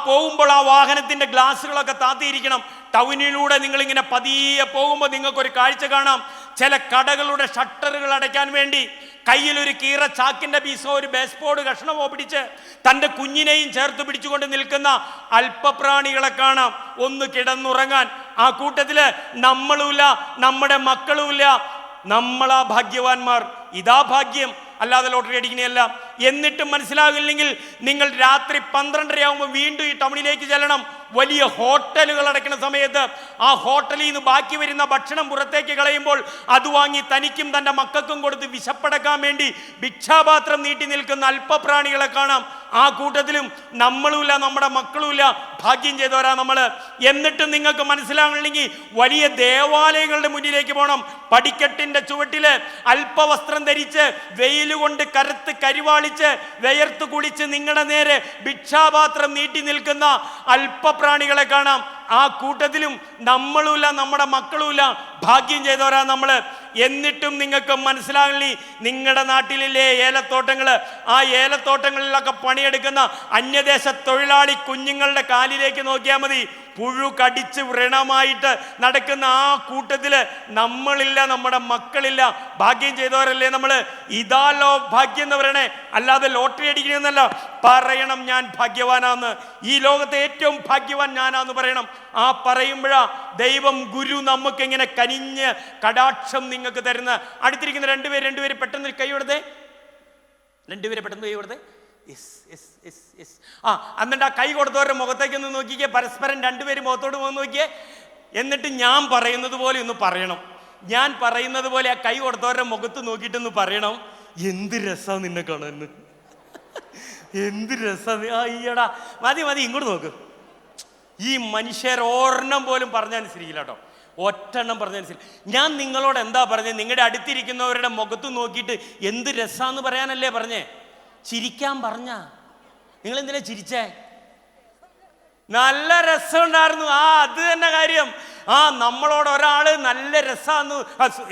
പോകുമ്പോൾ ആ വാഹനത്തിൻ്റെ ഗ്ലാസ്സുകളൊക്കെ താത്തിയിരിക്കണം. ടൗണിലൂടെ നിങ്ങളിങ്ങനെ പതിയെ പോകുമ്പോൾ നിങ്ങൾക്കൊരു കാഴ്ച കാണാം. ചില കടകളുടെ ഷട്ടറുകൾ അടയ്ക്കാൻ വേണ്ടി കയ്യിലൊരു കീറ ചാക്കിൻ്റെ പീസോ ഒരു ബേസ്ബോർഡ് കഷ്ണമോ പിടിച്ച് തൻ്റെ കുഞ്ഞിനെയും ചേർത്ത് പിടിച്ചുകൊണ്ട് നിൽക്കുന്ന അല്പപ്രാണികളെ കാണാം. ഒന്ന് കിടന്നുറങ്ങാൻ. ആ കൂട്ടത്തിൽ നമ്മളുമില്ല, നമ്മുടെ മക്കളുമില്ല. നമ്മളാ ഭാഗ്യവാന്മാർ. ഇതാ ഭാഗ്യം, അല്ലാതെ ലോട്ടറി അടിക്കുന്നതല്ല. എന്നിട്ടും മനസ്സിലാകില്ലെങ്കിൽ നിങ്ങൾ രാത്രി 12:30 ആകുമ്പോൾ വീണ്ടും ഈ ടൗണിലേക്ക് ചെല്ലണം. വലിയ ഹോട്ടലുകൾ അടയ്ക്കുന്ന സമയത്ത് ആ ഹോട്ടലിൽ നിന്ന് ബാക്കി വരുന്ന ഭക്ഷണം പുറത്തേക്ക് കളയുമ്പോൾ അത് വാങ്ങി തനിക്കും തൻ്റെ മക്കൾക്കും കൊടുത്ത് വിശപ്പടക്കാൻ വേണ്ടി ഭിക്ഷാപാത്രം നീട്ടി നിൽക്കുന്ന അല്പപ്രാണികളെ കാണാം. ആ കൂട്ടത്തിലും നമ്മളുമില്ല, നമ്മുടെ മക്കളുമില്ല. ഭാഗ്യം ചെയ്തവരാ നമ്മൾ. എന്നിട്ടും നിങ്ങൾക്ക് മനസ്സിലാകണമെങ്കിൽ വലിയ ദേവാലയങ്ങളുടെ മുന്നിലേക്ക് പോകണം. പടിക്കെട്ടിൻ്റെ ചുവട്ടിൽ അല്പവസ്ത്രം ധരിച്ച് വെയിലുകൊണ്ട് കറുത്ത് കരിവാളിച്ച് വിയർത്ത് കുളിച്ച് നിങ്ങളുടെ നേരെ ഭിക്ഷാപാത്രം നീട്ടി നിൽക്കുന്ന അല്പപ്രാണികളെ കാണാം. ആ കൂട്ടത്തിലും നമ്മളുമില്ല, നമ്മുടെ മക്കളുമില്ല. ഭാഗ്യം ചെയ്തവരാ നമ്മൾ. എന്നിട്ടും നിങ്ങൾക്ക് മനസ്സിലാകില്ലേ, നിങ്ങളുടെ നാട്ടിലില്ലേ ഏലത്തോട്ടങ്ങൾ, ആ ഏലത്തോട്ടങ്ങളിലൊക്കെ പണിയെടുക്കുന്ന അന്യദേശ തൊഴിലാളി കുഞ്ഞുങ്ങളുടെ കാലിലേക്ക് നോക്കിയാൽ മതി. പുഴു കടിച്ച് വ്രണമായിട്ട് നടക്കുന്ന ആ കൂട്ടത്തിൽ നമ്മളില്ല, നമ്മുടെ മക്കളില്ല. ഭാഗ്യം ചെയ്തവരല്ലേ നമ്മൾ. ഇതാലോ ഭാഗ്യം എന്ന് പറയണേ, അല്ലാതെ ലോട്ടറി അടിക്കണമെന്നല്ല. പറയണം ഞാൻ ഭാഗ്യവാനാന്ന്. ഈ ലോകത്തെ ഏറ്റവും ഭാഗ്യവാൻ ഞാനാന്ന് പറയണം. ആ പറയുമ്പോഴാ ദൈവം ഗുരു നമുക്ക് ഇങ്ങനെ കനിഞ്ഞ് കടാക്ഷം നിങ്ങൾക്ക് തരുന്ന. അടുത്തിരിക്കുന്ന രണ്ടുപേര് പെട്ടെന്ന് കൈ കൊടുത്തേ. 2 പേരെ പെട്ടെന്ന് കൈ കൊടുത്തേ. ആ എന്നിട്ട് ആ കൈ കൊടുത്തവരുടെ മുഖത്തേക്കൊന്ന് നോക്കിക്കേ, പരസ്പരം രണ്ടുപേരും മുഖത്തോട് പോകുന്ന നോക്കിയേ. എന്നിട്ട് ഞാൻ പറയുന്നത് പോലെ ഒന്ന് പറയണം. ഞാൻ പറയുന്നത് പോലെ ആ കൈ കൊടുത്തവരുടെ മുഖത്ത് നോക്കിയിട്ടൊന്ന് പറയണം, എന്ത് രസാ നിന്നെ കാണാൻ, എന്ത് രസാ. അയ്യടാ മതി മതി, ഇങ്ങോട്ട് നോക്ക്. ഈ മനുഷ്യർ ഒരെണ്ണം പോലും പറഞ്ഞനുസരിക്കില്ല കേട്ടോ, ഒറ്റെണ്ണം പറഞ്ഞനുസരിച്ച്. ഞാൻ നിങ്ങളോട് എന്താ പറഞ്ഞത്? നിങ്ങളുടെ അടുത്തിരിക്കുന്നവരുടെ മുഖത്ത് നോക്കിയിട്ട് എന്ത് രസാന്ന് പറയാനല്ലേ പറഞ്ഞേ? ചിരിക്കാൻ പറഞ്ഞ നിങ്ങൾ എന്തിനാ ചിരിച്ചേ? നല്ല രസമുണ്ടായിരുന്നു. അത് തന്നെ കാര്യം. നമ്മളോട് ഒരാള് നല്ല രസാന്ന്,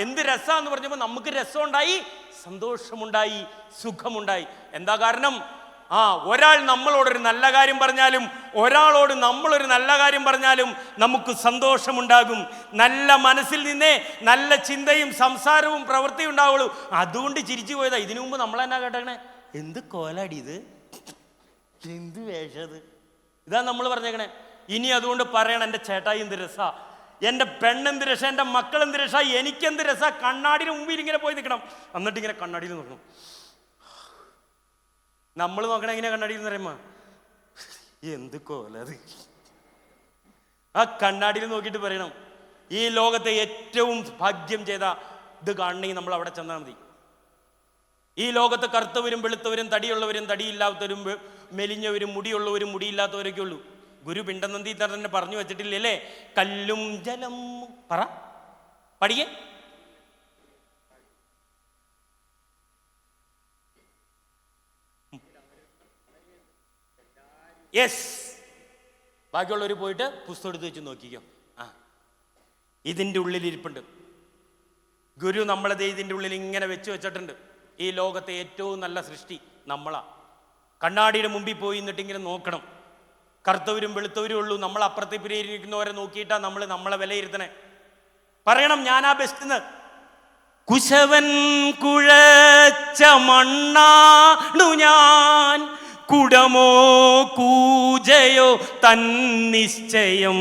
എന്ത് രസാന്ന് പറഞ്ഞപ്പോൾ നമുക്ക് രസമുണ്ടായി, സന്തോഷമുണ്ടായി, സുഖമുണ്ടായി. എന്താ കാരണം? ഒരാൾ നമ്മളോടൊരു നല്ല കാര്യം പറഞ്ഞാലും ഒരാളോട് നമ്മളൊരു നല്ല കാര്യം പറഞ്ഞാലും നമുക്ക് സന്തോഷമുണ്ടാകും. നല്ല മനസ്സിൽ നിന്നേ നല്ല ചിന്തയും സംസാരവും പ്രവൃത്തിയും ഉണ്ടാവുള്ളൂ. അതുകൊണ്ട് ചിരിച്ചു പോയതാ. ഇതിനു മുമ്പ് നമ്മളെന്നാ കേട്ടേക്കണേ, എന്ത് കോലാടി ഇത്, എന്ത് വേഷത്, ഇതാ നമ്മൾ പറഞ്ഞേക്കണേ. ഇനി അതുകൊണ്ട് പറയണം, എൻ്റെ ചേട്ടായി എന്ത് രസാ, എൻ്റെ പെണ്ണെന്ത് രസ, എൻ്റെ മക്കളെന്ത് രസ, എനിക്കെന്ത് രസ. കണ്ണാടിന് മുമ്പിൽ ഇങ്ങനെ പോയി നിൽക്കണം, എന്നിട്ട് ഇങ്ങനെ കണ്ണാടിയിൽ നോക്കണം. നമ്മൾ നോക്കണേ എങ്ങനെയാ കണ്ണാടിയിൽ എന്ന് പറയുമ്പോ, എന്ത് കോലത്. ആ കണ്ണാടിയിൽ നോക്കിയിട്ട് പറയണം, ഈ ലോകത്തെ ഏറ്റവും ഭാഗ്യം ചെയ്ത ഇത് കാണണമെങ്കിൽ നമ്മൾ അവിടെ ചെന്നാൽ മതി. ഈ ലോകത്ത് കറുത്തവരും വെളുത്തവരും തടിയുള്ളവരും തടിയില്ലാത്തവരും മെലിഞ്ഞവരും മുടിയുള്ളവരും മുടിയില്ലാത്തവരൊക്കെ ഉള്ളൂ. ഗുരു പിണ്ടനന്ദി തന്നെ പറഞ്ഞു വെച്ചിട്ടില്ലേ, കല്ലും ജലം പറ പഠിക്കേ. യെസ്, ബാക്കിയുള്ളവർ പോയിട്ട് പുസ്തകം എടുത്ത് വെച്ച് നോക്കിക്കോ. ഇതിൻ്റെ ഉള്ളിലിരിപ്പുണ്ട്. ഗുരു നമ്മളത് ഇതിൻ്റെ ഉള്ളിൽ ഇങ്ങനെ വെച്ചിട്ടുണ്ട്. ഈ ലോകത്തെ ഏറ്റവും നല്ല സൃഷ്ടി നമ്മളാ. കണ്ണാടിയുടെ മുമ്പിൽ പോയി നിന്നിട്ട് ഇങ്ങനെ നോക്കണം. കറുത്തവരും വെളുത്തവരും ഉള്ളൂ. നമ്മൾ അപ്പുറത്തെ പിരിയിരിക്കുന്നവരെ നോക്കിയിട്ടാ നമ്മളെ വിലയിരുത്തണേ. പറയണം ഞാനാ ബെസ്റ്റ്. കുശവൻ കുഴച്ച മണ്ണാണു ഞാൻ, കുടമോ കൂജയോ തന്നിശ്ചയം.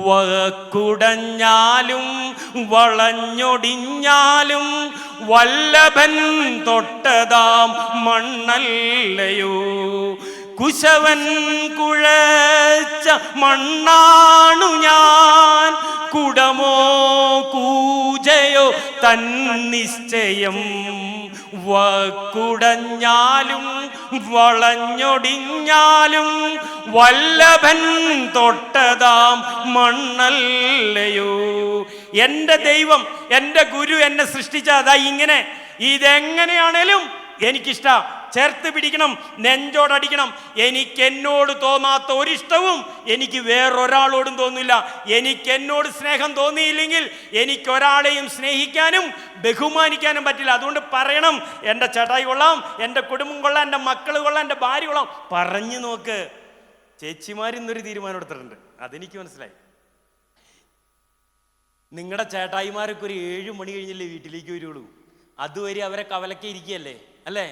വക്കുടഞ്ഞാലും വളഞ്ഞൊടിഞ്ഞാലും വല്ലഭൻ തൊട്ടതാം മണ്ണല്ലയോ. കുശവൻ കുഴച്ച മണ്ണാണു ഞാൻ, കുടമോ കൂജയോ തന്നിശ്ചയം. വക്കുടഞ്ഞാലും വളഞ്ഞൊടിഞ്ഞാലും വല്ലഭൻ തൊട്ടതാം മണ്ണല്ലയോ. എൻ്റെ ദൈവം, എൻ്റെ ഗുരു എന്നെ സൃഷ്ടിച്ച അതാ ഇങ്ങനെ. ഇതെങ്ങനെയാണേലും എനിക്കിഷ്ട. ചേർത്ത് പിടിക്കണം, നെഞ്ചോടടിക്കണം. എനിക്ക് എന്നോട് തോന്നാത്ത ഒരിഷ്ടവും എനിക്ക് വേറൊരാളോടും തോന്നില്ല. എനിക്ക് എന്നോട് സ്നേഹം തോന്നിയില്ലെങ്കിൽ എനിക്കൊരാളെയും സ്നേഹിക്കാനും ബഹുമാനിക്കാനും പറ്റില്ല. അതുകൊണ്ട് പറയണം, എൻ്റെ ചേട്ടായി കൊള്ളാം, എൻ്റെ കുടുംബം കൊള്ളാം, എൻ്റെ മക്കൾ കൊള്ളാം, എൻ്റെ ഭാര്യ കൊള്ളാം. പറഞ്ഞു നോക്ക്. ചേച്ചിമാർ ഇന്നൊരു തീരുമാനം എടുത്തിട്ടുണ്ട്, അതെനിക്ക് മനസ്സിലായി. നിങ്ങളുടെ ചേട്ടായിമാരൊക്കെ ഒരു 7 മണി കഴിഞ്ഞല്ലേ വീട്ടിലേക്ക് വരുള്ളൂ. അതുവരെ അവരെ കവലക്കെ ഇരിക്കുകയല്ലേ അല്ലേ?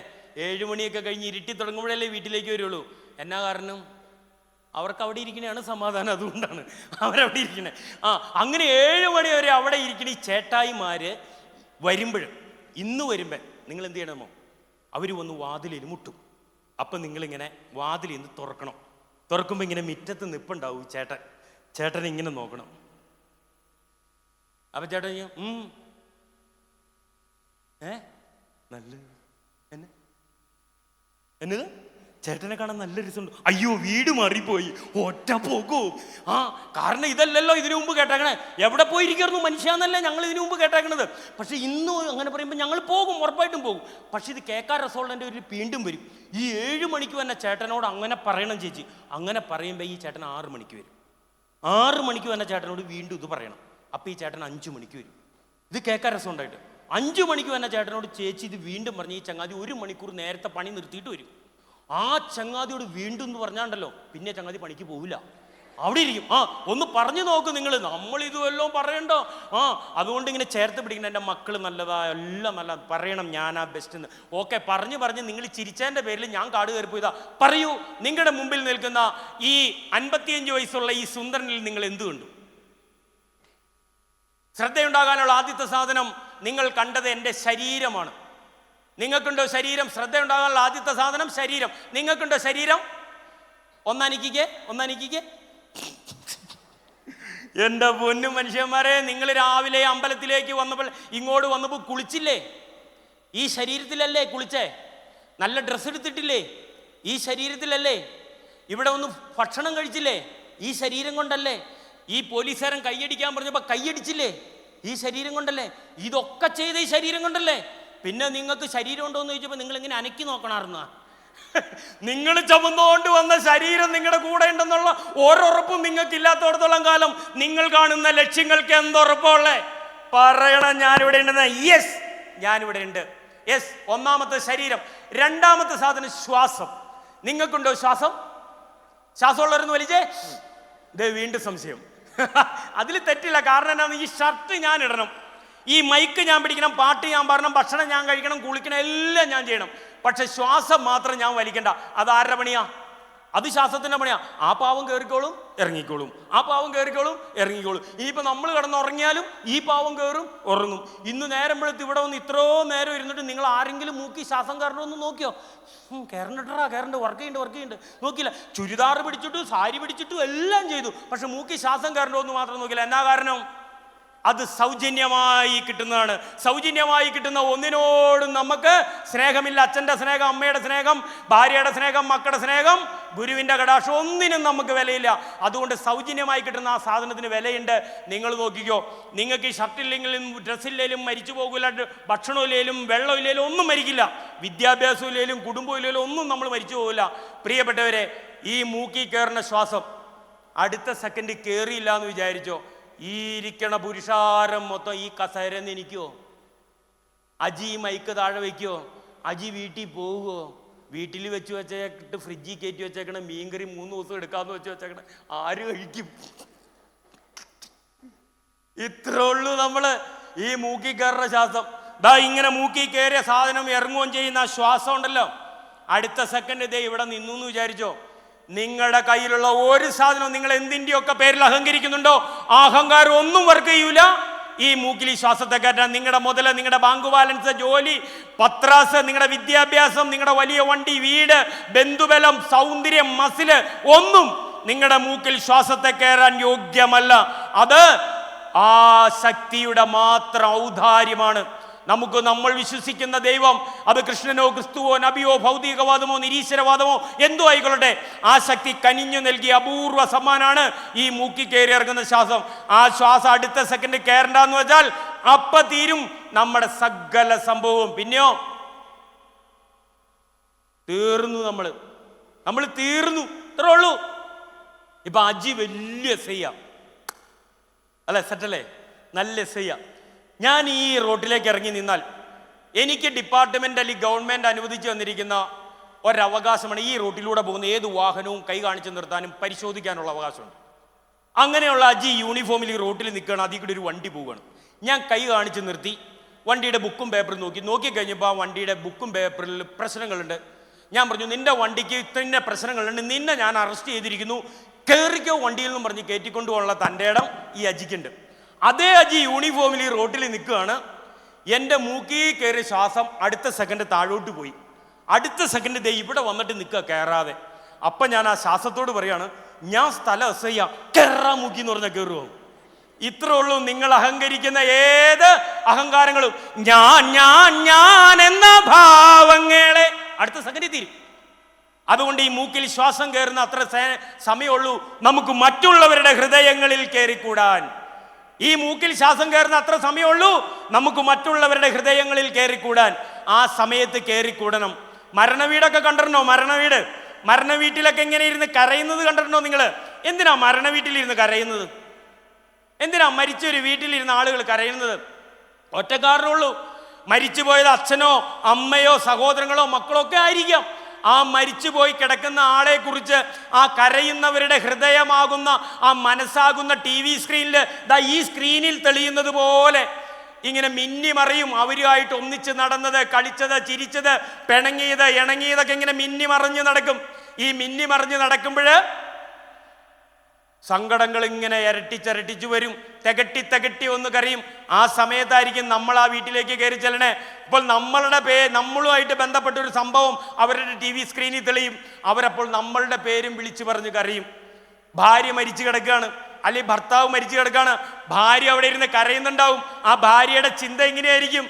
7 മണിയൊക്കെ കഴിഞ്ഞ് ഇരുട്ടി തുടങ്ങുമ്പോഴല്ലേ വീട്ടിലേക്ക് വരുള്ളൂ. എന്നാ കാരണം? അവർക്ക് അവിടെ ഇരിക്കണതാണ് സമാധാനം. അതുകൊണ്ടാണ് അവരവിടെ ഇരിക്കണേ. അങ്ങനെ 7 മണി വരെ അവിടെ ഇരിക്കണ ഈ ചേട്ടായിമാര് ഇന്ന് വരുമ്പോൾ നിങ്ങൾ എന്ത് ചെയ്യണമോ, അവർ വന്ന് വാതിലിൽ മുട്ടും. അപ്പം നിങ്ങളിങ്ങനെ വാതിലിൽ നിന്ന് തുറക്കണം. തുറക്കുമ്പോൾ ഇങ്ങനെ മുറ്റത്ത് നിപ്പുണ്ടാവും ചേട്ടൻ ഇങ്ങനെ നോക്കണം. അപ്പം ചേട്ടൻ നല്ല എന്നത് ചേട്ടനെ കാണാൻ നല്ല രസമുണ്ട്. അയ്യോ വീട് മാറിപ്പോയി, ഒറ്റ പോകൂ. കാരണം ഇതല്ലല്ലോ ഇതിനു മുമ്പ് കേട്ടേക്കണേ. എവിടെ പോയിരിക്കുന്നു മനുഷ്യാന്നല്ലേ ഞങ്ങൾ ഇതിനു മുമ്പ് കേട്ടേക്കണത്. പക്ഷെ ഇന്നും അങ്ങനെ പറയുമ്പോൾ ഞങ്ങൾ പോകും, ഉറപ്പായിട്ടും പോകും. പക്ഷെ ഇത് കേൾക്കാൻ രസമുള്ളതിൻ്റെ ഒരു വീണ്ടും വരും. ഈ 7 മണിക്ക് തന്നെ ചേട്ടനോട് അങ്ങനെ പറയണം ചേച്ചി. അങ്ങനെ പറയുമ്പോൾ ഈ ചേട്ടൻ 6 മണിക്ക് വരും. 6 മണിക്ക് തന്നെ ചേട്ടനോട് വീണ്ടും ഇത് പറയണം. അപ്പം ഈ ചേട്ടൻ 5 മണിക്ക് വരും. ഇത് കേൾക്കാൻ രസമുണ്ടായിട്ട് 5 മണിക്ക് തന്നെ ചേട്ടനോട് ചേച്ചി ഇത് വീണ്ടും പറഞ്ഞ് ഈ ചങ്ങാതി 1 മണിക്കൂർ നേരത്തെ പണി നിർത്തിയിട്ട് വരും. ആ ചങ്ങാതിയോട് വീണ്ടും എന്ന് പറഞ്ഞാണ്ടല്ലോ പിന്നെ ചങ്ങാതി പണിക്ക് പോവില്ല, അവിടെ ഇരിക്കും. ഒന്ന് പറഞ്ഞു നോക്ക് നിങ്ങൾ. നമ്മൾ ഇതുവല്ലോ പറയണ്ടോ? അതുകൊണ്ട് ഇങ്ങനെ ചേർത്ത് പിടിക്കണം. എൻ്റെ മക്കൾ നല്ലതാ, എല്ലാം നല്ല പറയണം, ഞാനാ ബെസ്റ്റ് എന്ന്. ഓക്കെ, പറഞ്ഞ് നിങ്ങൾ ചിരിച്ചതിൻ്റെ പേരിൽ ഞാൻ കാട് കയറി പോയതാ. പറയൂ, നിങ്ങളുടെ മുമ്പിൽ നിൽക്കുന്ന ഈ 55 വയസ്സുള്ള ഈ സുന്ദരനിൽ നിങ്ങൾ എന്ത് കണ്ടു? ശ്രദ്ധയുണ്ടാകാനുള്ള ആദ്യത്തെ സാധനം നിങ്ങൾ കണ്ടത് എൻ്റെ ശരീരമാണ്. നിങ്ങൾക്കുണ്ടോ ശരീരം? ശ്രദ്ധ ഉണ്ടാകാനുള്ള ആദ്യത്തെ സാധനം ശരീരം. നിങ്ങൾക്കുണ്ടോ ശരീരം? ഒന്നനിക്കിക്കേ. എൻ്റെ പൊന്നു മനുഷ്യന്മാരെ, നിങ്ങൾ രാവിലെ അമ്പലത്തിലേക്ക് വന്നപ്പോൾ ഇങ്ങോട്ട് വന്നപ്പോൾ കുളിച്ചില്ലേ? ഈ ശരീരത്തിലല്ലേ കുളിച്ചേ? നല്ല ഡ്രസ്സ് എടുത്തിട്ടില്ലേ? ഈ ശരീരത്തിലല്ലേ? ഇവിടെ ഒന്ന് ഭക്ഷണം കഴിച്ചില്ലേ? ഈ ശരീരം കൊണ്ടല്ലേ? ഈ പോലീസുകാരൻ കൈയടിക്കാൻ പറഞ്ഞപ്പോൾ കൈയടിച്ചില്ലേ? ഈ ശരീരം കൊണ്ടല്ലേ? ഇതൊക്കെ ചെയ്ത ഈ ശരീരം കൊണ്ടല്ലേ? പിന്നെ നിങ്ങൾക്ക് ശരീരം ഉണ്ടോ എന്ന് ചോദിച്ചപ്പോൾ നിങ്ങൾ ഇങ്ങനെ അനക്കി നോക്കണമായിരുന്ന? നിങ്ങൾ ചുമന്നുകൊണ്ട് വന്ന ശരീരം നിങ്ങളുടെ കൂടെ ഉണ്ടെന്നുള്ള ഓരോറപ്പും നിങ്ങൾക്ക് ഇല്ലാത്തടത്തോളം കാലം നിങ്ങൾ കാണുന്ന ലക്ഷ്യങ്ങൾക്ക് എന്തുറപ്പുള്ളേ? പറയണം ഞാനിവിടെ ഉണ്ടെന്ന്. യെസ്, ഞാനിവിടെ ഉണ്ട്. യെസ്, ഒന്നാമത്തെ ശരീരം. രണ്ടാമത്തെ സാധനം ശ്വാസം. നിങ്ങൾക്കുണ്ടോ ശ്വാസം? ശ്വാസമുള്ളവരെന്ന് വലിച്ചേ. ഇത് വീണ്ടും സംശയം. അതിൽ തെറ്റില്ല. കാരണം എന്നാണ്, ഈ ഷർട്ട് ഞാൻ ഇടണം, ഈ മൈക്ക് ഞാൻ പിടിക്കണം, പാട്ട് ഞാൻ പാടണം, ഭക്ഷണം ഞാൻ കഴിക്കണം, കുളിക്കണം, എല്ലാം ഞാൻ ചെയ്യണം. പക്ഷെ ശ്വാസം മാത്രം ഞാൻ വലിക്കണ്ട. അത് ആരുടെ പണിയാ? അത് ശ്വാസത്തിൻ്റെ പണിയാ. ആ പാവം കയറിക്കോളും ഇറങ്ങിക്കോളും, ആ പാവം കയറിക്കോളും ഇറങ്ങിക്കോളും. ഇനിയിപ്പോൾ നമ്മൾ കിടന്നുറങ്ങിയാലും ഈ പാവം കയറും ഉറങ്ങും. ഇന്ന് നേരം വെളുത്ത് ഇവിടെ വന്ന് ഇത്രയോ നേരം ഇരുന്നിട്ട് നിങ്ങൾ ആരെങ്കിലും മൂക്കി ശ്വാസം കയറണമെന്ന് നോക്കിയോ? കയറണ്ട, വർക്ക് ചെയ്യുന്നുണ്ട് നോക്കിയില്ല. ചുരിദാർ പിടിച്ചിട്ടു, സാരി പിടിച്ചിട്ടു എല്ലാം ചെയ്തു, പക്ഷെ മൂക്കി ശ്വാസം കയറണ്ടോ എന്ന് മാത്രം നോക്കില്ല. എന്നാ കാരണം? അത് സൗജന്യമായി കിട്ടുന്നതാണ്. സൗജന്യമായി കിട്ടുന്ന ഒന്നിനോടും നമുക്ക് സ്നേഹമില്ല. അച്ഛൻ്റെ സ്നേഹം, അമ്മയുടെ സ്നേഹം, ഭാര്യയുടെ സ്നേഹം, മക്കളുടെ സ്നേഹം, ഗുരുവിൻ്റെ കടാക്ഷം, ഒന്നിനും നമുക്ക് വിലയില്ല. അതുകൊണ്ട് സൗജന്യമായി കിട്ടുന്ന ആ സാധനത്തിന് വിലയുണ്ട്. നിങ്ങൾ നോക്കിക്കോ, നിങ്ങൾക്ക് ഈ ഷർട്ടില്ലെങ്കിലും ഡ്രസ്സില്ലേലും മരിച്ചു പോകില്ല, ഭക്ഷണമില്ലേലും വെള്ളമില്ലേലും ഒന്നും മരിക്കില്ല, വിദ്യാഭ്യാസമില്ലേലും കുടുംബമില്ലേലും ഒന്നും നമ്മൾ മരിച്ചു പോകില്ല. പ്രിയപ്പെട്ടവരെ, ഈ മൂക്കി കയറുന്ന ശ്വാസം അടുത്ത സെക്കൻഡ് കയറിയില്ല എന്ന് വിചാരിച്ചോ, ഈ ഇരിക്കണ പുരുഷാരം മൊത്തം ഈ കസേരന്ന് എനിക്കോ? അജി മൈക്ക് താഴെ വയ്ക്കോ? അജി വീട്ടിൽ പോവുമോ? വീട്ടിൽ വെച്ച് വെച്ചിട്ട് ഫ്രിഡ്ജിൽ കയറ്റി വെച്ചേക്കണ മീൻകറി 3 ദിവസം എടുക്കാമെന്ന് വെച്ച് വെച്ചേക്കണ ആര് കഴിക്കും? ഇത്രേ ഉള്ളൂ നമ്മള്. ഈ മൂക്കി കയറുന്ന ശ്വാസം, ദാ ഇങ്ങനെ മൂക്കി കയറിയ സാധനം ഇറങ്ങുകയും ചെയ്യുന്ന ആ ശ്വാസം ഉണ്ടല്ലോ, അടുത്ത സെക്കൻഡ് ഇതേ ഇവിടെ നിന്നു എന്ന് വിചാരിച്ചോ. നിങ്ങളുടെ കയ്യിലുള്ള ഒരു സാധനവും നിങ്ങൾ എന്തിൻ്റെയൊക്കെ പേരിൽ അഹങ്കരിക്കുന്നുണ്ടോ, ആ അഹങ്കാരം ഒന്നും വർക്ക് ചെയ്യൂല. ഈ മൂക്കിൽ ഈ ശ്വാസത്തെ കയറ്റാൻ നിങ്ങളുടെ മുതല്, നിങ്ങളുടെ ബാങ്ക് ബാലൻസ്, ജോലി, പത്രാസ്, നിങ്ങളുടെ വിദ്യാഭ്യാസം, നിങ്ങളുടെ വലിയ വണ്ടി, വീട്, ബന്ധുബലം, സൗന്ദര്യം, മസില് ഒന്നും നിങ്ങളുടെ മൂക്കിൽ ശ്വാസത്തെ കയറാൻ യോഗ്യമല്ല. അത് ആ ശക്തിയുടെ മാത്രം ഔദാര്യമാണ്. നമുക്ക് നമ്മൾ വിശ്വസിക്കുന്ന ദൈവം, അത് കൃഷ്ണനോ ക്രിസ്തുവോ നബിയോ ഭൗതികവാദമോ നിരീശ്വരവാദമോ എന്തോ ആയിക്കൊള്ളട്ടെ, ആ ശക്തി കനിഞ്ഞു നൽകിയ അപൂർവ സമ്മാനാണ് ഈ മൂക്കി കയറി ഇറങ്ങുന്ന ശ്വാസം. ആ ശ്വാസം അടുത്ത സെക്കൻഡ് കയറണ്ടെന്ന് വെച്ചാൽ അപ്പ തീരും നമ്മുടെ സകല സംഭവവും. പിന്നെയോ തീർന്നു, നമ്മൾ തീർന്നു. ഇത്രേ ഉള്ളൂ. ഇപ്പൊ അജി വലിയ എസ്ഐയാ അല്ലെ, സെറ്റല്ലേ, നല്ല എസ്ഐയാ. ഞാൻ ഈ റോട്ടിലേക്ക് ഇറങ്ങി നിന്നാൽ എനിക്ക് ഡിപ്പാർട്ട്മെന്റ് അല്ലെങ്കിൽ ഗവൺമെന്റ് അനുവദിച്ചു തന്നിരിക്കുന്ന ഒരവകാശമാണ് ഈ റോട്ടിലൂടെ പോകുന്ന ഏത് വാഹനവും കൈ കാണിച്ചു നിർത്താനും പരിശോധിക്കാനുള്ള അവകാശമുണ്ട്. അങ്ങനെയുള്ള അജി യൂണിഫോമിൽ ഈ റോട്ടിൽ നിൽക്കുകയാണ്, അതിൽ കൂടി ഒരു വണ്ടി പോവുകയാണ്. ഞാൻ കൈ കാണിച്ച് നിർത്തി വണ്ടിയുടെ ബുക്കും പേപ്പറും നോക്കിക്കഴിഞ്ഞപ്പോൾ ആ വണ്ടിയുടെ ബുക്കും പേപ്പറിൽ പ്രശ്നങ്ങളുണ്ട്. ഞാൻ പറഞ്ഞു, നിന്റെ വണ്ടിക്ക് ഇത്ര പ്രശ്നങ്ങളുണ്ട്, നിന്നെ ഞാൻ അറസ്റ്റ് ചെയ്തിരിക്കുന്നു, കയറിക്കോ വണ്ടിയിൽ നിന്നും പറഞ്ഞ് കയറ്റിക്കൊണ്ടുപോകാനുള്ള തൻ്റെ ഇടം ഈ അജിക്കുണ്ട്. അതേ അജി യൂണിഫോമിൽ ഈ റോട്ടിൽ നിൽക്കുകയാണ്. എൻ്റെ മൂക്കി കയറിയ ശ്വാസം അടുത്ത സെക്കൻഡ് താഴോട്ട് പോയി, അടുത്ത സെക്കൻഡ് ദേ ഇവിടെ വന്നിട്ട് നിൽക്കുക കയറാതെ. അപ്പം ഞാൻ ആ ശ്വാസത്തോട് പറയാണ്, ഞാൻ സ്ഥലം അസയ്യ, കയറാ മൂക്കി എന്ന് പറഞ്ഞാൽ കയറുമോ? ഇത്രേ ഉള്ളൂ. നിങ്ങൾ അഹങ്കരിക്കുന്ന ഏത് അഹങ്കാരങ്ങളും ഞാൻ എന്ന ഭാവങ്ങളെ അടുത്ത സെക്കൻഡിൽ തീരും. അതുകൊണ്ട് ഈ മൂക്കിൽ ശ്വാസം കയറുന്ന അത്ര സമയമുള്ളൂ നമുക്ക് മറ്റുള്ളവരുടെ ഹൃദയങ്ങളിൽ കയറിക്കൂടാൻ. ഈ മൂക്കിൽ ശ്വാസം കയറുന്ന അത്ര സമയമുള്ളൂ നമുക്ക് മറ്റുള്ളവരുടെ ഹൃദയങ്ങളിൽ കയറിക്കൂടാൻ. ആ സമയത്ത് കയറിക്കൂടണം. മരണവീടൊക്കെ കണ്ടിട്ടുണ്ടോ? മരണവീട്ടിലൊക്കെ ഇങ്ങനെ ഇരുന്ന് കരയുന്നത് കണ്ടിട്ടുണ്ടോ നിങ്ങൾ? എന്തിനാ മരണവീട്ടിലിരുന്ന് കരയുന്നത്? എന്തിനാ മരിച്ചൊരു വീട്ടിലിരുന്ന ആളുകൾ കരയുന്നത്? ഒറ്റ കാരണമുള്ളൂ, മരിച്ചുപോയത് അച്ഛനോ അമ്മയോ സഹോദരങ്ങളോ മക്കളോ ഒക്കെ ആയിരിക്കാം. ആ മരിച്ചുപോയി കിടക്കുന്ന ആളെ കുറിച്ച് ആ കരയുന്നവരുടെ ഹൃദയമാകുന്ന ആ മനസ്സാകുന്ന TV സ്ക്രീനിൽ ഈ സ്ക്രീനിൽ തെളിയുന്നത് പോലെ ഇങ്ങനെ മിന്നി മറിയും. അവരുമായിട്ട് ഒന്നിച്ച് നടന്നത്, കളിച്ചത്, ചിരിച്ചത്, പിണങ്ങിയത്, ഇണങ്ങിയതൊക്കെ ഇങ്ങനെ മിന്നി മറിഞ്ഞ് നടക്കും. ഈ മിന്നി മറിഞ്ഞ് നടക്കുമ്പോൾ സങ്കടങ്ങൾ ഇങ്ങനെ ഇരട്ടിച്ചരട്ടിച്ചു വരും. തികട്ടി ഒന്ന് കരയും. ആ സമയത്തായിരിക്കും നമ്മൾ ആ വീട്ടിലേക്ക് കയറി ചെല്ലണേ. അപ്പോൾ നമ്മളുമായിട്ട് ബന്ധപ്പെട്ട ഒരു സംഭവം അവരുടെ TV സ്ക്രീനിൽ തെളിയും. അവരപ്പോൾ നമ്മളുടെ പേരും വിളിച്ചു പറഞ്ഞ് കരയും. ഭാര്യ മരിച്ചു കിടക്കുകയാണ്, അല്ലെങ്കിൽ ഭർത്താവ് മരിച്ചു കിടക്കുകയാണ്. ഭാര്യ അവിടെ ഇരുന്ന് കരയുന്നുണ്ടാവും. ആ ഭാര്യയുടെ ചിന്ത എങ്ങനെയായിരിക്കും?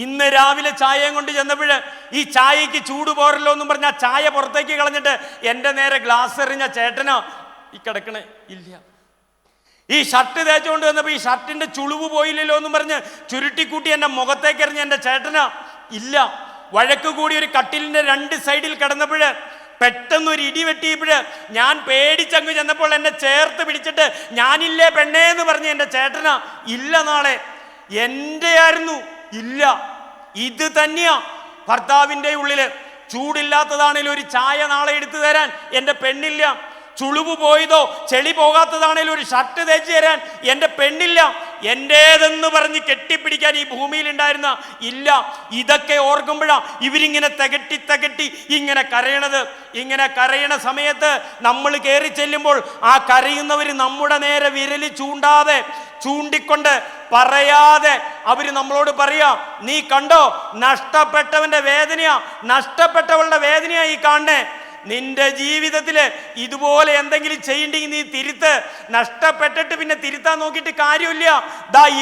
ഇന്ന് രാവിലെ ചായയും കൊണ്ട് ചെന്നപ്പോഴ് ഈ ചായക്ക് ചൂട് പോരല്ലോ എന്നും പറഞ്ഞ ആ ചായ പുറത്തേക്ക് കളഞ്ഞിട്ട് എൻ്റെ നേരെ ഗ്ലാസ് എറിഞ്ഞ ചേട്ടനോ ഈ കിടക്കണേ ഇല്ല. ഈ ഷർട്ട് തേച്ചുകൊണ്ട് വന്നപ്പോൾ ഈ ഷർട്ടിന്റെ ചുളിവ് പോയില്ലല്ലോ എന്നും പറഞ്ഞ് ചുരുട്ടിക്കൂട്ടി എൻ്റെ മുഖത്തേക്ക് എറിഞ്ഞ എൻ്റെ ചേട്ടനോ ഇല്ല. വഴക്ക് കൂടി ഒരു കട്ടിലിന്റെ 2 സൈഡിൽ കിടന്നപ്പോഴ് പെട്ടെന്നൊരു ഇടി വെട്ടിയപ്പോഴ് ഞാൻ പേടിച്ചങ്ങ് ചെന്നപ്പോൾ എന്നെ ചേർത്ത് പിടിച്ചിട്ട് ഞാനില്ലേ പെണ്ണേ എന്ന് പറഞ്ഞ് എൻ്റെ ചേട്ടനാ ഇല്ല. നാളെ എൻ്റെ ആയിരുന്നു ഇല്ല. ഇത് തന്നെയാ ഭർത്താവിൻ്റെ ഉള്ളില്. ചൂടില്ലാത്തതാണേലും ഒരു ചായ നാളെ എടുത്തു തരാൻ എൻ്റെ പെണ്ണില്ല. ചുളിവ് പോയതോ ചെളി പോകാത്തതാണേലും ഒരു ഷർട്ട് തേച്ച് തരാൻ എൻ്റെ പെണ്ണില്ല. എൻ്റേതെന്ന് പറഞ്ഞ് കെട്ടിപ്പിടിക്കാൻ ഈ ഭൂമിയിൽ ഉണ്ടായിരുന്ന ഇല്ല. ഇതൊക്കെ ഓർക്കുമ്പോഴാ ഇവരിങ്ങനെ തികട്ടി ഇങ്ങനെ കരയണത്. ഇങ്ങനെ കരയണ സമയത്ത് നമ്മൾ കയറി ചെല്ലുമ്പോൾ ആ കരയുന്നവർ നമ്മുടെ നേരെ വിരല് ചൂണ്ടിക്കൊണ്ട് പറയാതെ അവര് നമ്മളോട് പറയാ, നീ കണ്ടോ നഷ്ടപ്പെട്ടവന്റെ വേദനയാ, നഷ്ടപ്പെട്ടവളുടെ വേദനയാ ഈ കാണണേ. നിന്റെ ജീവിതത്തില് ഇതുപോലെ എന്തെങ്കിലും ചെയ്യണ്ടെങ്കിൽ നീ തിരുത്ത്. നഷ്ടപ്പെട്ടിട്ട് പിന്നെ തിരുത്താൻ നോക്കിയിട്ട് കാര്യമില്ല.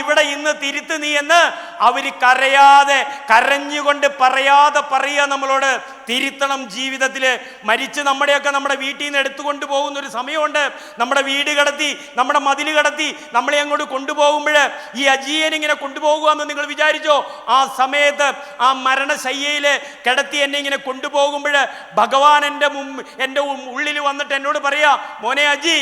ഇവിടെ ഇന്ന് തിരുത്ത് നീ എന്ന് അവര് കരഞ്ഞുകൊണ്ട് പറയാ നമ്മളോട്. തിരുത്തണം ജീവിതത്തില്. മരിച്ച് നമ്മുടെ വീട്ടിൽ നിന്ന് എടുത്തുകൊണ്ട് പോകുന്ന ഒരു സമയമുണ്ട്. നമ്മുടെ വീട് കടത്തി, നമ്മുടെ മതിൽ കടത്തി നമ്മളെ അങ്ങോട്ട് കൊണ്ടുപോകുമ്പോൾ ഈ അജീയനിങ്ങനെ കൊണ്ടുപോകുക എന്ന് നിങ്ങൾ വിചാരിച്ചോ? ആ സമയത്ത് ആ മരണശയ്യയില് കിടത്തി എന്നെ ഇങ്ങനെ കൊണ്ടുപോകുമ്പോൾ ഭഗവാൻ എൻ്റെ ഉള്ളിൽ വന്നിട്ട് എന്നോട് പറയാ, മോനെ അജി,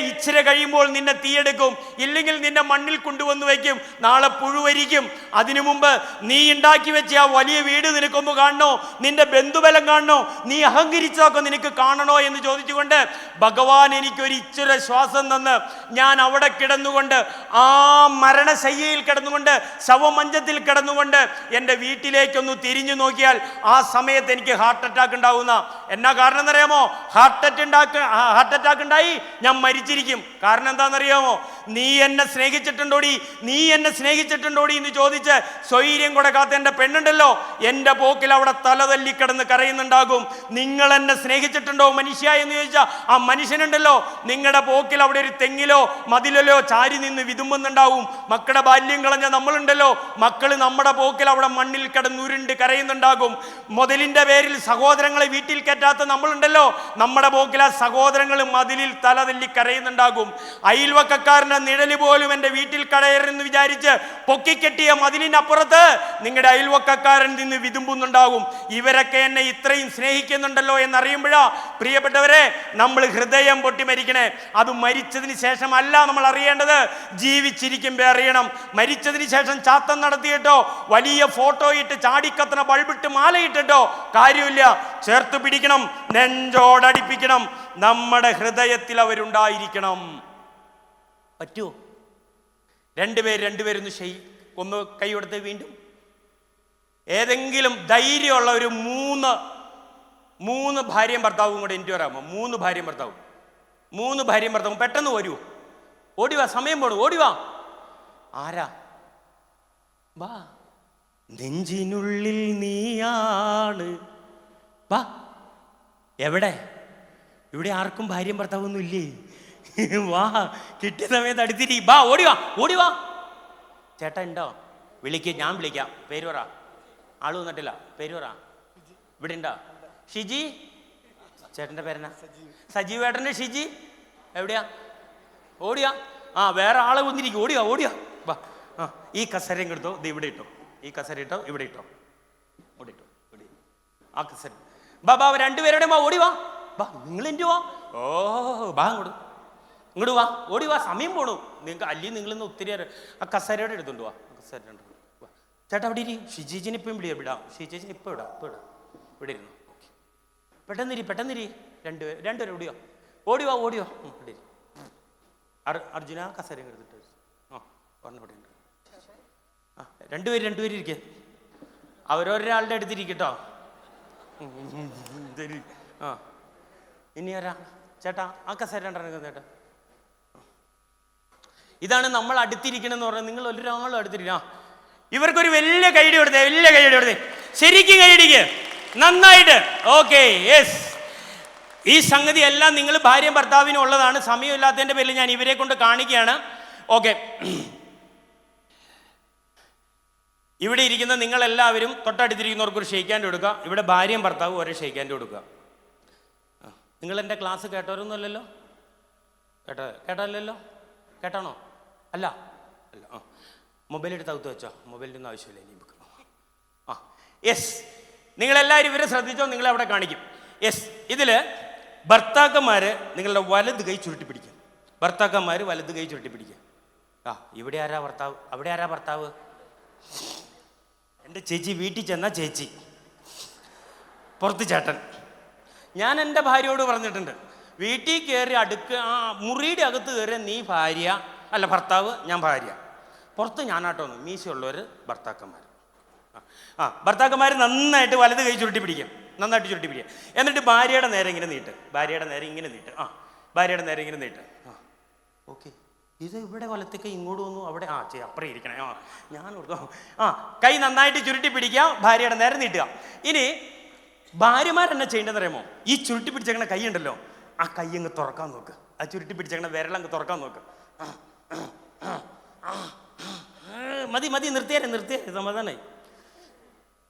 ഇച്ചിരി കഴിയുമ്പോൾ നിന്നെ തീയെടുക്കും, ഇല്ലെങ്കിൽ നിന്നെ മണ്ണിൽ കൊണ്ടുവന്ന് വയ്ക്കും, നാളെ പുഴുവരിക്കും. അതിനു മുമ്പ് നീ ഉണ്ടാക്കി വെച്ച ആ വലിയ വീട് നിനക്കൊന്ന് കാണണോ, നിന്റെ ബന്ധുബലം കാണണോ, നീ അഹങ്കരിച്ചതൊക്കെ നിനക്ക് കാണണോ എന്ന് ചോദിച്ചുകൊണ്ട് ഭഗവാൻ എനിക്കൊരു ഇച്ചിരി ശ്വാസം തന്ന് ഞാൻ അവിടെ കിടന്നുകൊണ്ട്, ആ മരണശയ്യയിൽ കിടന്നുകൊണ്ട്, ശവമഞ്ചത്തിൽ കിടന്നുകൊണ്ട് എൻ്റെ വീട്ടിലേക്കൊന്ന് തിരിഞ്ഞു നോക്കിയാൽ ആ സമയത്ത് എനിക്ക് ഹാർട്ട് അറ്റാക്ക് ഉണ്ടാവുന്ന. എന്നാ കാരണം എന്നറിയാമോ? ഹാർട്ട് അറ്റാക്ക് ഉണ്ടായി ഞാൻ മരിച്ചിരിക്കും. കാരണം എന്താണെന്നറിയാമോ? നീ എന്നെ സ്നേഹിച്ചിട്ടുണ്ടോടി എന്ന് ചോദിച്ച് സ്വൈര്യം കൊടുക്കാത്ത എൻ്റെ പെണ്ണുണ്ടല്ലോ, എൻ്റെ പോക്കിൽ അവിടെ തലതല്ലി കിടന്ന് കരയുന്നുണ്ടാകും. നിങ്ങൾ എന്നെ സ്നേഹിച്ചിട്ടുണ്ടോ മനുഷ്യ എന്ന് ചോദിച്ചാൽ ആ മനുഷ്യനുണ്ടല്ലോ, നിങ്ങളുടെ പോക്കിൽ അവിടെ ഒരു തെങ്ങിലോ മതിലോ ചാരി നിന്ന് വിതുമ്പുന്നുണ്ടാവും. മക്കളുടെ ബാല്യം കളഞ്ഞ നമ്മളുണ്ടല്ലോ, മക്കള് നമ്മുടെ പോക്കിൽ അവിടെ മണ്ണിൽ കിടന്നുരുണ്ട് കരയുന്നുണ്ടാകും. മുതലിന്റെ പേരിൽ സഹോദരങ്ങളെ വീട്ടിൽ കയറ്റാത്ത നമ്മളുണ്ടല്ലോ, നമ്മുടെ പോക്കിൽ ആ സഹോദരങ്ങൾ മതിലിൽ തലതല്ലി കരയുന്നുണ്ടാകും. അയൽവക്കക്കാരന്റെ നിഴല് പോലും എൻ്റെ വീട്ടിൽ കടയരെന്ന് വിചാരിച്ച് പൊക്കിക്കെട്ടിയ മതിലിനപ്പുറത്ത് നിങ്ങളുടെ അയൽവക്കക്കാരൻ നിന്ന് വിതുമ്പുന്നുണ്ടാകും. ഇവരൊക്കെ എന്നെ ഇത്രയും സ്നേഹിക്കുന്നുണ്ടല്ലോ എന്നറിയുമ്പോഴാ പ്രിയപ്പെട്ടവരെ നമ്മൾ ഹൃദയം പൊട്ടി മരിക്കണേ. അത് മരിച്ചതിന് ശേഷമല്ല നമ്മൾ അറിയേണ്ടത്, ജീവിച്ചിരിക്കുമ്പോൾ അറിയണം. മരിച്ചതിന് ശേഷം ചാത്തം നടത്തിയിട്ടോ വലിയ ഫോട്ടോ ഇട്ട് ചാടിക്കത്തണ ബൾബിട്ട് മാലയിട്ടിട്ടോ കാര്യമില്ല. ചേർത്ത് പിടിക്കണം, നെഞ്ചോടടിപ്പിക്കണം. നമ്മുടെ ഹൃദയത്തിൽ അവരുണ്ടായിരിക്കണം. പറ്റുമോ? രണ്ടുപേരൊന്ന് ഒന്ന് കൈ കൊടുത്ത് വീണ്ടും. ഏതെങ്കിലും ധൈര്യമുള്ള ഒരു മൂന്ന് ഭാര്യയും ഭർത്താവും കൂടെ എനിക്ക് വരാമോ? 3 ഭാര്യയും ഭർത്താവും പെട്ടെന്ന് വരുമോ? ഓടിവാ, സമയം പോണു, ഓടിവാ. ആരാ? വാ, നെഞ്ചിനുള്ളിൽ നീയാണ്. വാ. എവിടെ? ഇവിടെ ആർക്കും ഭാര്യയും ഭർത്താവൊന്നും ഇല്ലേ? വാ, കിട്ടിയ സമയത്ത് അടുത്തിരി. വാ, ഓടിവാ. ചേട്ടാ ഉണ്ടോ? ഞാൻ വിളിക്കാം. പേര് പറ. ആള് വന്നിട്ടില്ല. പേര് പറ. ഇവിടെ ഉണ്ടോ? ഷിജി. ചേട്ടൻ്റെ പേരെന്നാ? സജീവ് ഏട്ടൻ്റെ ഷിജി. എവിടെയാ? ഓടിയാ. ആ, വേറെ ആളെ വന്നിരിക്കും. ഓടിയാ. വാ. ആ, ഈ കസേരയും എടുത്തോ, ഇത് ഇവിടെ ഇട്ടോ. ഈ കസേര ഇട്ടോ, ഇവിടെ ഇട്ടോ. ആ കസേര. ബാ, രണ്ടുപേരുടെ വാ, ഓടിവാ. നിങ്ങൾ എൻ്റെ വാ. ഓ, ബാ ഇങ്ങോട്ട് വാ, ഓടിവാ, സമയം പോണു. നിങ്ങളിന്ന് ഒത്തിരി ആ കസേരയുടെ എടുത്തോണ്ട് വാ. ചേട്ടാ അവിടെ ഇരി. ഷിജീജിന് ഇപ്പം വിടാം. ഷിജീജിന് ഇപ്പം ഇടാം. ഇവിടെ ഇരുന്നു. പെട്ടെന്നിരി. രണ്ടുപേരും ഓടിവാ. ഇവിടെ ഇരി. അർജുന കസേര എടുത്തിട്ട് ഇവിടെ ഉണ്ട്. ആ, രണ്ടുപേരും ഇരിക്കേ. അവരൊരാളുടെ അടുത്തിരിക്കട്ടോ. ആ, ഇനി ആരാ? ചേട്ടാ ആ കസേര രണ്ടെണ്ണം ചേട്ടാ. ഇതാണ് നമ്മൾ അടുത്തിരിക്കണമെന്ന് പറഞ്ഞാൽ. നിങ്ങൾ ഒരാളും അടുത്തിരിക്കണം. ഇവർക്കൊരു വലിയ കൈയടി കൊടുത്തേ, വലിയ കൈയടി കൊടുത്തേ, ശരിക്കും കൈയടിക്ക് നന്നായിട്ട്. Okay, yes. ഈ സംഗതി എല്ലാം നിങ്ങൾ ഭാര്യയും ഭർത്താവിനും ഉള്ളതാണ്. സമയമില്ലാത്തതിൻ്റെ പേരിൽ ഞാൻ ഇവരെ കൊണ്ട് കാണിക്കുകയാണ്. ഓക്കെ, ഇവിടെ ഇരിക്കുന്ന നിങ്ങളെല്ലാവരും തൊട്ടടുത്തിരിക്കുന്നവർക്ക് ഒരു ഷെയ്ക്ക് ഹാൻഡ് കൊടുക്കുക. ഇവിടെ ഭാര്യയും ഭർത്താവും ഒരേ ഷെയ്ക്ക് ഹാൻഡ് കൊടുക്കുക. നിങ്ങൾ എൻ്റെ ക്ലാസ് കേട്ടവരൊന്നുമല്ലല്ലോ? കേട്ടല്ലോ? കേട്ടാണോ? അല്ല അല്ല. ആ, മൊബൈൽ എടുത്ത് അകത്ത് വെച്ചോ. മൊബൈലിൻ്റെ ഒന്നും ആവശ്യമില്ല ഇനി ബുക്ക്. ആ, യെസ്. നിങ്ങളെല്ലാവരും ഇവരെ ശ്രദ്ധിച്ചോ, നിങ്ങളവിടെ കാണിക്കും. യെസ്. ഇതിൽ ഭർത്താക്കന്മാർ നിങ്ങളുടെ വലത് കൈ ചുരുട്ടി പിടിക്കും. ഭർത്താക്കന്മാർ വലത് കൈ ചുരുട്ടി പിടിക്കുക. ആ, ഇവിടെ ആരാ ഭർത്താവ്? അവിടെ ആരാ ഭർത്താവ്? എൻ്റെ ചേച്ചി. വീട്ടിൽ ചെന്ന ചേച്ചി, പുറത്ത് ചേട്ടൻ. ഞാൻ എൻ്റെ ഭാര്യയോട് പറഞ്ഞിട്ടുണ്ട്, വീട്ടിൽ കയറി മുറിയുടെ അകത്ത് കയറി നീ ഭാര്യ അല്ല ഭർത്താവ്, ഞാൻ ഭാര്യ. പുറത്ത് ഞാനാട്ടോന്ന്. മീശയുള്ളവർ ഭർത്താക്കന്മാർ. ഭർത്താക്കന്മാർ നന്നായിട്ട് വലത് കൈ ചുരുട്ടി പിടിക്കും, നന്നായിട്ട് ചുരുട്ടി പിടിക്കുക. എന്നിട്ട് ഭാര്യയുടെ നേരെ ഇങ്ങനെ നീട്ട്, ഭാര്യയുടെ നേരെ ഇങ്ങനെ നീട്ട്. ആ, ഭാര്യയുടെ നേരെ ഇങ്ങനെ നീട്ട്. ആ, ഓക്കെ. ഇത് ഇവിടെ വലത്തെ കൈ ഇങ്ങോട്ട് വന്നു, അവിടെ അപ്പുറം ഇരിക്കണേ. ആ, ഞാൻ കൊടുക്കാം. ആ, കൈ നന്നായിട്ട് ചുരുട്ടി പിടിക്കുക, ഭാര്യയുടെ നേരെ നീട്ടുക. ഇനി ഭാര്യമാരെന്നെ ചെയ്യേണ്ടതെന്ന് അറിയാമോ? ഈ ചുരുട്ടി പിടിച്ചേക്കണ കൈ ഉണ്ടല്ലോ, ആ കൈ അങ്ങ് തുറക്കാൻ നോക്ക്. ആ ചുരുട്ടി പിടിച്ചേക്കണ വിരലങ്ങ് തുറക്കാൻ നോക്ക്. മതി മതി, നിർത്തിയേ സമാധാനായി.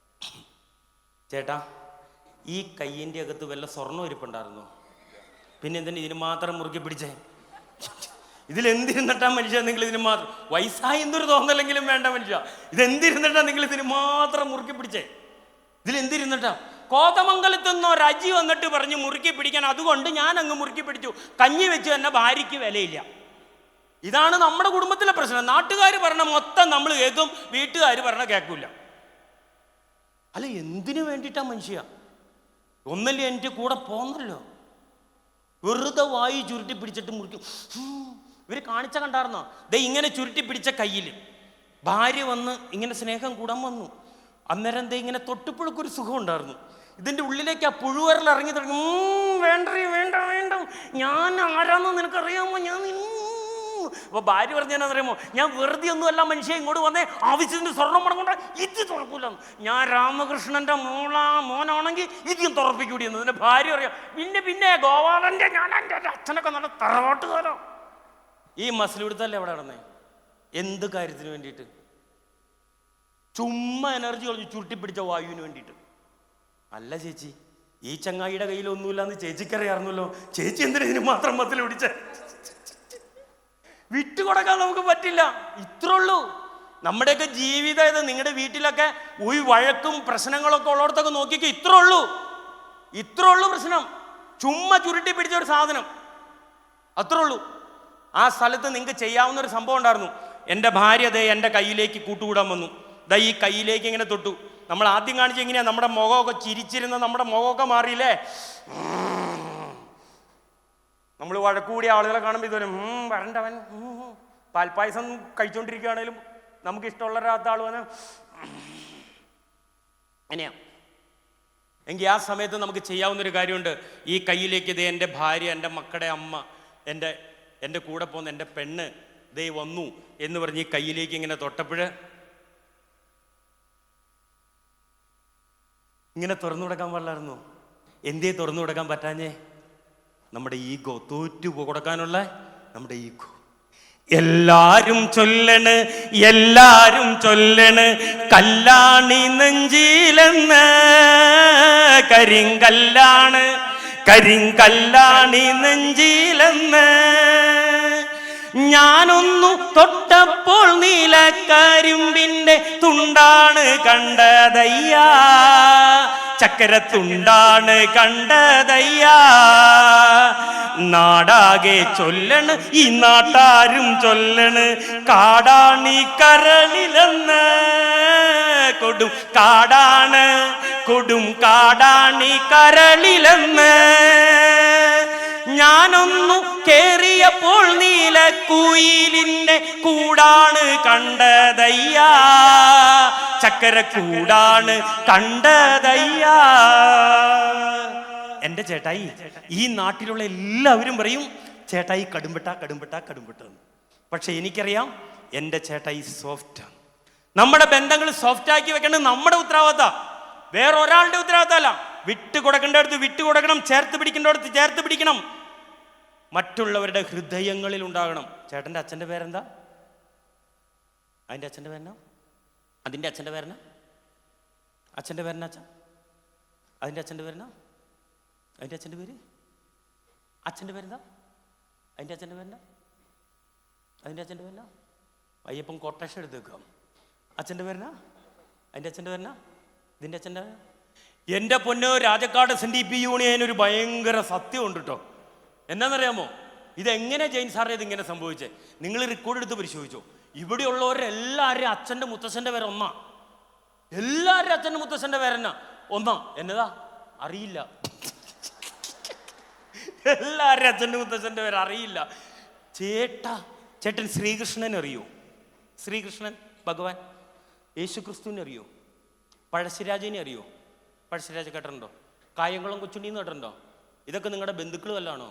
ചേട്ടാ, ഈ കയ്യിൻ്റെ അകത്ത് വല്ല സ്വർണ്ണം ഇരിപ്പുണ്ടായിരുന്നു? പിന്നെ എന്തിനാ ഇതിന് മാത്രം മുറുക്കി പിടിച്ചേ? ഇതിലെന്തിരുന്നിട്ടാ മനുഷ്യ നിങ്ങൾ ഇതിന് മാത്രം? വയസ്സായി എന്തൊരു തോന്നലെങ്കിലും വേണ്ട മനുഷ്യ. ഇതെന്തിരുന്നിട്ടാ നിങ്ങൾ ഇതിന് മാത്രം മുറുക്കി പിടിച്ചേ? ഇതിലെന്തിരുന്നിട്ടാ? കോതമംഗലത്ത് നിന്നോ രജി വന്നിട്ട് പറഞ്ഞ് മുറുക്കി പിടിക്കാൻ, അതുകൊണ്ട് ഞാൻ അങ്ങ് മുറുക്കി പിടിച്ചു. കഞ്ഞി വെച്ച് തന്നെ ഭാര്യയ്ക്ക് വിലയില്ല. ഇതാണ് നമ്മുടെ കുടുംബത്തിലെ പ്രശ്നം. നാട്ടുകാർ പറഞ്ഞ മൊത്തം നമ്മൾ കേൾക്കും, വീട്ടുകാർ പറഞ്ഞ കേൾക്കൂല. അല്ല, എന്തിനു വേണ്ടിയിട്ടാ മനുഷ്യ? ഒന്നല്ലേ എൻ്റെ കൂടെ പോന്നല്ലോ, വെറുതെ വായി ചുരുട്ടി പിടിച്ചിട്ട് മുറിക്കും. ഇവർ കാണിച്ച കണ്ടായിരുന്നോ? ദേ ഇങ്ങനെ ചുരുട്ടി പിടിച്ച കയ്യിൽ ഭാര്യ വന്ന് ഇങ്ങനെ സ്നേഹം കൂടാൻ വന്നു. അന്നേരം ദേ ഇങ്ങനെ തൊട്ടുപ്പോഴൊക്കെ സുഖം ഉണ്ടായിരുന്നു. ഇതിൻ്റെ ഉള്ളിലേക്ക് ആ പുഴുവരൽ ഇറങ്ങി തുടങ്ങി. വേണ്ട വേണ്ട വേണ്ട, ഞാൻ ആരാന്നോ നിനക്കറിയാമോ? ഞാൻ അപ്പൊ ഭാര്യ പറഞ്ഞറിയാമോ? ഞാൻ വെറുതെ ഒന്നുമല്ല മനുഷ്യ, ഇങ്ങോട്ട് വന്നേ ആവശ്യത്തിന് സ്വർണ്ണം പണം ഇത് തുറക്കൂല. ഞാൻ രാമകൃഷ്ണന്റെ മോനാണെങ്കിൽ ഇതും തുറപ്പിക്കൂടിയെന്ന് ഇതിന്റെ ഭാര്യ അറിയാം. പിന്നെ ഗോപാലന്റെ ഞാൻ എൻ്റെ അച്ഛനൊക്കെ നല്ല തറവാട്ടുകാരോ. ഈ മസിലെടുത്തല്ലേ എവിടെ നടന്നേ? എന്ത് കാര്യത്തിന് വേണ്ടിയിട്ട്? ചുമ്മാ എനർജി കളഞ്ഞു ചുരുട്ടിപ്പിടിച്ച വായുവിന് വേണ്ടിയിട്ട്. അല്ല ചേച്ചി, ഈ ചങ്ങായിയുടെ കയ്യിലൊന്നുമില്ലാന്ന് ചേച്ചിക്കറിയാറുന്നല്ലോ. ചേച്ചി എന്തിനാ ഇതിന് മാത്രം മസിൽ പിടിച്ചേ? വിട്ടുകൊടുക്കാൻ നമുക്ക് പറ്റില്ല. ഇത്രേ ഉള്ളൂ നമ്മുടെയൊക്കെ ജീവിതം. ഇത് നിങ്ങളുടെ വീട്ടിലൊക്കെ ഒരു വഴക്കും പ്രശ്നങ്ങളൊക്കെ ഉള്ളിടത്തൊക്കെ നോക്കിക്കോ. ഇത്രേ ഉള്ളൂ പ്രശ്നം. ചുമ്മാ ചുരുട്ടി പിടിച്ച ഒരു സാധനം, അത്രേ ഉള്ളൂ. ആ സ്ഥലത്ത് നിങ്ങൾക്ക് ചെയ്യാവുന്ന ഒരു സംഭവം ഉണ്ടായിരുന്നു. എൻ്റെ ഭാര്യ ദേ എൻ്റെ കയ്യിലേക്ക് കൂട്ടുകൂടാൻ വന്നു. ദാ ഈ കയ്യിലേക്ക് ഇങ്ങനെ തൊട്ടു. നമ്മൾ ആദ്യം കാണിച്ച എങ്ങനെയാ? നമ്മുടെ മുഖമൊക്കെ ചിരിച്ചിരുന്ന നമ്മുടെ മുഖമൊക്കെ മാറിയില്ലേ? നമ്മൾ വഴക്കൂടിയ ആളുകളെ കാണുമ്പോൾ ഇതുവരെ വരണ്ടവൻ പാൽപ്പായസം കഴിച്ചുകൊണ്ടിരിക്കുകയാണെങ്കിലും നമുക്ക് ഇഷ്ടമുള്ളൊരാത്ത ആൾ വന്ന് അങ്ങനെയാ. എങ്കിൽ ആ സമയത്ത് നമുക്ക് ചെയ്യാവുന്നൊരു കാര്യമുണ്ട്. ഈ കയ്യിലേക്ക് ദേ എൻ്റെ ഭാര്യ, എൻ്റെ മക്കളുടെ അമ്മ, എൻ്റെ കൂടെ പോകുന്ന എൻ്റെ പെണ്ണ് ദേ വന്നു എന്ന് പറഞ്ഞ് ഈ കയ്യിലേക്ക് ഇങ്ങനെ തൊട്ടപ്പോഴ് ഇങ്ങനെ തുറന്നു കൊടുക്കാൻ പാടില്ലായിരുന്നു. എന്തേ തുറന്നു കൊടുക്കാൻ പറ്റാഞ്ഞേ? നമ്മുടെ ഈഗോ, തോറ്റു കൊടുക്കാനുള്ള നമ്മുടെ ഈഗോ. എല്ലാരും ചൊല്ലണ് കല്ലാണി നെഞ്ചിലെന്ന്, കരിങ്കല്ലാണി നെഞ്ചിലെന്ന്. ഞാനൊന്നു തൊട്ടപ്പോൾ നീലക്കരിമ്പിന്റെ തുണ്ടാണ് കണ്ടതയ്യാ, ചക്കരത്തുണ്ടാണ് കണ്ടതയ്യാ. നാടാകെ ചൊല്ലണ്, ഈ നാട്ടാരും ചൊല്ലണ്, കാടാണി കരളിലെന്ന്. കൊടും കാടാണി കരളിലെന്ന്. ഞാനൊന്നു കേറിയപ്പോൾ നീലക്കുയിലിന്റെ കൂടാണ് കണ്ടതയ്യാ, ചക്കരക്കൂടാണ് കണ്ടതയ്യാ. എൻ്റെ ചേട്ടായി, ഈ നാട്ടിലുള്ള എല്ലാവരും പറയും ചേട്ടായി കടുംപെട്ട കടുംപെട്ട കടുംപെട്ട എന്ന്. പക്ഷെ എനിക്കറിയാം എൻ്റെ ചേട്ടായി സോഫ്റ്റാണ്. നമ്മുടെ ബന്ധങ്ങൾ സോഫ്റ്റ് ആക്കി വെക്കേണ്ടത് നമ്മുടെ ഉത്തരവാദിത്തം, വേറൊരാളുടെ ഉത്തരവാദിത്തമല്ല. വിട്ടു കൊടുക്കേണ്ടടുത്ത് വിട്ടു കൊടുക്കണം, ചേർത്ത് പിടിക്കേണ്ടടുത്ത് ചേർത്ത് പിടിക്കണം. മറ്റുള്ളവരുടെ ഹൃദയങ്ങളിൽ ഉണ്ടാകണം. ചേട്ടൻ്റെ അച്ഛൻ്റെ പേരെന്താ? അതിൻ്റെ അച്ഛൻ്റെ പേരെന്നാ? അതിൻ്റെ അച്ഛൻ്റെ പേരെന്നാ? അച്ഛൻ്റെ പേരെന്നാ? അച്ഛൻ അതിൻ്റെ അച്ഛൻ്റെ പേരെന്നാ? അതിൻ്റെ അച്ഛൻ്റെ പേര്? അച്ഛൻ്റെ പേരെന്താ? അതിൻ്റെ അച്ഛൻ്റെ പേരെന്നാ? അതിൻ്റെ അച്ഛൻ്റെ പേരെന്നാ? അയ്യപ്പൻ കൊട്ടേഷൻ എടുത്ത് വെക്കാം. അച്ഛൻ്റെ പേരെന്നാ? അതിൻ്റെ അച്ഛൻ്റെ പേരെന്നാ? ഇതിൻ്റെ അച്ഛൻ്റെ? എൻ്റെ പൊന്ന് രാജക്കാട് SNDP യൂണിയൻ ഒരു ഭയങ്കര സത്യമുണ്ട് കേട്ടോ. എന്നാന്നറിയാമോ? ഇതെങ്ങനെ ജെയിൻ സാറേ ഇതിങ്ങനെ സംഭവിച്ചേ? നിങ്ങൾ റെക്കോർഡ് എടുത്ത് പരിശോധിച്ചോ. ഇവിടെയുള്ളവരെല്ലാവരും അച്ഛൻ്റെ മുത്തശ്ശൻ്റെ പേര് ഒന്നാ. എല്ലാവരും അച്ഛൻ്റെ മുത്തശ്ശൻ്റെ പേരെന്നാ ഒന്നാ. എന്നതാ അറിയില്ല. എല്ലാവരും അച്ഛൻ്റെ മുത്തശ്ശൻ്റെ പേര് അറിയില്ല. ചേട്ടൻ ശ്രീകൃഷ്ണനെ അറിയോ? ശ്രീകൃഷ്ണൻ ഭഗവാൻ യേശു ക്രിസ്തുവിനെ അറിയോ? പഴശ്ശിരാജനെ അറിയോ? പഴശ്ശിരാജ കേട്ടിട്ടുണ്ടോ? കായംകുളം കൊച്ചുണ്ണിന്ന് കേട്ടിട്ടുണ്ടോ? ഇതൊക്കെ നിങ്ങളുടെ ബന്ധുക്കൾ വല്ലാണോ?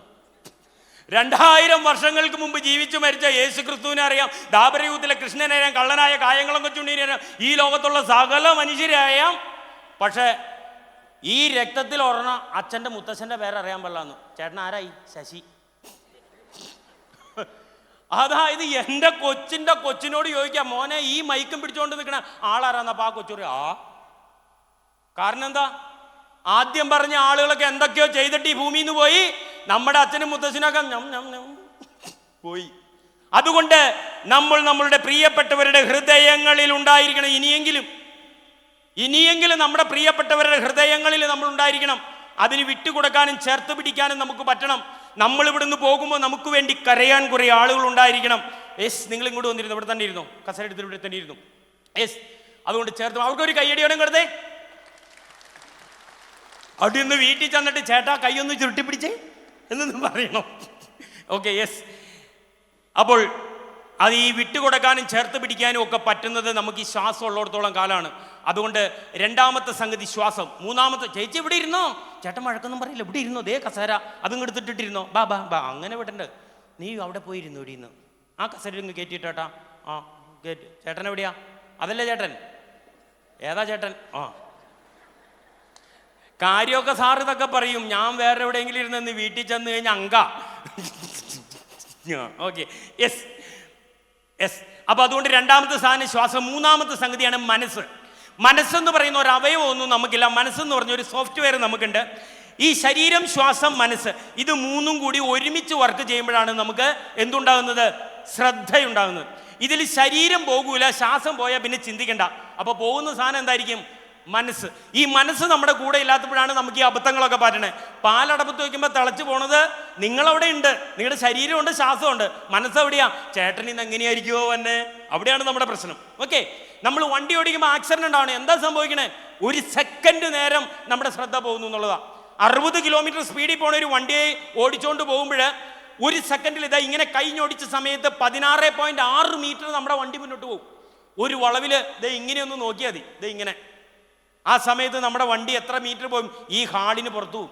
2000 വർഷങ്ങൾക്ക് മുമ്പ് ജീവിച്ചു മരിച്ച യേശു ക്രിസ്തുവിനെ അറിയാം, ദാപരയൂത്തിലെ കൃഷ്ണനെ അറിയാം, കള്ളനായ കായംകുളം കൊച്ചുണ്ണിനെ അറിയാം, ഈ ലോകത്തുള്ള സകല മനുഷ്യരെ അറിയാം. പക്ഷേ ഈ രക്തത്തിൽ ഒരെണ്ണ അച്ഛൻ്റെ മുത്തശ്ശൻ്റെ പേരറിയാൻ പാടില്ലാന്ന്. ചേട്ടൻ ആരായി? ശശി. അതായത് എൻ്റെ കൊച്ചിനോട് ചോദിക്കാം, മോനെ ഈ മൈക്കും പിടിച്ചുകൊണ്ട് നിൽക്കണ ആളാരാന്നപ്പോ ആ കൊച്ചു പറയും ആ. കാരണം എന്താ? ആദ്യം പറഞ്ഞ ആളുകളൊക്കെ എന്തൊക്കെയോ ചെയ്തിട്ട് ഈ ഭൂമിയിൽ നിന്ന് പോയി. നമ്മുടെ അച്ഛനും മുത്തശ്ശനൊക്കെ പോയി. അതുകൊണ്ട് നമ്മളുടെ പ്രിയപ്പെട്ടവരുടെ ഹൃദയങ്ങളിൽ ഉണ്ടായിരിക്കണം. ഇനിയെങ്കിലും നമ്മുടെ പ്രിയപ്പെട്ടവരുടെ ഹൃദയങ്ങളിൽ നമ്മൾ ഉണ്ടായിരിക്കണം. അതിന് വിട്ടുകൊടുക്കാനും ചേർത്ത് പിടിക്കാനും നമുക്ക് പറ്റണം. നമ്മൾ ഇവിടുന്ന് പോകുമ്പോൾ നമുക്ക് വേണ്ടി കരയാൻ കുറേ ആളുകൾ ഉണ്ടായിരിക്കണം. യെസ്, നിങ്ങൾ ഇങ്ങോട്ട് വന്നിരുന്നു, ഇവിടെ തന്നെ ഇരുന്നു, കസേര എടുത്തിട്ട് ഇവിടെ തന്നെ ഇരുന്നു. യെസ്, അതുകൊണ്ട് ചേർത്ത് അവർക്കൊരു കയ്യടിയോടെ കൊടുത്തേ. അവിടെ നിന്ന് വീട്ടിൽ ചെന്നിട്ട് ചേട്ടാ കൈയൊന്ന് ചുരുട്ടിപ്പിടിച്ചേ എന്നൊന്നും പറയണം. Okay, yes. അപ്പോൾ അത് ഈ വിട്ടുകൊടുക്കാനും ചേർത്ത് പിടിക്കാനും ഒക്കെ പറ്റുന്നത് നമുക്ക് ഈ ശ്വാസം ഉള്ളിടത്തോളം കാലമാണ്. അതുകൊണ്ട് രണ്ടാമത്തെ സംഗതി ശ്വാസം. മൂന്നാമത്തെ, ചേച്ചി ഇവിടെ ഇരുന്നോ, ചേട്ടൻ വഴക്കൊന്നും പറയില്ല, ഇവിടെ ഇരുന്നോ, ദേ കസേര അതും എടുത്തിട്ടിരുന്നോ, ബാ ബാ ബാ, അങ്ങനെ വിടണ്ട്, നീ അവിടെ പോയിരുന്നു ഇവിടെ ഇരുന്ന് ആ കസേര ഇങ്ങ് കയറ്റിയിട്ടാ. ആ കയറ്റി. ചേട്ടൻ എവിടെയാ? അതല്ലേ ചേട്ടൻ? ഏതാ ചേട്ടൻ? ആ കാര്യമൊക്കെ സാർ ഇതൊക്കെ പറയും. ഞാൻ വേറെ എവിടെയെങ്കിലും ഇരുന്ന് വീട്ടിൽ ചെന്ന് കഴിഞ്ഞാൽ ഓക്കെ, യെസ് യെസ്. അപ്പൊ അതുകൊണ്ട് രണ്ടാമത്തെ സാധനം ശ്വാസം. മൂന്നാമത്തെ സംഗതിയാണ് മനസ്സ്. മനസ്സെന്ന് പറയുന്ന ഒരു അവയവമൊന്നും നമുക്കില്ല. മനസ്സെന്ന് പറഞ്ഞ ഒരു സോഫ്റ്റ്വെയർ നമുക്കുണ്ട്. ഈ ശരീരം, ശ്വാസം, മനസ്സ്, ഇത് മൂന്നും കൂടി ഒരുമിച്ച് വർക്ക് ചെയ്യുമ്പോഴാണ് നമുക്ക് എന്തുണ്ടാകുന്നത്? ശ്രദ്ധയുണ്ടാകുന്നത്. ഇതിൽ ശരീരം പോകൂല, ശ്വാസം പോയാൽ പിന്നെ ചിന്തിക്കണ്ട. അപ്പൊ പോകുന്ന സാധനം എന്തായിരിക്കും? മനസ്സ്. ഈ മനസ്സ് നമ്മുടെ കൂടെ ഇല്ലാത്തപ്പോഴാണ് നമുക്ക് ഈ അബദ്ധങ്ങളൊക്കെ പറ്റണേ. പാലടപ്പത്ത് വയ്ക്കുമ്പോൾ തിളച്ച് പോണത് നിങ്ങളവിടെ ഉണ്ട്, നിങ്ങളുടെ ശരീരമുണ്ട്, ശ്വാസമുണ്ട്. മനസ്സെവിടെയാ? ചേട്ടൻ ഇന്ന് എങ്ങനെയായിരിക്കുമോ തന്നെ, അവിടെയാണ് നമ്മുടെ പ്രശ്നം. ഓക്കെ, നമ്മൾ വണ്ടി ഓടിക്കുമ്പോൾ ആക്സിഡന്റ് ഉണ്ടാവണം. എന്താ സംഭവിക്കണേ? ഒരു സെക്കൻഡ് നേരം നമ്മുടെ ശ്രദ്ധ പോകുന്നു എന്നുള്ളതാണ്. 60 കിലോമീറ്റർ സ്പീഡിൽ പോണ ഒരു വണ്ടിയെ ഓടിച്ചുകൊണ്ട് പോകുമ്പോൾ ഒരു സെക്കൻഡിൽ ഇതാ ഇങ്ങനെ കഴിഞ്ഞോടിച്ച സമയത്ത് 16.6 മീറ്റർ നമ്മുടെ വണ്ടി മുന്നോട്ട് പോകും. ഒരു വളവിൽ ദേ ഇങ്ങനെയൊന്ന് നോക്കിയാൽ മതി, ദേ ഇങ്ങനെ. ആ സമയത്ത് നമ്മുടെ വണ്ടി എത്ര മീറ്റർ പോകും? ഈ ഹാളിന് പുറത്തു പോകും.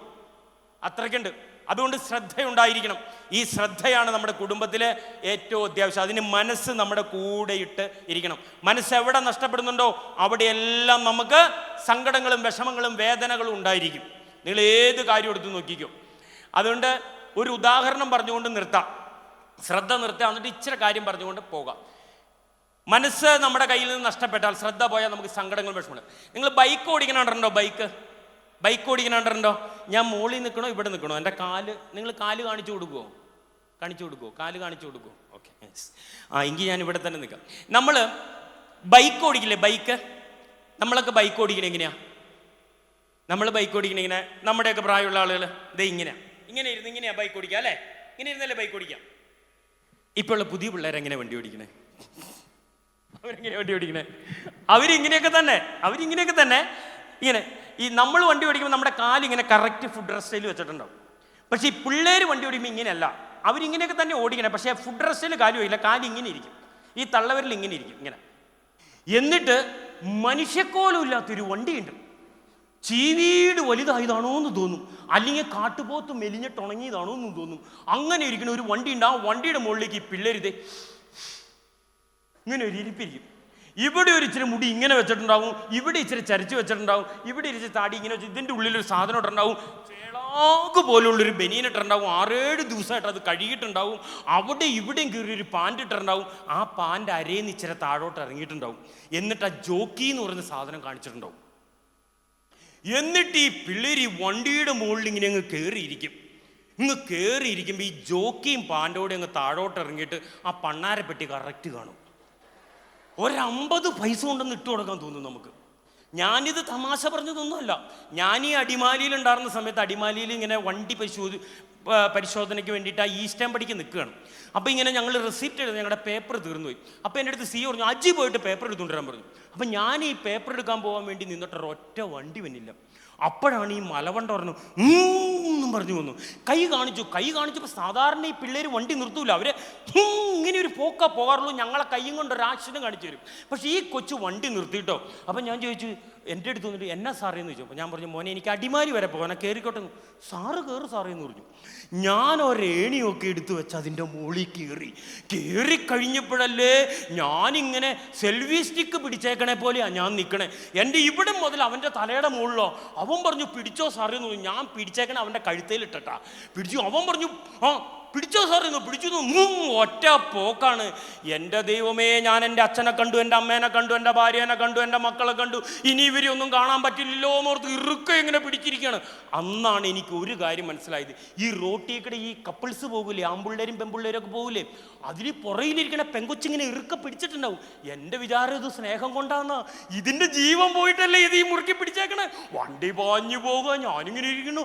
അത്രയ്ക്കുണ്ട്. അതുകൊണ്ട് ശ്രദ്ധയുണ്ടായിരിക്കണം. ഈ ശ്രദ്ധയാണ് നമ്മുടെ കുടുംബത്തിലെ ഏറ്റവും അത്യാവശ്യം. അതിന് മനസ്സ് നമ്മുടെ കൂടെ ഇട്ട് ഇരിക്കണം. മനസ്സ് എവിടെ നഷ്ടപ്പെടുന്നുണ്ടോ അവിടെയെല്ലാം നമുക്ക് സങ്കടങ്ങളും വിഷമങ്ങളും വേദനകളും ഉണ്ടായിരിക്കും. നിങ്ങൾ ഏത് കാര്യം എടുത്ത് നോക്കിക്കോ. അതുകൊണ്ട് ഒരു ഉദാഹരണം പറഞ്ഞുകൊണ്ട് നിർത്താം, ശ്രദ്ധ നിർത്താം, എന്നിട്ട് ഇച്ചിരി കാര്യം പറഞ്ഞുകൊണ്ട് പോകാം. മനസ്സ് നമ്മുടെ കയ്യിൽ നിന്ന് നഷ്ടപ്പെട്ടാൽ, ശ്രദ്ധ പോയാൽ നമുക്ക് സങ്കടങ്ങൾ വിഷമമുണ്ട്. നിങ്ങൾ ബൈക്ക് ഓടിക്കണുണ്ടോ? ബൈക്ക് ഓടിക്കണുണ്ടോ? ഞാൻ മുകളിൽ നിൽക്കണോ ഇവിടെ നിൽക്കണോ? എൻ്റെ കാല്, നിങ്ങൾ കാല് കാണിച്ചു കൊടുക്കുമോ? കാല് കാണിച്ചു കൊടുക്കുമോ? ഓക്കെ, എങ്കിൽ ഞാൻ ഇവിടെ തന്നെ നിൽക്കാം. നമ്മൾ ബൈക്ക് ഓടിക്കില്ലേ? നമ്മളൊക്കെ ബൈക്ക് ഓടിക്കണേ എങ്ങനെയാ? നമ്മൾ ബൈക്ക് ഓടിക്കണേ ഇങ്ങനെ, നമ്മുടെയൊക്കെ പ്രായമുള്ള ആളുകൾ ഇതേ ഇങ്ങനെയാ ബൈക്ക് ഓടിക്കുക അല്ലേ? ഇങ്ങനെ ഇരുന്നല്ലേ ബൈക്ക് ഓടിക്കാം. ഇപ്പോൾ ഉള്ള പുതിയ പിള്ളേരെങ്ങനെ വണ്ടി ഓടിക്കണേ? അവരിങ്ങനെയൊക്കെ തന്നെ ഇങ്ങനെ. ഈ നമ്മൾ വണ്ടി ഓടിക്കുമ്പോൾ നമ്മുടെ കാലിങ്ങനെ കറക്റ്റ് ഫുഡ് റെസ്റ്റിൽ വെച്ചിട്ടുണ്ടാവും. പക്ഷേ ഈ പിള്ളേർ വണ്ടി ഓടിക്കുമ്പോൾ ഇങ്ങനെയല്ല, അവരിങ്ങനെയൊക്കെ തന്നെ ഓടിക്കണേ. പക്ഷേ ഫുഡ് റെസ്റ്റിൽ കാലുമില്ല, കാലിങ്ങനെ ഇരിക്കും, ഈ തള്ളവരിൽ ഇങ്ങനെ ഇരിക്കും ഇങ്ങനെ. എന്നിട്ട് മനുഷ്യക്കോലും ഇല്ലാത്തൊരു വണ്ടിയുണ്ട്, ചീവീട് വലുതായതാണോ എന്ന് തോന്നും, അല്ലെങ്കിൽ കാട്ടുപോത്ത് മെലിഞ്ഞിട്ടുണങ്ങിയതാണോ എന്നും തോന്നും. അങ്ങനെ ഇരിക്കുന്ന ഒരു വണ്ടി ഉണ്ട്. ആ വണ്ടിയുടെ മുകളിലേക്ക് ഈ പിള്ളേരിതേ ഇങ്ങനെ ഒരു ഇരിപ്പിരിക്കും. ഇവിടെ ഒരു ഇച്ചിരി മുടി ഇങ്ങനെ വെച്ചിട്ടുണ്ടാവും, ഇവിടെ ഇച്ചിരി ചരിച്ച് വെച്ചിട്ടുണ്ടാവും, ഇവിടെ ഇച്ചിരി താടി ഇങ്ങനെ വെച്ച് ഇതിൻ്റെ ഉള്ളിലൊരു സാധനം ഇട്ടുണ്ടാവും, ചേളാക്ക് പോലുള്ളൊരു ബനിയനിട്ടുണ്ടാവും. 6-7 ദിവസമായിട്ട് അത് കഴുകിയിട്ടുണ്ടാവും. അവിടെ ഇവിടെയും കയറി ഒരു പാൻറ് ഇട്ടിട്ടുണ്ടാവും. ആ പാൻറ് അരേന്ന് ഇച്ചിരി താഴോട്ട് ഇറങ്ങിയിട്ടുണ്ടാവും. എന്നിട്ട് ആ ജോക്കി എന്ന് പറയുന്ന സാധനം കാണിച്ചിട്ടുണ്ടാവും. എന്നിട്ട് ഈ പിള്ളേർ ഈ വണ്ടിയുടെ മുകളിൽ ഇങ്ങനെ അങ്ങ് കയറിയിരിക്കും. കയറിയിരിക്കുമ്പോൾ ഈ ജോക്കിയും പാൻറ്റോടെ അങ്ങ് താഴോട്ട് ഇറങ്ങിയിട്ട് ആ പണ്ണാരപ്പെട്ടി കറക്റ്റ് കാണും. 50 പൈസ കൊണ്ടൊന്ന് ഇട്ട് കൊടുക്കാൻ തോന്നും നമുക്ക്. ഞാനിത് തമാശ പറഞ്ഞതൊന്നുമല്ല. ഞാൻ ഈ അടിമാലിയിൽ ഉണ്ടായിരുന്ന സമയത്ത് അടിമാലിയിൽ ഇങ്ങനെ വണ്ടി പരിശോധനയ്ക്ക് വേണ്ടിയിട്ട് ആ ഈസ്റ്റേൺ പടിക്ക് നിൽക്കുകയാണ്. അപ്പോൾ ഇങ്ങനെ ഞങ്ങൾ റെസിപ്റ്റ് എഴുതി, ഞങ്ങളുടെ പേപ്പർ തീർന്നു പോയി. അപ്പോൾ എൻ്റെ അടുത്ത് CEO പറഞ്ഞു, അജി പോയിട്ട് പേപ്പർ എടുത്തുകൊണ്ടുവരാൻ പറഞ്ഞു. അപ്പം ഞാൻ ഈ പേപ്പർ എടുക്കാൻ പോകാൻ വേണ്ടി നിന്നിട്ട് ഒരൊറ്റ വണ്ടി വന്നില്ല. അപ്പോഴാണ് ഈ മലവണ്ട പറഞ്ഞു എന്നും പറഞ്ഞു വന്നു. കൈ കാണിച്ചപ്പോൾ സാധാരണ ഈ പിള്ളേർ വണ്ടി നിർത്തൂല, അവര് ഇങ്ങനെ ഒരു പോക്കാ പോകാറുള്ളൂ. ഞങ്ങളെ കൈയും കൊണ്ട് ഒരു ആക്സിഡന്റ് കാണിച്ചു തരും. പക്ഷേ ഈ കൊച്ചു വണ്ടി നിർത്തിയിട്ടോ. അപ്പം ഞാൻ ചോദിച്ചു, എൻ്റെ അടുത്ത് വന്നിട്ട് എന്നാ സാറേ എന്ന് ചോദിച്ചു. അപ്പോൾ ഞാൻ പറഞ്ഞു, മോനെ എനിക്ക് അടിമാലി വരെ പോകാൻ, കയറിക്കോട്ടെ. സാറ് കയറി സാറേ എന്ന് പറഞ്ഞു. ഞാൻ ഒരേണിയൊക്കെ എടുത്തു വെച്ച് അതിൻ്റെ മുകളിൽ കയറി കഴിഞ്ഞപ്പോഴല്ലേ ഞാനിങ്ങനെ സെൽഫി സ്റ്റിക്ക് പിടിച്ചേക്കണേ പോലെയാ ഞാൻ നിൽക്കണേ. എൻ്റെ ഇവിടെ മുതൽ അവൻ്റെ തലയുടെ മുകളിലോ. അവൻ പറഞ്ഞു പിടിച്ചോ സാറേ എന്ന് പറഞ്ഞു. ഞാൻ പിടിച്ചേക്കണേ അവൻ്റെ കഴുത്തേലിട്ടാ പിടിച്ചു. അവൻ പറഞ്ഞു പിടിച്ചോ സാറേ എന്ന് പിടിച്ചു. ഒറ്റ പോക്കാണ്. എൻ്റെ ദൈവമേ, ഞാൻ എൻ്റെ അച്ഛനെ കണ്ടു, എൻ്റെ അമ്മേനെ കണ്ടു, എൻ്റെ ഭാര്യനെ കണ്ടു, എൻ്റെ മക്കളെ കണ്ടു. ഇനി ഇവരെ ഒന്നും കാണാൻ പറ്റില്ലല്ലോ എന്നോർത്ത് ഇറുക്ക ഇങ്ങനെ പിടിച്ചിരിക്കുകയാണ്. അന്നാണ് എനിക്ക് ഒരു കാര്യം മനസ്സിലായത്. ഈ റോട്ടിൽ കൂടെ ഈ കപ്പിൾസ് പോകില്ലേ, ആമ്പിള്ളേരും പെമ്പിള്ളേരും ഒക്കെ പോകില്ലേ, അതിൽ പുറയിലിരിക്കണ പെങ്കൊച്ചിങ്ങനെ ഇറുക്ക പിടിച്ചിട്ടുണ്ടാവും. എൻ്റെ വിചാരം ഇത് സ്നേഹം കൊണ്ടാന്നാ. ഇതിൻ്റെ ജീവൻ പോയിട്ടല്ലേ ഇത് ഈ മുറുക്കി പിടിച്ചേക്കണേ. വണ്ടി പാഞ്ഞു പോകുക, ഞാനിങ്ങനെ ഇരിക്കുന്നു.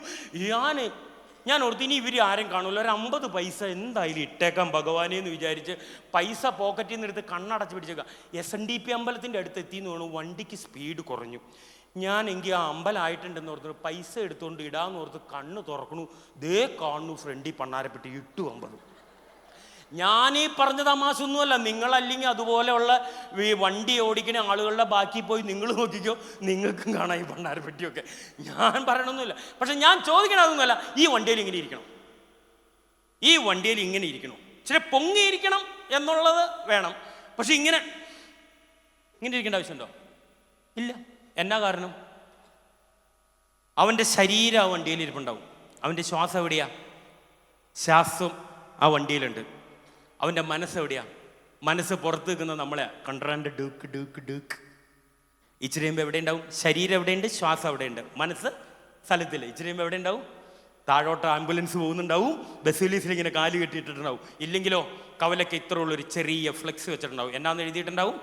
ഞാൻ ഓർത്ത് ഇനി ഇവർ ആരും കാണൂല, ഒരു 50 പൈസ എന്തായാലും ഇട്ടേക്കാം ഭഗവാനെ എന്ന് വിചാരിച്ച് പൈസ പോക്കറ്റിൽ നിന്ന് എടുത്ത് കണ്ണടച്ച് പിടിച്ചേക്കാം. SNDP അമ്പലത്തിൻ്റെ അടുത്ത് എത്തിയെന്ന് തോന്നുന്നു. വണ്ടിക്ക് സ്പീഡ് കുറഞ്ഞു. ഞാൻ എങ്കിൽ ആ അമ്പലം ആയിട്ടുണ്ടെന്ന് ഓർത്ത് പൈസ എടുത്തുകൊണ്ട് ഇടാന്ന് ഓർത്ത് കണ്ണ് തുറക്കണു. ദേ കാണുന്നു ഫ്രണ്ടിൽ പണ്ണാരപ്പെട്ടി ഇട്ടു 50. ഞാനീ പറഞ്ഞ തമാശ ഒന്നുമല്ല. നിങ്ങളല്ലെങ്കിൽ അതുപോലെയുള്ള ഈ വണ്ടി ഓടിക്കുന്ന ആളുകളുടെ ബാക്കി പോയി നിങ്ങൾ നോക്കിക്കോ, നിങ്ങൾക്കും കാണാം ഈ പണ്ണാരപ്പെട്ടിയൊക്കെ. ഞാൻ പറയണമെന്നില്ല. പക്ഷെ ഞാൻ ചോദിക്കണതൊന്നുമല്ല, ഈ വണ്ടിയിൽ ഇങ്ങനെ ഇരിക്കണം, ഈ വണ്ടിയിൽ ഇങ്ങനെ ഇരിക്കണം, ഇച്ചിരി പൊങ്ങിയിരിക്കണം എന്നുള്ളത് വേണം. പക്ഷെ ഇങ്ങനെ ഇരിക്കേണ്ട ആവശ്യമുണ്ടോ? ഇല്ല. എന്നാ കാരണം? അവൻ്റെ ശരീരം ആ വണ്ടിയിൽ ഇരിപ്പുണ്ടാവും. അവൻ്റെ ശ്വാസം എവിടെയാ? ശ്വാസം ആ വണ്ടിയിലുണ്ട്. അവൻ്റെ മനസ്സ് എവിടെയാ? മനസ്സ് പുറത്ത് നിൽക്കുന്ന നമ്മളെ കണ്ടറാൻ്റെ ഡൂക്ക് ഡൂക്ക് ഡൂക്ക്. ഇച്ചിരി കഴിയുമ്പോൾ എവിടെ ഉണ്ടാവും? ശരീരം എവിടെയുണ്ട്, ശ്വാസം എവിടെയുണ്ട്, മനസ്സ് സ്ഥലത്തില്ല. ഇച്ചിരി കഴിയുമ്പോൾ എവിടെ ഉണ്ടാവും? താഴോട്ട് ആംബുലൻസ് പോകുന്നുണ്ടാവും, ബസ്സിലീസിൽ ഇങ്ങനെ കാല് കെട്ടിയിട്ടുണ്ടാവും. ഇല്ലെങ്കിലോ കവലൊക്കെ ഇത്ര ഉള്ളൊരു ചെറിയ ഫ്ലെക്സ് വെച്ചിട്ടുണ്ടാവും. എന്നാന്ന് എഴുതിയിട്ടുണ്ടാവും?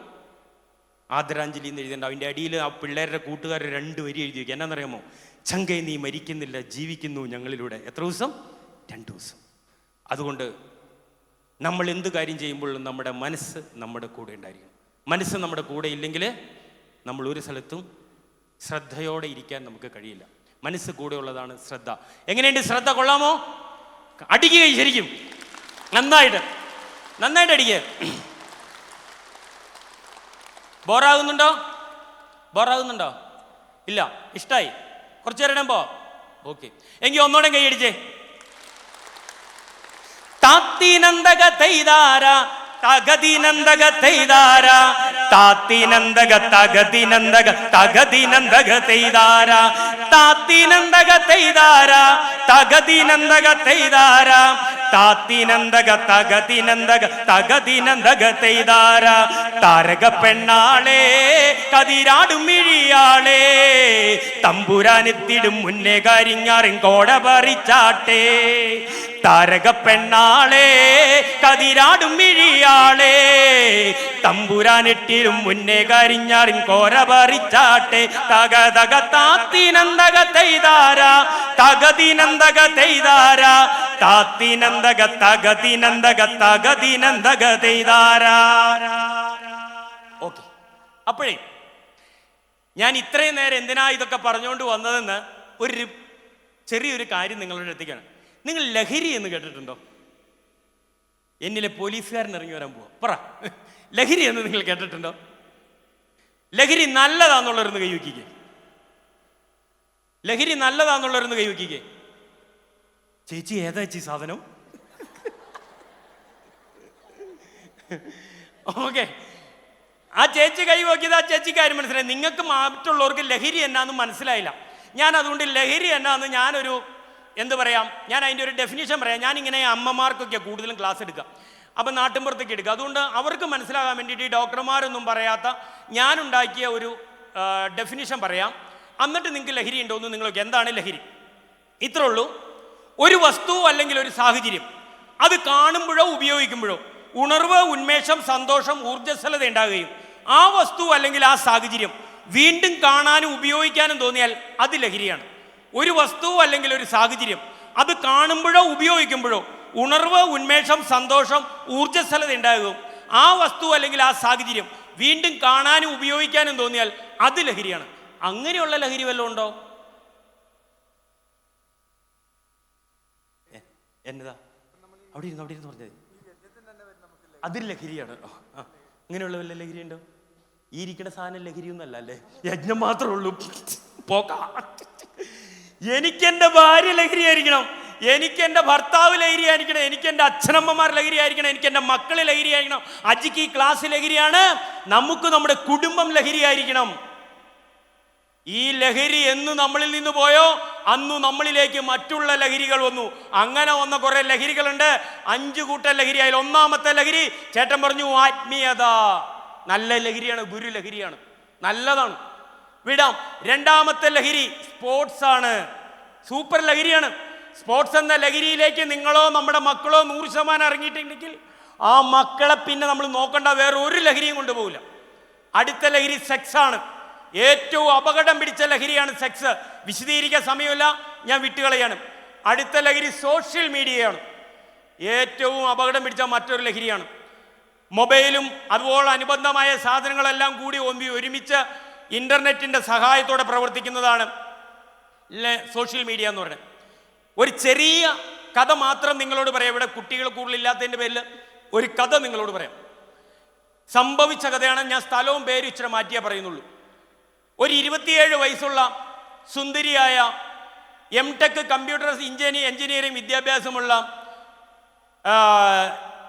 ആദരാഞ്ജലി എന്ന് എഴുതിയിട്ടുണ്ടാവും. അതിൻ്റെ അടിയിൽ ആ പിള്ളേരുടെ കൂട്ടുകാർ 2 വരി എഴുതി വയ്ക്കുക. എന്നാന്നറിയാമോ? ചങ്കൈ നീ മരിക്കുന്നില്ല, ജീവിക്കുന്നു ഞങ്ങളിലൂടെ. എത്ര ദിവസം? 2 ദിവസം. അതുകൊണ്ട് നമ്മൾ എന്ത് കാര്യം ചെയ്യുമ്പോഴും നമ്മുടെ മനസ്സ് നമ്മുടെ കൂടെ ഉണ്ടായിരിക്കണം. മനസ്സ് നമ്മുടെ കൂടെ ഇല്ലെങ്കിൽ നമ്മൾ ഒരു സ്ഥലത്തും ശ്രദ്ധയോടെ ഇരിക്കാൻ നമുക്ക് കഴിയില്ല. മനസ്സ് കൂടെ ഉള്ളതാണ് ശ്രദ്ധ. എങ്ങനെയുണ്ട് ശ്രദ്ധ? കൊള്ളാമോ? അടിക്കുക ശരിക്കും, നന്നായിട്ട് അടിക്കുക. ബോറാകുന്നുണ്ടോ? ഇല്ല. ഇഷ്ടായി? കുറച്ചു നേരം ഇടുമ്പോ ഓക്കെ. എങ്കിൽ ഒന്നോടെ കൈ അടിച്ചേ. താത്തിനന്ദക തൈതാര തഗതിനന്ദക തൈതാര താത്തിനന്ദക തഗതിനന്ദക തഗതിനന്ദക തൈതാര താത്തിനന്ദക തൈതാര തഗതിനന്ദക തൈതാര താത്തിനന്ദക തഗതിനന്ദക തഗതിനന്ദക തൈതാര താരക പെണ്ണാളെ കതിരാടും മിഴിയാളെ തമ്പുരാനെത്തിടും മുന്നേ കരിഞ്ഞാറിൻ കോട പറിച്ചാട്ടെ. താരക പെണ്ണാളെ കതിരാടും മിഴിയാളെ തമ്പുരാനെട്ടിലും മുന്നേ കരിഞ്ഞാറിൻ കോര പറിച്ചാട്ടെ. തകതക താത്തിനന്ദക തൈതാര തഗതിനന്ദക തൈതാര താത്തിനന്ദക തഗതിനന്ദക തഗതിനന്ദക തൈതാര. ഓക്കെ. അപ്പോഴേ ഞാൻ ഇത്രയും നേരം എന്തിനാ ഇതൊക്കെ പറഞ്ഞുകൊണ്ട് വന്നതെന്ന് ഒരു ചെറിയൊരു കാര്യം നിങ്ങളുടെ അടുത്തേക്കാണ്. നിങ്ങൾ ലഹരി എന്ന് കേട്ടിട്ടുണ്ടോ? എന്നിലെ പോലീസുകാരൻ ഇറങ്ങി വരാൻ പോവാ. പറ, ലഹരി എന്ന് നിങ്ങൾ കേട്ടിട്ടുണ്ടോ? ലഹരി നല്ലതാന്നുള്ളവരൊന്ന് കൈ വയ്ക്കുക. ലഹരി നല്ലതാന്നുള്ളവരൊന്ന് കൈവയ്ക്കേ. ചേച്ചി ഏതാ ചേച്ചി സാധനം? ഓക്കെ, ആ ചേച്ചി കൈ നോക്കിയത് ആ ചേച്ചി കാര്യം മനസ്സിലായി. നിങ്ങൾക്ക് മറ്റുള്ളവർക്ക് ലഹരി എന്നാന്ന് മനസ്സിലായില്ല. ഞാൻ അതുകൊണ്ട് ലഹരി എന്നാന്ന് ഞാനൊരു എന്ത് പറയാം, ഞാൻ അതിൻ്റെ ഒരു ഡെഫിനിഷൻ പറയാം. ഞാനിങ്ങനെ അമ്മമാർക്കൊക്കെ കൂടുതലും ക്ലാസ് എടുക്കുക, അപ്പം നാട്ടിൻപുറത്തേക്ക് എടുക്കുക. അതുകൊണ്ട് അവർക്ക് മനസ്സിലാകാൻ വേണ്ടിയിട്ട് ഈ ഡോക്ടർമാരൊന്നും പറയാത്ത ഞാനുണ്ടാക്കിയ ഒരു ഡെഫിനിഷൻ പറയാം. എന്നിട്ട് നിങ്ങൾക്ക് ലഹരി ഉണ്ടോ എന്ന് നിങ്ങൾക്ക് എന്താണ് ലഹരി? ഇത്രേ ഉള്ളൂ. ഒരു വസ്തു അല്ലെങ്കിൽ ഒരു സാഹചര്യം അത് കാണുമ്പോഴോ ഉപയോഗിക്കുമ്പോഴോ ഉണർവ്, ഉന്മേഷം, സന്തോഷം, ഊർജ്ജസ്വലത ഉണ്ടാകുകയും ആ വസ്തു അല്ലെങ്കിൽ ആ സാഹചര്യം വീണ്ടും കാണാനും ഉപയോഗിക്കാനും തോന്നിയാൽ അത് ലഹരിയാണ്. ഒരു വസ്തു അല്ലെങ്കിൽ ഒരു സാഹചര്യം അത് കാണുമ്പോഴോ ഉപയോഗിക്കുമ്പോഴോ ഉണർവ്, ഉന്മേഷം, സന്തോഷം, ഊർജ്ജസ്വലത ഉണ്ടാകും. ആ വസ്തു അല്ലെങ്കിൽ ആ സാഹചര്യം വീണ്ടും കാണാനും ഉപയോഗിക്കാനും തോന്നിയാൽ അത് ലഹരിയാണ്. അങ്ങനെയുള്ള ലഹരി വല്ലതും ഉണ്ടോ? എന്നതാ അവിടെ ഇരുന്ന് പറഞ്ഞത് അത് ലഹരിയാണ്. അങ്ങനെയുള്ള വല്ല ലഹരി ഉണ്ടോ? ഈ ഇരിക്കുന്ന സാധനം ലഹരി ഒന്നല്ല അല്ലേ, യജ്ഞം മാത്രമേ ഉള്ളൂ. പോക്ക. എനിക്കെൻ്റെ ഭാര്യ ലഹരിയായിരിക്കണം, എനിക്കെൻ്റെ ഭർത്താവ് ലഹരിയായിരിക്കണം, എനിക്കെൻ്റെ അച്ഛനമ്മമാർ ലഹരിയായിരിക്കണം, എനിക്കെൻ്റെ മക്കളെ ലഹരിയായിരിക്കണം. അജിക്ക് ഈ ക്ലാസ് ലഹരിയാണ്, നമുക്ക് നമ്മുടെ കുടുംബം ലഹരിയായിരിക്കണം. ഈ ലഹരി എന്ന് നമ്മളിൽ നിന്ന് പോയോ അന്നു നമ്മളിലേക്ക് മറ്റുള്ള ലഹരികൾ വന്നു. അങ്ങനെ വന്ന കുറെ ലഹരികളുണ്ട്. 5 കൂട്ടം ലഹരി. അതിൽ ഒന്നാമത്തെ ലഹരി ചേട്ടൻ പറഞ്ഞു ആത്മീയത. നല്ല ലഹരിയാണ്, ഗുരു ലഹരിയാണ്, നല്ലതാണ്, വിടാം. രണ്ടാമത്തെ ലഹരി സ്പോർട്സ് ആണ്, സൂപ്പർ ലഹരിയാണ്. സ്പോർട്സ് എന്ന ലഹരിയിലേക്ക് നിങ്ങളോ നമ്മുടെ മക്കളോ 100% ഇറങ്ങിയിട്ടുണ്ടെങ്കിൽ ആ മക്കളെ പിന്നെ നമ്മൾ നോക്കണ്ട, വേറെ ഒരു ലഹരിയും കൊണ്ടുപോകില്ല. അടുത്ത ലഹരി സെക്സ് ആണ്. ഏറ്റവും അപകടം പിടിച്ച ലഹരിയാണ് സെക്സ്. വിശദീകരിക്കാൻ സമയമില്ല, ഞാൻ വിട്ടുകളയാണ്. അടുത്ത ലഹരി സോഷ്യൽ മീഡിയയാണ്. ഏറ്റവും അപകടം പിടിച്ച മറ്റൊരു ലഹരിയാണ്. മൊബൈലും അതുപോലെ അനുബന്ധമായ സാധനങ്ങളെല്ലാം കൂടി ഒരുമിച്ച് ഇൻ്റർനെറ്റിൻ്റെ സഹായത്തോടെ പ്രവർത്തിക്കുന്നതാണ് സോഷ്യൽ മീഡിയ എന്ന് പറയുന്നത്. ഒരു ചെറിയ കഥ മാത്രം നിങ്ങളോട് പറയാം. ഇവിടെ കുട്ടികൾ കൂടുതലില്ലാത്തതിൻ്റെ പേരിൽ ഒരു കഥ നിങ്ങളോട് പറയാം. സംഭവിച്ച കഥയാണ്. ഞാൻ സ്ഥലവും പേരും ഇച്ചിരി മാറ്റിയേ പറയുന്നുള്ളൂ. ഒരു 27 വയസ്സുള്ള സുന്ദരിയായ M.Tech കമ്പ്യൂട്ടർ എഞ്ചിനീയറിംഗ് വിദ്യാഭ്യാസമുള്ള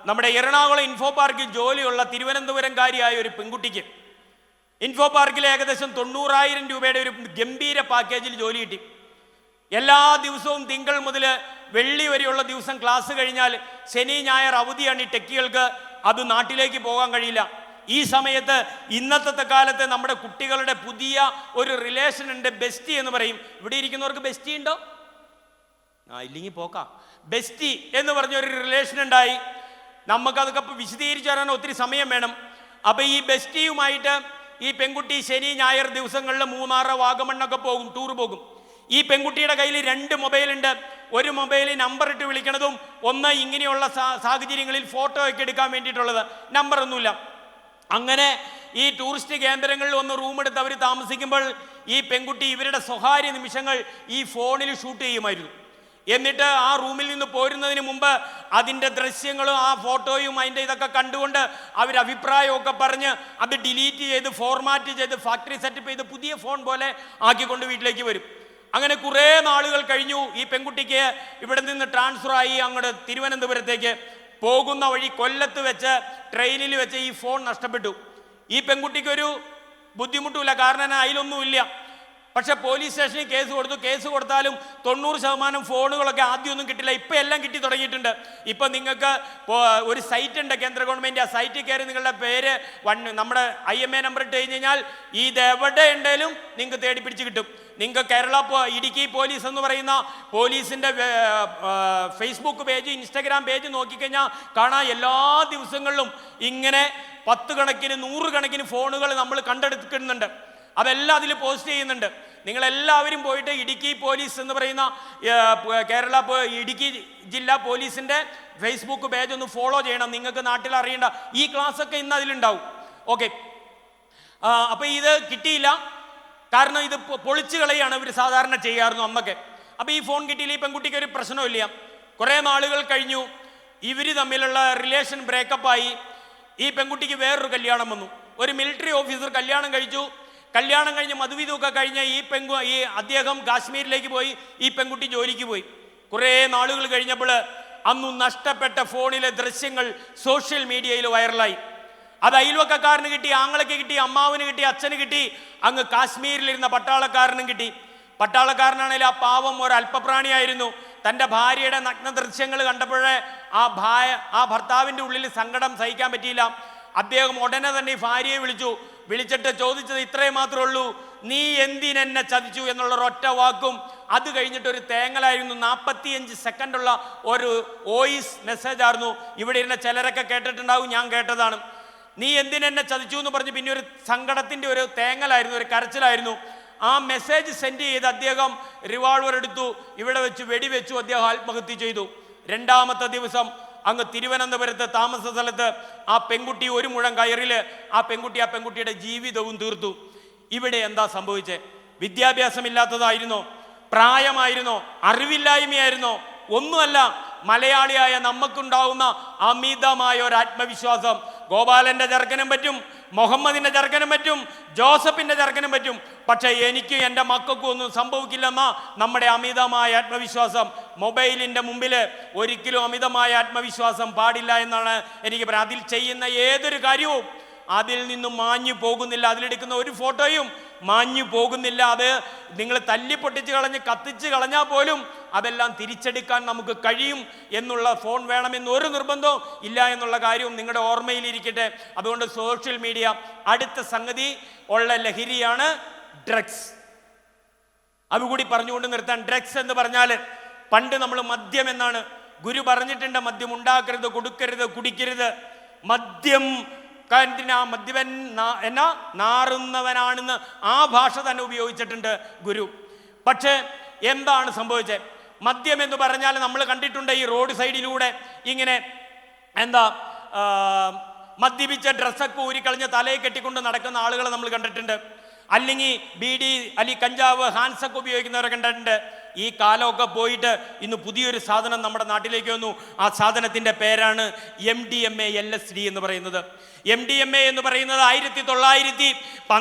നമ്മുടെ എറണാകുളം ഇൻഫോ പാർക്കിൽ ജോലിയുള്ള തിരുവനന്തപുരംകാരിയായ ഒരു പെൺകുട്ടിക്ക് ഇൻഫോ പാർക്കിൽ ഏകദേശം 90,000 രൂപയുടെ ഒരു ഗംഭീര പാക്കേജിൽ ജോലി കിട്ടി. എല്ലാ ദിവസവും തിങ്കൾ മുതൽ വെള്ളി വരെയുള്ള ദിവസം ക്ലാസ് കഴിഞ്ഞാൽ ശനി ഞായർ അവധിയാണ് ഈ ടെക്കികൾക്ക്. അത് നാട്ടിലേക്ക് പോകാൻ കഴിയില്ല. ഈ സമയത്ത് ഇന്നത്തെ കാലത്ത് നമ്മുടെ കുട്ടികളുടെ പുതിയ ഒരു റിലേഷൻ ഉണ്ട്, ബെസ്റ്റി എന്ന് പറയും. ഇവിടെ ഇരിക്കുന്നവർക്ക് ബെസ്റ്റി ഉണ്ടോ? ഇല്ലെങ്കിൽ പോക്കാം. ബെസ്റ്റി എന്ന് പറഞ്ഞൊരു റിലേഷൻ ഉണ്ടായി. നമുക്കതൊക്കെ വിശദീകരിച്ചു തരാൻ ഒത്തിരി സമയം വേണം. അപ്പം ഈ ബെസ്റ്റിയുമായിട്ട് ഈ പെൺകുട്ടി ശനി ഞായർ ദിവസങ്ങളിൽ മൂന്നാറ്, വാഗമണ്ണൊക്കെ പോകും, ടൂർ പോകും. ഈ പെൺകുട്ടിയുടെ കയ്യിൽ 2 മൊബൈലുണ്ട്. ഒരു മൊബൈലിൽ നമ്പർ ഇട്ട് വിളിക്കണതും ഒന്ന് ഇങ്ങനെയുള്ള സാഹചര്യങ്ങളിൽ ഫോട്ടോ ഒക്കെ എടുക്കാൻ വേണ്ടിയിട്ടുള്ളത്, നമ്പറൊന്നുമില്ല. അങ്ങനെ ഈ ടൂറിസ്റ്റ് കേന്ദ്രങ്ങളിൽ ഒന്ന് റൂമെടുത്ത് അവർ താമസിക്കുമ്പോൾ ഈ പെൺകുട്ടി ഇവരുടെ സ്വകാര്യ നിമിഷങ്ങൾ ഈ ഫോണിൽ ഷൂട്ട് ചെയ്യുമായിരുന്നു. എന്നിട്ട് ആ റൂമിൽ നിന്ന് പോരുന്നതിന് മുമ്പ് അതിൻ്റെ ദൃശ്യങ്ങളും ആ ഫോട്ടോയും അതിൻ്റെ ഇതൊക്കെ കണ്ടുകൊണ്ട് അവർ അഭിപ്രായമൊക്കെ പറഞ്ഞ് അത് ഡിലീറ്റ് ചെയ്ത് ഫോർമാറ്റ് ചെയ്ത് ഫാക്ടറി സെറ്റപ്പ് ചെയ്ത് പുതിയ ഫോൺ പോലെ ആക്കിക്കൊണ്ട് വീട്ടിലേക്ക് വരും. അങ്ങനെ കുറേ നാളുകൾ കഴിഞ്ഞു. ഈ പെൺകുട്ടിക്ക് ഇവിടെ നിന്ന് ട്രാൻസ്ഫർ ആയി അങ്ങോട്ട് തിരുവനന്തപുരത്തേക്ക് പോകുന്ന വഴി കൊല്ലത്ത് വെച്ച് ട്രെയിനിൽ വെച്ച് ഈ ഫോൺ നഷ്ടപ്പെട്ടു. ഈ പെൺകുട്ടിക്കൊരു ബുദ്ധിമുട്ടുമില്ല, കാരണം അതിലൊന്നുമില്ല. പക്ഷെ പോലീസ് സ്റ്റേഷനിൽ കേസ് കൊടുത്തു. കേസ് കൊടുത്താലും 90% ഫോണുകളൊക്കെ ആദ്യമൊന്നും കിട്ടില്ല. ഇപ്പം എല്ലാം കിട്ടി തുടങ്ങിയിട്ടുണ്ട്. ഇപ്പം നിങ്ങൾക്ക് ഒരു സൈറ്റ് ഉണ്ട് കേന്ദ്ര ഗവൺമെൻറ്. ആ സൈറ്റിൽ കയറി നിങ്ങളുടെ പേര് നമ്മുടെ IMA നമ്പർ ഇട്ട് കഴിഞ്ഞ് കഴിഞ്ഞാൽ ഇത് എവിടെ ഉണ്ടെങ്കിലും നിങ്ങൾക്ക് തേടി പിടിച്ച് കിട്ടും. നിങ്ങൾക്ക് ഇടുക്കി പോലീസ് എന്ന് പറയുന്ന പോലീസിൻ്റെ ഫേസ്ബുക്ക് പേജ്, ഇൻസ്റ്റാഗ്രാം പേജ് നോക്കിക്കഴിഞ്ഞാൽ കാണാം എല്ലാ ദിവസങ്ങളിലും ഇങ്ങനെ 10 കണക്കിന് 100 കണക്കിന് ഫോണുകൾ നമ്മൾ കണ്ടെടുക്കുന്നുണ്ട്. അതെല്ലാം അതിൽ പോസ്റ്റ് ചെയ്യുന്നുണ്ട്. നിങ്ങളെല്ലാവരും പോയിട്ട് ഇടുക്കി പോലീസ് എന്ന് പറയുന്ന ഇടുക്കി ജില്ലാ പോലീസിൻ്റെ ഫേസ്ബുക്ക് പേജ് ഒന്ന് ഫോളോ ചെയ്യണം. നിങ്ങൾക്ക് നാട്ടിൽ അറിയേണ്ട ഈ ക്ലാസ്സൊക്കെ ഇന്ന് അതിലുണ്ടാവും. ഓക്കെ, അപ്പോൾ ഇത് കിട്ടിയില്ല. കാരണം ഇത് പൊളിച്ചു കളയാണ് ഇവർ സാധാരണ ചെയ്യാറുണ്ട് അന്നൊക്കെ. അപ്പോൾ ഈ ഫോൺ കിട്ടിയില്ല. ഈ പെൺകുട്ടിക്ക് ഒരു പ്രശ്നമില്ല. കുറേ നാളുകൾ കഴിഞ്ഞു. ഇവർ തമ്മിലുള്ള റിലേഷൻ ബ്രേക്കപ്പായി. ഈ പെൺകുട്ടിക്ക് വേറൊരു കല്യാണം വന്നു. ഒരു മിലിറ്ററി ഓഫീസർ കല്യാണം കഴിച്ചു. കല്യാണം കഴിഞ്ഞ് മധുവിധമൊക്കെ കഴിഞ്ഞ് ഈ അദ്ദേഹം കാശ്മീരിലേക്ക് പോയി, ഈ പെൺകുട്ടി ജോലിക്ക് പോയി. കുറേ നാളുകൾ കഴിഞ്ഞപ്പോൾ അന്നു നഷ്ടപ്പെട്ട ഫോണിലെ ദൃശ്യങ്ങൾ സോഷ്യൽ മീഡിയയിൽ വൈറലായി. അത് അയൽവക്കക്കാരന് കിട്ടി, ആങ്ങളയ്ക്ക് കിട്ടി, അമ്മാവിന് കിട്ടി, അച്ഛന് കിട്ടി, അങ്ങ് കാശ്മീരിലിരുന്ന പട്ടാളക്കാരനും കിട്ടി. പട്ടാളക്കാരനാണെങ്കിൽ ആ പാവം ഒരു അല്പപ്രാണിയായിരുന്നു. തൻ്റെ ഭാര്യയുടെ നഗ്ന ദൃശ്യങ്ങൾ കണ്ടപ്പോഴേ ആ ഭർത്താവിൻ്റെ ഉള്ളിൽ സങ്കടം സഹിക്കാൻ പറ്റിയില്ല. അദ്ദേഹം ഉടനെ തന്നെ ഈ ഭാര്യയെ വിളിച്ചിട്ട് ചോദിച്ചത് ഇത്രയും മാത്രമേ ഉള്ളൂ, നീ എന്തിനെന്നെ ചതിച്ചു എന്നുള്ള ഒരൊറ്റ വാക്കും. അത് കഴിഞ്ഞിട്ട് ഒരു തേങ്ങലായിരുന്നു. 45 സെക്കൻഡുള്ള ഒരു വോയിസ് മെസ്സേജ് ആയിരുന്നു. ഇവിടെ ഇരുന്ന ചിലരൊക്കെ കേട്ടിട്ടുണ്ടാവും, ഞാൻ കേട്ടതാണ്. നീ എന്തിനെന്നെ ചതിച്ചു എന്ന് പറഞ്ഞ് പിന്നെ ഒരു സങ്കടത്തിൻ്റെ ഒരു തേങ്ങലായിരുന്നു, ഒരു കരച്ചിലായിരുന്നു. ആ മെസ്സേജ് സെൻഡ് ചെയ്ത് അദ്ദേഹം റിവോൾവർ എടുത്തു, ഇവിടെ വെച്ച് വെടിവെച്ചു, അദ്ദേഹം ആത്മഹത്യ ചെയ്തു. രണ്ടാമത്തെ ദിവസം അങ്ങ് തിരുവനന്തപുരത്ത് താമസ സ്ഥലത്ത് ആ പെൺകുട്ടി ഒരു മുഴം കയറില് ആ പെൺകുട്ടിയുടെ ജീവിതവും തീർത്തു. ഇവിടെ എന്താ സംഭവിച്ചേ? വിദ്യാഭ്യാസമില്ലാത്തതായിരുന്നോ? പ്രായമായിരുന്നോ? അറിവില്ലായ്മയായിരുന്നോ? ഒന്നുമല്ല. മലയാളിയായ നമുക്കുണ്ടാവുന്ന അമിതമായ ഒരു ആത്മവിശ്വാസം. ഗോപാലന്റെ ചെറുക്കനും പറ്റും, മുഹമ്മദിന്റെ ചെറുക്കനും പറ്റും, ജോസഫിന്റെ ചെറുക്കനും പറ്റും, പക്ഷെ എനിക്കും എൻ്റെ മക്കൾക്കും ഒന്നും സംഭവിക്കില്ലെന്ന നമ്മുടെ അമിതമായ ആത്മവിശ്വാസം. മൊബൈലിൻ്റെ മുമ്പിൽ ഒരിക്കലും അമിതമായ ആത്മവിശ്വാസം പാടില്ല എന്നാണ് എനിക്ക് പറയാം. അതിൽ ചെയ്യുന്ന ഏതൊരു കാര്യവും അതിൽ നിന്നും മാഞ്ഞു പോകുന്നില്ല. അതിലെടുക്കുന്ന ഒരു ഫോട്ടോയും മാഞ്ഞു പോകുന്നില്ല. അത് നിങ്ങൾ തല്ലിപ്പൊട്ടിച്ച് കളഞ്ഞ് കത്തിച്ച് കളഞ്ഞാൽ പോലും അതെല്ലാം തിരിച്ചെടുക്കാൻ നമുക്ക് കഴിയും എന്നുള്ള ഫോൺ വേണമെന്ന് ഒരു നിർബന്ധവും ഇല്ല എന്നുള്ള കാര്യവും നിങ്ങളുടെ ഓർമ്മയിലിരിക്കട്ടെ. അതുകൊണ്ട് സോഷ്യൽ മീഡിയ അടുത്ത സംഗതി ഉള്ള ലഹരിയാണ് ഡ്രഗ്സ്. അതുകൂടി പറഞ്ഞുകൊണ്ട് നിർത്താൻ. ഡ്രഗ്സ് എന്ന് പറഞ്ഞാൽ പണ്ട് നമ്മൾ മദ്യം എന്നാണ് ഗുരു പറഞ്ഞിട്ടുണ്ട്. മദ്യം ഉണ്ടാക്കരുത്, കൊടുക്കരുത്, കുടിക്കരുത്. മദ്യം മദ്യപൻ നാറുന്നവനാണെന്ന് ആ ഭാഷ തന്നെ ഉപയോഗിച്ചിട്ടുണ്ട് ഗുരു. പക്ഷേ എന്താണ് സംഭവിച്ചത്? മദ്യം എന്ന് പറഞ്ഞാൽ നമ്മൾ കണ്ടിട്ടുണ്ട് ഈ റോഡ് സൈഡിലൂടെ ഇങ്ങനെ മദ്യപിച്ച ഡ്രസ്സൊക്കെ ഊരിക്കളഞ്ഞ് തലയിൽ കെട്ടിക്കൊണ്ട് നടക്കുന്ന ആളുകളെ നമ്മൾ കണ്ടിട്ടുണ്ട്. അല്ലെങ്കിൽ ബീഡി, അല്ലെങ്കിൽ കഞ്ചാവ്, ഹാൻസൊക്കെ ഉപയോഗിക്കുന്നവരെ കണ്ടിട്ടുണ്ട്. ഈ കാലമൊക്കെ പോയിട്ട് ഇന്ന് പുതിയൊരു സാധനം നമ്മുടെ നാട്ടിലേക്ക് വന്നു. ആ സാധനത്തിൻ്റെ പേരാണ് MDMA LSD എന്ന് പറയുന്നത്. MDMA എന്ന് പറയുന്നത് 1912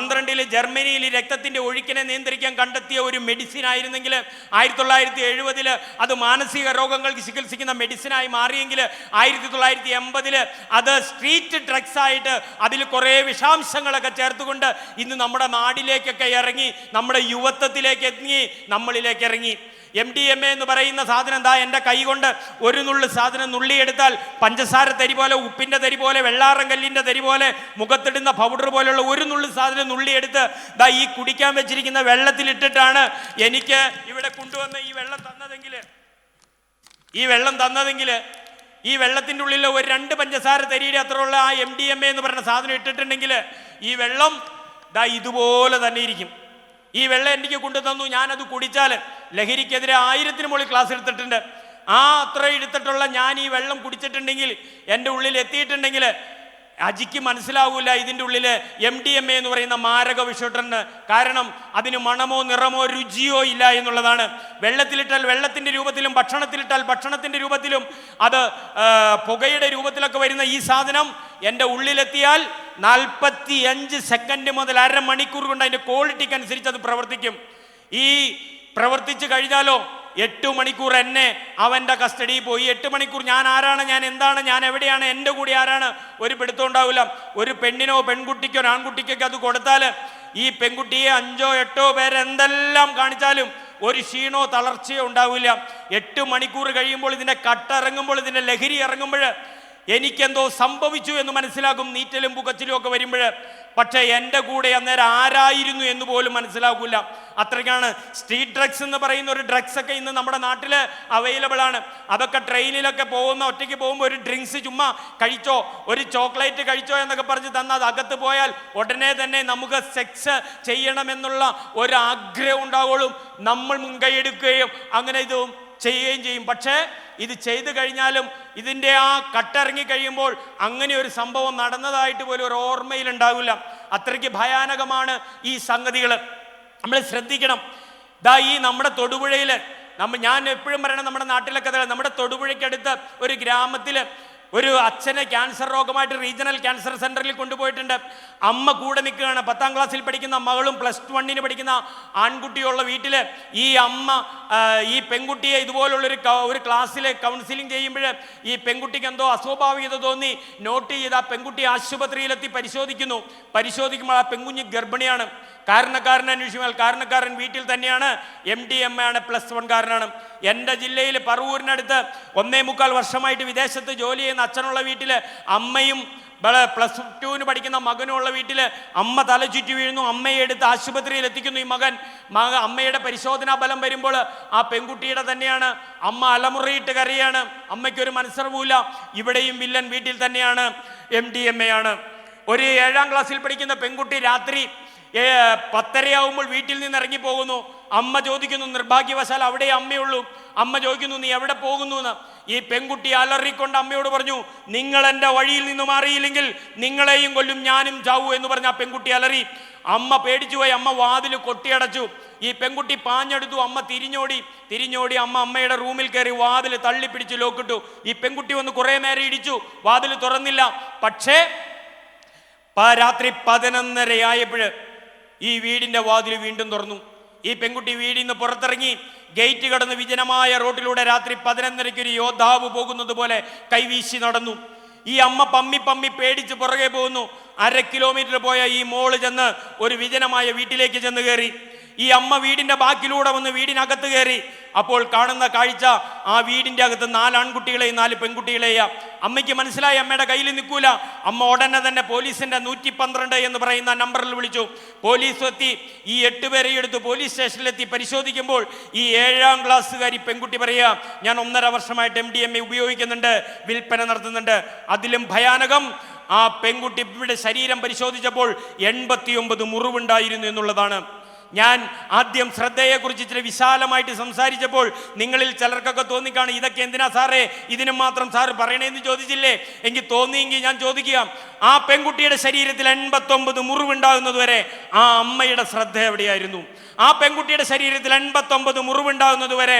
ജർമ്മനിയിൽ ജർമ്മനിയിൽ ഒഴുക്കിനെ നിയന്ത്രിക്കാൻ കണ്ടെത്തിയ ഒരു മെഡിസിൻ ആയിരുന്നെങ്കിൽ 1970 അത് മാനസിക രോഗങ്ങൾക്ക് ചികിത്സിക്കുന്ന മെഡിസിനായി മാറിയെങ്കിൽ 1980 അത് സ്ട്രീറ്റ് ഡ്രഗ്സ് ആയിട്ട് അതിൽ കുറേ വിഷാംശങ്ങളൊക്കെ ചേർത്തുകൊണ്ട് ഇന്ന് നമ്മുടെ നാടിലേക്കൊക്കെ ഇറങ്ങി, നമ്മുടെ യുവത്വത്തിലേക്ക് എത്തി, നമ്മളിലേക്ക് ഇറങ്ങി. MDMA എന്ന് പറയുന്ന സാധനം എന്താ? എൻ്റെ കൈ കൊണ്ട് ഒരു നുള്ളു സാധനം നുള്ളിയെടുത്താൽ പഞ്ചസാര തരി പോലെ, ഉപ്പിൻ്റെ തരി പോലെ, വെള്ളാറങ്കല്ലിൻ്റെ തരി പോലെ, മുഖത്തിടുന്ന പൗഡർ പോലെയുള്ള ഒരു നുള്ളു സാധനം നുള്ളിയെടുത്ത് ഈ കുടിക്കാൻ വെച്ചിരിക്കുന്ന വെള്ളത്തിലിട്ടിട്ടാണ് എനിക്ക് ഇവിടെ കൊണ്ടുവന്ന് ഈ വെള്ളം തന്നതെങ്കിൽ ഈ വെള്ളത്തിൻ്റെ ഉള്ളിൽ ഒരു 2 പഞ്ചസാര തരിയുടെ അത്രയുള്ള ആ MDMA എന്ന് പറയുന്ന സാധനം ഇട്ടിട്ടുണ്ടെങ്കിൽ ഈ വെള്ളം ഇതുപോലെ തന്നെ ഇരിക്കും. ഈ വെള്ളം എനിക്ക് കൊണ്ടു തന്നു, ഞാനത് കുടിച്ചാൽ ലഹരിക്കെതിരെ 1000-ന് മുകളിൽ ക്ലാസ് എടുത്തിട്ടുണ്ട്. അത്ര എടുത്തിട്ടുള്ള ഞാൻ ഈ വെള്ളം കുടിച്ചിട്ടുണ്ടെങ്കിൽ, എൻ്റെ ഉള്ളിൽ എത്തിയിട്ടുണ്ടെങ്കിൽ അജിക്ക് മനസ്സിലാവൂല ഇതിൻ്റെ ഉള്ളിൽ MDMA എന്ന് പറയുന്ന മാരക വിഷമുണ്ടെന്ന്. കാരണം അതിന് മണമോ നിറമോ രുചിയോ ഇല്ല എന്നുള്ളതാണ്. വെള്ളത്തിലിട്ടാൽ വെള്ളത്തിൻ്റെ രൂപത്തിലും, ഭക്ഷണത്തിലിട്ടാൽ ഭക്ഷണത്തിൻ്റെ രൂപത്തിലും, അത് പുകയുടെ രൂപത്തിലൊക്കെ വരുന്ന ഈ സാധനം എൻ്റെ ഉള്ളിലെത്തിയാൽ 45 സെക്കൻഡ് മുതൽ അരമണിക്കൂർ കൊണ്ട് അതിൻ്റെ ക്വാളിറ്റിക്ക് അനുസരിച്ച് അത് പ്രവർത്തിക്കും. ഈ പ്രവർത്തിച്ചു കഴിഞ്ഞാലോ 8 മണിക്കൂർ എന്നെ അവൻ്റെ കസ്റ്റഡിയിൽ പോയി. 8 മണിക്കൂർ ഞാൻ ആരാണ്, ഞാൻ എന്താണ്, ഞാൻ എവിടെയാണ്, എൻ്റെ കൂടെ ആരാണ്, ഒരു പിടുത്തം ഉണ്ടാവില്ല. ഒരു പെണ്ണിനോ പെൺകുട്ടിക്കോ ആൺകുട്ടിക്കൊക്കെ അത് കൊടുത്താൽ ഈ പെൺകുട്ടിയെ 5-8 പേര് എന്തെല്ലാം കാണിച്ചാലും ഒരു ക്ഷീണോ തളർച്ചയോ ഉണ്ടാവില്ല. 8 മണിക്കൂർ കഴിയുമ്പോൾ ഇതിൻ്റെ കട്ടിറങ്ങുമ്പോൾ, ഇതിൻ്റെ ലഹരി ഇറങ്ങുമ്പോൾ എനിക്കെന്തോ സംഭവിച്ചു എന്ന് മനസ്സിലാകും, നീറ്റലും പുകച്ചിലും ഒക്കെ വരുമ്പോൾ. പക്ഷേ എൻ്റെ കൂടെ അന്നേരം ആരായിരുന്നു എന്ന് പോലും മനസ്സിലാകില്ല. അത്രയ്ക്കാണ്. സ്ട്രീറ്റ് ഡ്രഗ്സ് എന്ന് പറയുന്ന ഒരു ഡ്രഗ്സൊക്കെ ഇന്ന് നമ്മുടെ നാട്ടിൽ അവൈലബിൾ ആണ്. അതൊക്കെ ട്രെയിനിലൊക്കെ ഒറ്റയ്ക്ക് പോകുമ്പോൾ ഒരു ഡ്രിങ്ക്സ് ചുമ്മാ കഴിച്ചോ, ഒരു ചോക്ലേറ്റ് കഴിച്ചോ എന്നൊക്കെ പറഞ്ഞ് തന്നാൽ അത് അകത്ത് പോയാൽ ഉടനെ തന്നെ നമുക്ക് സെക്സ് ചെയ്യണമെന്നുള്ള ഒരു ആഗ്രഹം ഉണ്ടാവുകയും നമ്മൾ മുൻകൈ എടുക്കുകയും അങ്ങനെ ഇത് ചെയ്യുകയും ചെയ്യും. പക്ഷേ ഇത് ചെയ്തു കഴിഞ്ഞാലും ഇതിൻ്റെ ആ കട്ടിറങ്ങി കഴിയുമ്പോൾ അങ്ങനെ ഒരു സംഭവം നടന്നതായിട്ട് പോലും ഒരു ഓർമ്മയിലുണ്ടാവില്ല. അത്രയ്ക്ക് ഭയാനകമാണ് ഈ സംഗതികൾ. നമ്മൾ ശ്രദ്ധിക്കണം. ഈ നമ്മുടെ തൊടുപുഴയിൽ ഞാൻ എപ്പോഴും പറയണം, നമ്മുടെ നാട്ടിലൊക്കെ നമ്മുടെ തൊടുപുഴയ്ക്കടുത്ത് ഒരു ഗ്രാമത്തിൽ ഒരു അച്ഛനെ ക്യാൻസർ രോഗമായിട്ട് റീജിയണൽ ക്യാൻസർ സെന്ററിൽ കൊണ്ടുപോയിട്ടുണ്ട്. അമ്മ കൂടെ നിൽക്കുകയാണ്. 10ാം ക്ലാസ്സിൽ പഠിക്കുന്ന മകളും +1 പഠിക്കുന്ന ആൺകുട്ടിയുള്ള വീട്ടിൽ ഈ അമ്മ ഈ പെൺകുട്ടിയെ ഒരു ക്ലാസ്സിൽ കൗൺസിലിംഗ് ചെയ്യുമ്പോൾ ഈ പെൺകുട്ടിക്ക് എന്തോ അസ്വാഭാവികത തോന്നി. നോട്ട് ചെയ്ത് ആ പെൺകുട്ടി ആശുപത്രിയിലെത്തി പരിശോധിക്കുമ്പോൾ ആ പെൺകുഞ്ഞ് ഗർഭിണിയാണ്. കാരണക്കാരൻ അന്വേഷിച്ചാൽ കാരണക്കാരൻ വീട്ടിൽ തന്നെയാണ്, MDMA ആണ്, +1 കാരനാണ്. എൻ്റെ ജില്ലയിൽ പറവൂരിനടുത്ത് 1.25 വർഷമായിട്ട് വിദേശത്ത് ജോലി ചെയ്യുന്ന അച്ഛനുള്ള വീട്ടിൽ അമ്മയും +2 പഠിക്കുന്ന മകനുള്ള വീട്ടിൽ അമ്മ തല ചുറ്റി വീഴുന്നു. അമ്മയെ എടുത്ത് ആശുപത്രിയിൽ എത്തിക്കുന്നു. ഈ അമ്മയുടെ പരിശോധനാ ഫലം വരുമ്പോൾ ആ പെൺകുട്ടിയുടെ തന്നെയാണ്. അമ്മ അലമുറയിട്ട് കരയാണ്. അമ്മയ്ക്കൊരു മനസ്സറിവില്ല. ഇവിടെയും വില്ലൻ വീട്ടിൽ തന്നെയാണ്, MDMA ആണ്. ഒരു 7ാം ക്ലാസ്സിൽ പഠിക്കുന്ന പെൺകുട്ടി രാത്രി 10:30 വീട്ടിൽ നിന്ന് ഇറങ്ങിപ്പോകുന്നു. അമ്മ ചോദിക്കുന്നു, നിർഭാഗ്യവശാൽ അവിടെ അമ്മയുള്ളൂ. അമ്മ ചോദിക്കുന്നു, നീ എവിടെ പോകുന്നു എന്ന്. ഈ പെൺകുട്ടി അലറിക്കൊണ്ട് അമ്മയോട് പറഞ്ഞു, നിങ്ങൾ എൻ്റെ വഴിയിൽ നിന്ന് മാറിയില്ലെങ്കിൽ നിങ്ങളെയും കൊല്ലും, ഞാനും ചാവൂ എന്ന് പറഞ്ഞ ആ പെൺകുട്ടി അലറി. അമ്മ പേടിച്ചുപോയി. അമ്മ വാതിൽ കൊട്ടിയടച്ചു. ഈ പെൺകുട്ടി പാഞ്ഞെടുത്തു. അമ്മ തിരിഞ്ഞോടി അമ്മയുടെ റൂമിൽ കയറി വാതിൽ തള്ളിപ്പിടിച്ച് ലോക്കിട്ടു. ഈ പെൺകുട്ടി വന്ന് കുറേ നേരം ഇടിച്ചു. വാതിൽ തുറന്നില്ല. പക്ഷേ രാത്രി 11:30 ഈ വീടിൻ്റെ വാതിൽ വീണ്ടും തുറന്നു. ഈ പെൺകുട്ടി വീടിൽ നിന്ന് പുറത്തിറങ്ങി ഗേറ്റ് കടന്ന് വിജനമായ റോഡിലൂടെ രാത്രി 11:30 ഒരു യോദ്ധാവ് പോകുന്നത് പോലെ കൈവീശി നടന്നു. ഈ അമ്മ പമ്മി പേടിച്ച് പുറകെ പോകുന്നു. 1/2 കിലോമീറ്റർ പോയ ഈ മോള് ചെന്ന് ഒരു വിജനമായ വീട്ടിലേക്ക് ചെന്ന് കയറി. ഈ അമ്മ വീടിൻ്റെ ബാക്കിലൂടെ വന്ന് വീടിനകത്ത് കയറി. അപ്പോൾ കാണുന്ന കാഴ്ച, ആ വീടിൻ്റെ അകത്ത് 4 ആൺകുട്ടികളെയും 4 പെൺകുട്ടികളെയും. അമ്മയ്ക്ക് മനസ്സിലായി അമ്മയുടെ കയ്യിൽ നിൽക്കൂല. അമ്മ ഉടനെ തന്നെ പോലീസിൻ്റെ 112 എന്ന് പറയുന്ന നമ്പറിൽ വിളിച്ചു. പോലീസ് എത്തി. ഈ 8 പേരെ എടുത്ത് പോലീസ് സ്റ്റേഷനിലെത്തി പരിശോധിക്കുമ്പോൾ ഈ 7ാം ക്ലാസ്സുകാരി പെൺകുട്ടി പറയുക, ഞാൻ 1.5 വർഷമായിട്ട് MDMA ഉപയോഗിക്കുന്നുണ്ട്, വിൽപ്പന നടത്തുന്നുണ്ട്. അതിലും ഭയാനകം, ആ പെൺകുട്ടിയുടെ ശരീരം പരിശോധിച്ചപ്പോൾ 89 മുറിവുണ്ടായിരുന്നു എന്നുള്ളതാണ്. ഞാൻ ആദ്യം ശ്രദ്ധയെക്കുറിച്ച് ഇച്ചിരി വിശാലമായിട്ട് സംസാരിച്ചപ്പോൾ നിങ്ങളിൽ ചിലർക്കൊക്കെ തോന്നിക്കാണ്, ഇതൊക്കെ എന്തിനാ സാറേ, ഇതിനും മാത്രം സാറ് പറയണേന്ന് ചോദിച്ചില്ലേ? എങ്കിൽ തോന്നിയെങ്കിൽ ഞാൻ ചോദിക്കുക, ആ പെൺകുട്ടിയുടെ ശരീരത്തിൽ 89 മുറിവുണ്ടാകുന്നത് വരെ ആ അമ്മയുടെ ശ്രദ്ധ എവിടെയായിരുന്നു? ആ പെൺകുട്ടിയുടെ ശരീരത്തിൽ 89 മുറിവുണ്ടാകുന്നത് വരെ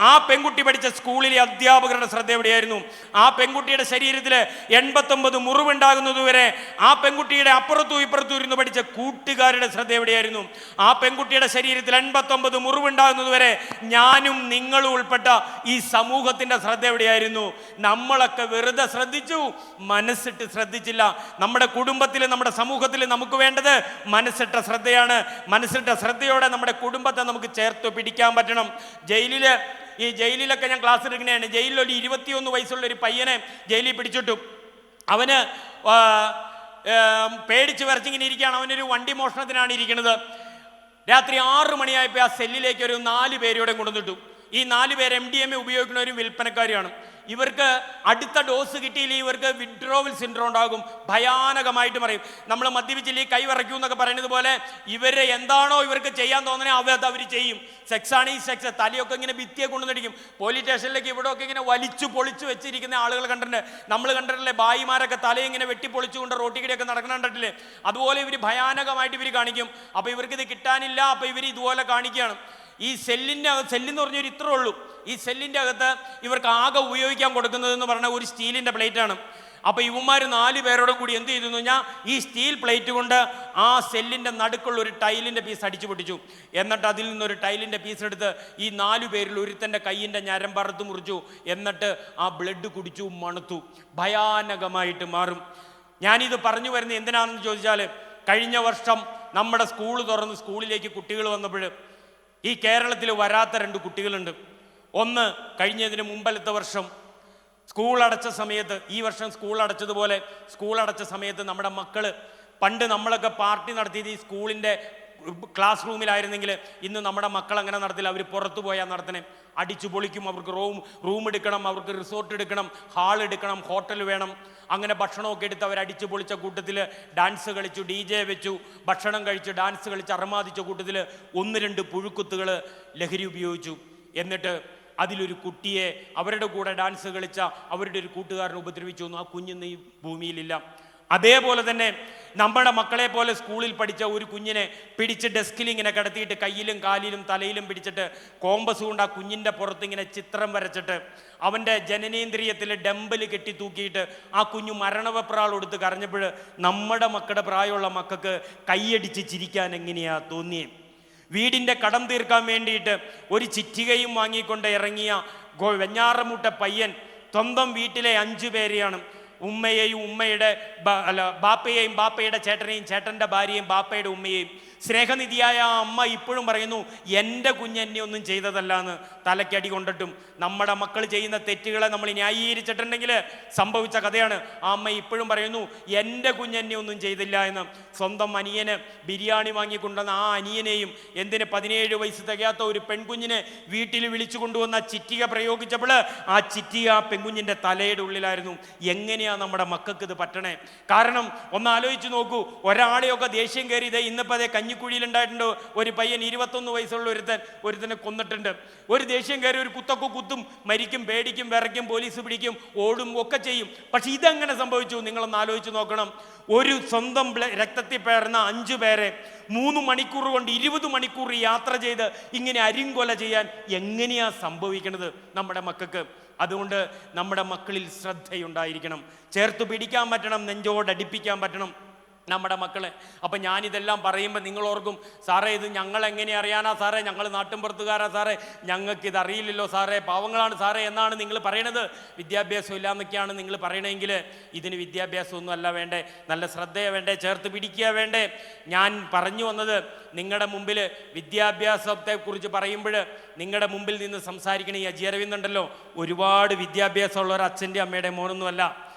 ആ പെൺകുട്ടി പഠിച്ച സ്കൂളിലെ അധ്യാപകരുടെ ശ്രദ്ധ എവിടെയായിരുന്നു? ആ പെൺകുട്ടിയുടെ ശരീരത്തിൽ 89 മുറിവുണ്ടാകുന്നത് വരെ ആ പെൺകുട്ടിയുടെ അപ്പുറത്തും ഇപ്പുറത്തും ഇരുന്ന് പഠിച്ച കൂട്ടുകാരുടെ ശ്രദ്ധ എവിടെയായിരുന്നു? ആ പെൺകുട്ടിയുടെ ശരീരത്തിൽ 89 മുറിവുണ്ടാകുന്നത് വരെ ഞാനും നിങ്ങളും ഉൾപ്പെട്ട ഈ സമൂഹത്തിന്റെ ശ്രദ്ധ എവിടെയായിരുന്നു? നമ്മളൊക്കെ വെറുതെ ശ്രദ്ധിച്ചു, മനസ്സിട്ട് ശ്രദ്ധിച്ചില്ല. നമ്മുടെ കുടുംബത്തിൽ, നമ്മുടെ സമൂഹത്തിൽ നമുക്ക് വേണ്ടത് മനസ്സിട്ട ശ്രദ്ധയാണ്. മനസ്സിട്ട ശ്രദ്ധയോടെ നമ്മുടെ കുടുംബത്തെ നമുക്ക് ചേർത്ത് പിടിക്കാൻ പറ്റണം. ജയിലിലൊക്കെ ഞാൻ ക്ലാസ് എടുക്കുന്നതാണ്. ജയിലിൽ ഒരു 21 വയസ്സുള്ള ഒരു പയ്യനെ ജയിലിൽ പിടിച്ചിട്ടു. അവന് പേടിച്ച് വിറച്ചിങ്ങനെ ഇരിക്കുകയാണ്. അവനൊരു വണ്ടി മോഷണത്തിനാണ് ഇരിക്കുന്നത്. രാത്രി 6 മണിയായപ്പോൾ ആ സെല്ലിലേക്ക് ഒരു 4 പേരോടെ കൊണ്ടുവന്നിട്ടു. ഈ 4 പേര് MDMA ഉപയോഗിക്കുന്ന ഒരു വിൽപ്പനക്കാരിയാണ്. ഇവർക്ക് അടുത്ത ഡോസ് കിട്ടിയില്ല, ഇവർക്ക് വിഡ്രോവൽ സിൻഡ്രോം ഉണ്ടാകും. ഭയാനകമായിട്ട് പറയും. നമ്മൾ മദ്യപിച്ചില്ല ഈ കൈ വിറയ്ക്കും എന്നൊക്കെ പറയുന്നത് പോലെ ഇവരെ എന്താണോ ഇവർക്ക് ചെയ്യാൻ തോന്നുന്നത് അത് അവർ ചെയ്യും. സെക്സാണ് ഈ സെക്സ്. തലയൊക്കെ ഇങ്ങനെ ഭിത്തിയെ കൊണ്ടുവന്നിരിക്കും. പോലീസ് സ്റ്റേഷനിലേക്ക് ഇവിടെയൊക്കെ ഇങ്ങനെ വലിച്ചു പൊളിച്ചു വെച്ചിരിക്കുന്ന ആളുകൾ കണ്ടിട്ടുണ്ട്. നമ്മൾ കണ്ടിട്ടില്ലേ ഭായിമാരൊക്കെ തലയിങ്ങനെ വെട്ടിപ്പൊളിച്ചുകൊണ്ട് റോട്ടിക്കിടെയൊക്കെ നടക്കണം കണ്ടിട്ടില്ലേ? അതുപോലെ ഭയാനകമായിട്ട് ഇവർ കാണിക്കും. അപ്പോൾ ഇവർക്കിത് കിട്ടാനില്ല. അപ്പോൾ ഇവർ ഇതുപോലെ കാണിക്കുകയാണ്. ഈ സെല്ലെന്ന് പറഞ്ഞൊരു ഇത്രേ ഉള്ളൂ. ഈ സെല്ലിൻ്റെ അകത്ത് ഇവർക്ക് ആകെ ഉപയോഗിക്കാൻ കൊടുക്കുന്നതെന്ന് പറഞ്ഞാൽ ഒരു സ്റ്റീലിൻ്റെ പ്ലേറ്റാണ്. അപ്പോൾ ഇവന്മാർ 4 പേരോടും കൂടി എന്ത് ചെയ്തു കഴിഞ്ഞാൽ ഈ സ്റ്റീൽ പ്ലേറ്റ് കൊണ്ട് ആ സെല്ലിൻ്റെ നടുക്കുള്ള ഒരു ടൈലിൻ്റെ പീസ് അടിച്ചു പൊട്ടിച്ചു. എന്നിട്ട് അതിൽ നിന്നൊരു ടൈലിൻ്റെ പീസ് എടുത്ത് ഈ 4 പേരിൽ ഒരുത്തൻ്റെ കയ്യിൻ്റെ ഞരമ്പറുത്ത് മുറിച്ചു. എന്നിട്ട് ആ ബ്ലഡ് കുടിച്ചു, മണത്തു. ഭയാനകമായിട്ട് മാറും. ഞാനിത് പറഞ്ഞു വരുന്നത് എന്തിനാണെന്ന് ചോദിച്ചാൽ, കഴിഞ്ഞ വർഷം നമ്മുടെ സ്കൂൾ തുറന്ന് സ്കൂളിലേക്ക് കുട്ടികൾ വന്നപ്പോൾ ഈ കേരളത്തിൽ വരാത്ത 2 കുട്ടികളുണ്ട്. ഒന്ന് കഴിഞ്ഞതിന് മുമ്പലത്തെ വർഷം സ്കൂൾ അടച്ച സമയത്ത്, ഈ വർഷം സ്കൂൾ അടച്ചതുപോലെ സ്കൂൾ അടച്ച സമയത്ത് നമ്മുടെ മക്കൾ, പണ്ട് നമ്മളൊക്കെ പാർട്ടി നടത്തിയത് ഈ സ്കൂളിൻ്റെ ക്ലാസ് റൂമിലായിരുന്നെങ്കിൽ ഇന്ന് നമ്മുടെ മക്കൾ അങ്ങനെ നടത്തില്ല. അവർ പുറത്തു പോയാൽ നടത്തണേ. അടിച്ചു പൊളിക്കും. അവർക്ക് റൂം എടുക്കണം, അവർക്ക് റിസോർട്ട് എടുക്കണം, ഹാൾ എടുക്കണം, ഹോട്ടൽ വേണം. അങ്ങനെ ഭക്ഷണമൊക്കെ എടുത്ത് അവർ അടിച്ചു പൊളിച്ച കൂട്ടത്തിൽ ഡാൻസ് കളിച്ചു, DJ വെച്ചു, ഭക്ഷണം കഴിച്ച് ഡാൻസ് കളിച്ച് അർമാദിച്ച കൂട്ടത്തിൽ 1-2 പുഴുക്കുത്തുകൾ ലഹരി ഉപയോഗിച്ചു. എന്നിട്ട് അതിലൊരു കുട്ടിയെ അവരുടെ കൂടെ ഡാൻസ് കളിച്ച അവരുടെ ഒരു കൂട്ടുകാരനെ ഉപദ്രവിച്ചു. ആ കുഞ്ഞിന്ന് ഈ ഭൂമിയിലില്ല. അതേപോലെ തന്നെ നമ്മുടെ മക്കളെ പോലെ സ്കൂളിൽ പഠിച്ച ഒരു കുഞ്ഞിനെ പിടിച്ച് ഡെസ്കിൽ ഇങ്ങനെ കിടത്തിയിട്ട് കയ്യിലും കാലിലും തലയിലും പിടിച്ചിട്ട് കോമ്പസ് കൊണ്ട് ആ കുഞ്ഞിൻ്റെ പുറത്ത് ഇങ്ങനെ ചിത്രം വരച്ചിട്ട് അവൻ്റെ ജനനേന്ദ്രിയത്തിൽ ഡംബൽ കെട്ടി തൂക്കിയിട്ട് ആ കുഞ്ഞു മരണവെപ്രാൾ കൊടുത്ത് കരഞ്ഞപ്പോൾ നമ്മുടെ മക്കളുടെ പ്രായമുള്ള മക്കൾക്ക് കൈയടിച്ച് ചിരിക്കാൻ എങ്ങനെയാ തോന്നിയേ? വീടിൻ്റെ കടം തീർക്കാൻ വേണ്ടിയിട്ട് ഒരു ചിറ്റികയും വാങ്ങിക്കൊണ്ട് ഇറങ്ങിയ വെഞ്ഞാറമൂട്ട പയ്യൻ സ്വന്തം വീട്ടിലെ 5 പേരെയാണ്, ഉമ്മയെയും ഉമ്മയുടെ ബാപ്പയെയും ബാപ്പയുടെ ചേട്ടനെയും ചേട്ടൻ്റെ ഭാര്യയും ബാപ്പയുടെ ഉമ്മയെയും. സ്നേഹനിധിയായ ആ അമ്മ ഇപ്പോഴും പറയുന്നു, എൻ്റെ കുഞ്ഞ് എന്നെ ഒന്നും ചെയ്തതല്ല എന്ന്. തലക്കടി കൊണ്ടിട്ടും നമ്മുടെ മക്കൾ ചെയ്യുന്ന തെറ്റുകളെ നമ്മൾ ന്യായീകരിച്ചിട്ടുണ്ടെങ്കിൽ സംഭവിച്ച കഥയാണ്. ആ അമ്മ ഇപ്പോഴും പറയുന്നു, എൻ്റെ കുഞ്ഞ് എന്നെ ഒന്നും ചെയ്തില്ല എന്ന്. സ്വന്തം അനിയന് ബിരിയാണി വാങ്ങിക്കൊണ്ടുവന്ന ആ അനിയനെയും എന്തിന് 17 വയസ്സ് തികയാത്ത ഒരു പെൺകുഞ്ഞിനെ വീട്ടിൽ വിളിച്ചു കൊണ്ടുവന്ന ചിറ്റിക പ്രയോഗിച്ചപ്പോൾ ആ ചിറ്റിക ആ പെൺകുഞ്ഞിൻ്റെ തലയുടെ ഉള്ളിലായിരുന്നു. എങ്ങനെയാണ് നമ്മുടെ മക്കൾക്ക് ഇത് പറ്റണേ? കാരണം ഒന്ന് ആലോചിച്ച് നോക്കൂ, ഒരാളെയൊക്കെ ദേഷ്യം കയറിയത് ഇന്നിപ്പോൾ അതേ കഞ്ഞിക്കുഴിയിലുണ്ടായിട്ടുണ്ട്. ഒരു പയ്യൻ 21 വയസ്സുള്ള ഒരുത്തനെ കൊന്നിട്ടുണ്ട്. ഒരു ദേഷ്യം കയറി ഒരു കുത്തൊക്കെ കുത്തും, മരിക്കും, പേടിക്കും, വിറയ്ക്കും, പോലീസ് പിടിക്കും, ഓടും ഒക്കെ ചെയ്യും. പക്ഷെ ഇതെങ്ങനെ സംഭവിച്ചു? നിങ്ങളൊന്ന് ആലോചിച്ച് നോക്കണം. ഒരു സ്വന്തം രക്തത്തിൽ പേർന്ന 5 പേരെ 3 മണിക്കൂർ കൊണ്ട് 20 മണിക്കൂർ യാത്ര ചെയ്ത് ഇങ്ങനെ അരിങ്കൊല ചെയ്യാൻ എങ്ങനെയാ സംഭവിക്കണത് നമ്മുടെ മക്കൾക്ക്? അതുകൊണ്ട് നമ്മുടെ മക്കളിൽ ശ്രദ്ധയുണ്ടായിരിക്കണം, ചേർത്ത് പിടിക്കാൻ പറ്റണം, നെഞ്ചോടടിപ്പിക്കാൻ പറ്റണം നമ്മുടെ മക്കളെ. അപ്പം ഞാനിതെല്ലാം പറയുമ്പോൾ നിങ്ങൾ ഓർക്കും, സാറേ ഇത് ഞങ്ങൾ എങ്ങനെ അറിയാനാ സാറേ, ഞങ്ങൾ നാട്ടിൻപുറത്തുകാരാ സാറേ, ഞങ്ങൾക്കിത് അറിയില്ലല്ലോ സാറേ, പാവങ്ങളാണ് സാറേ എന്നാണ് നിങ്ങൾ പറയണത്. വിദ്യാഭ്യാസം ഇല്ല എന്നൊക്കെയാണ് നിങ്ങൾ പറയണമെങ്കിൽ ഇതിന് വിദ്യാഭ്യാസമൊന്നും അല്ല വേണ്ടേ, നല്ല ശ്രദ്ധയെ വേണ്ടേ, ചേർത്ത് പിടിക്കുക വേണ്ടേ. ഞാൻ പറഞ്ഞു വന്നത്, നിങ്ങളുടെ മുമ്പിൽ വിദ്യാഭ്യാസത്തെക്കുറിച്ച് പറയുമ്പോൾ നിങ്ങളുടെ മുമ്പിൽ നിന്ന് സംസാരിക്കണ ഈ അജി അരവിന്ദ് ഉണ്ടല്ലോ, ഒരുപാട് വിദ്യാഭ്യാസമുള്ള ഒരു അച്ഛൻ്റെ അമ്മയുടെ മോനൊന്നുമല്ല.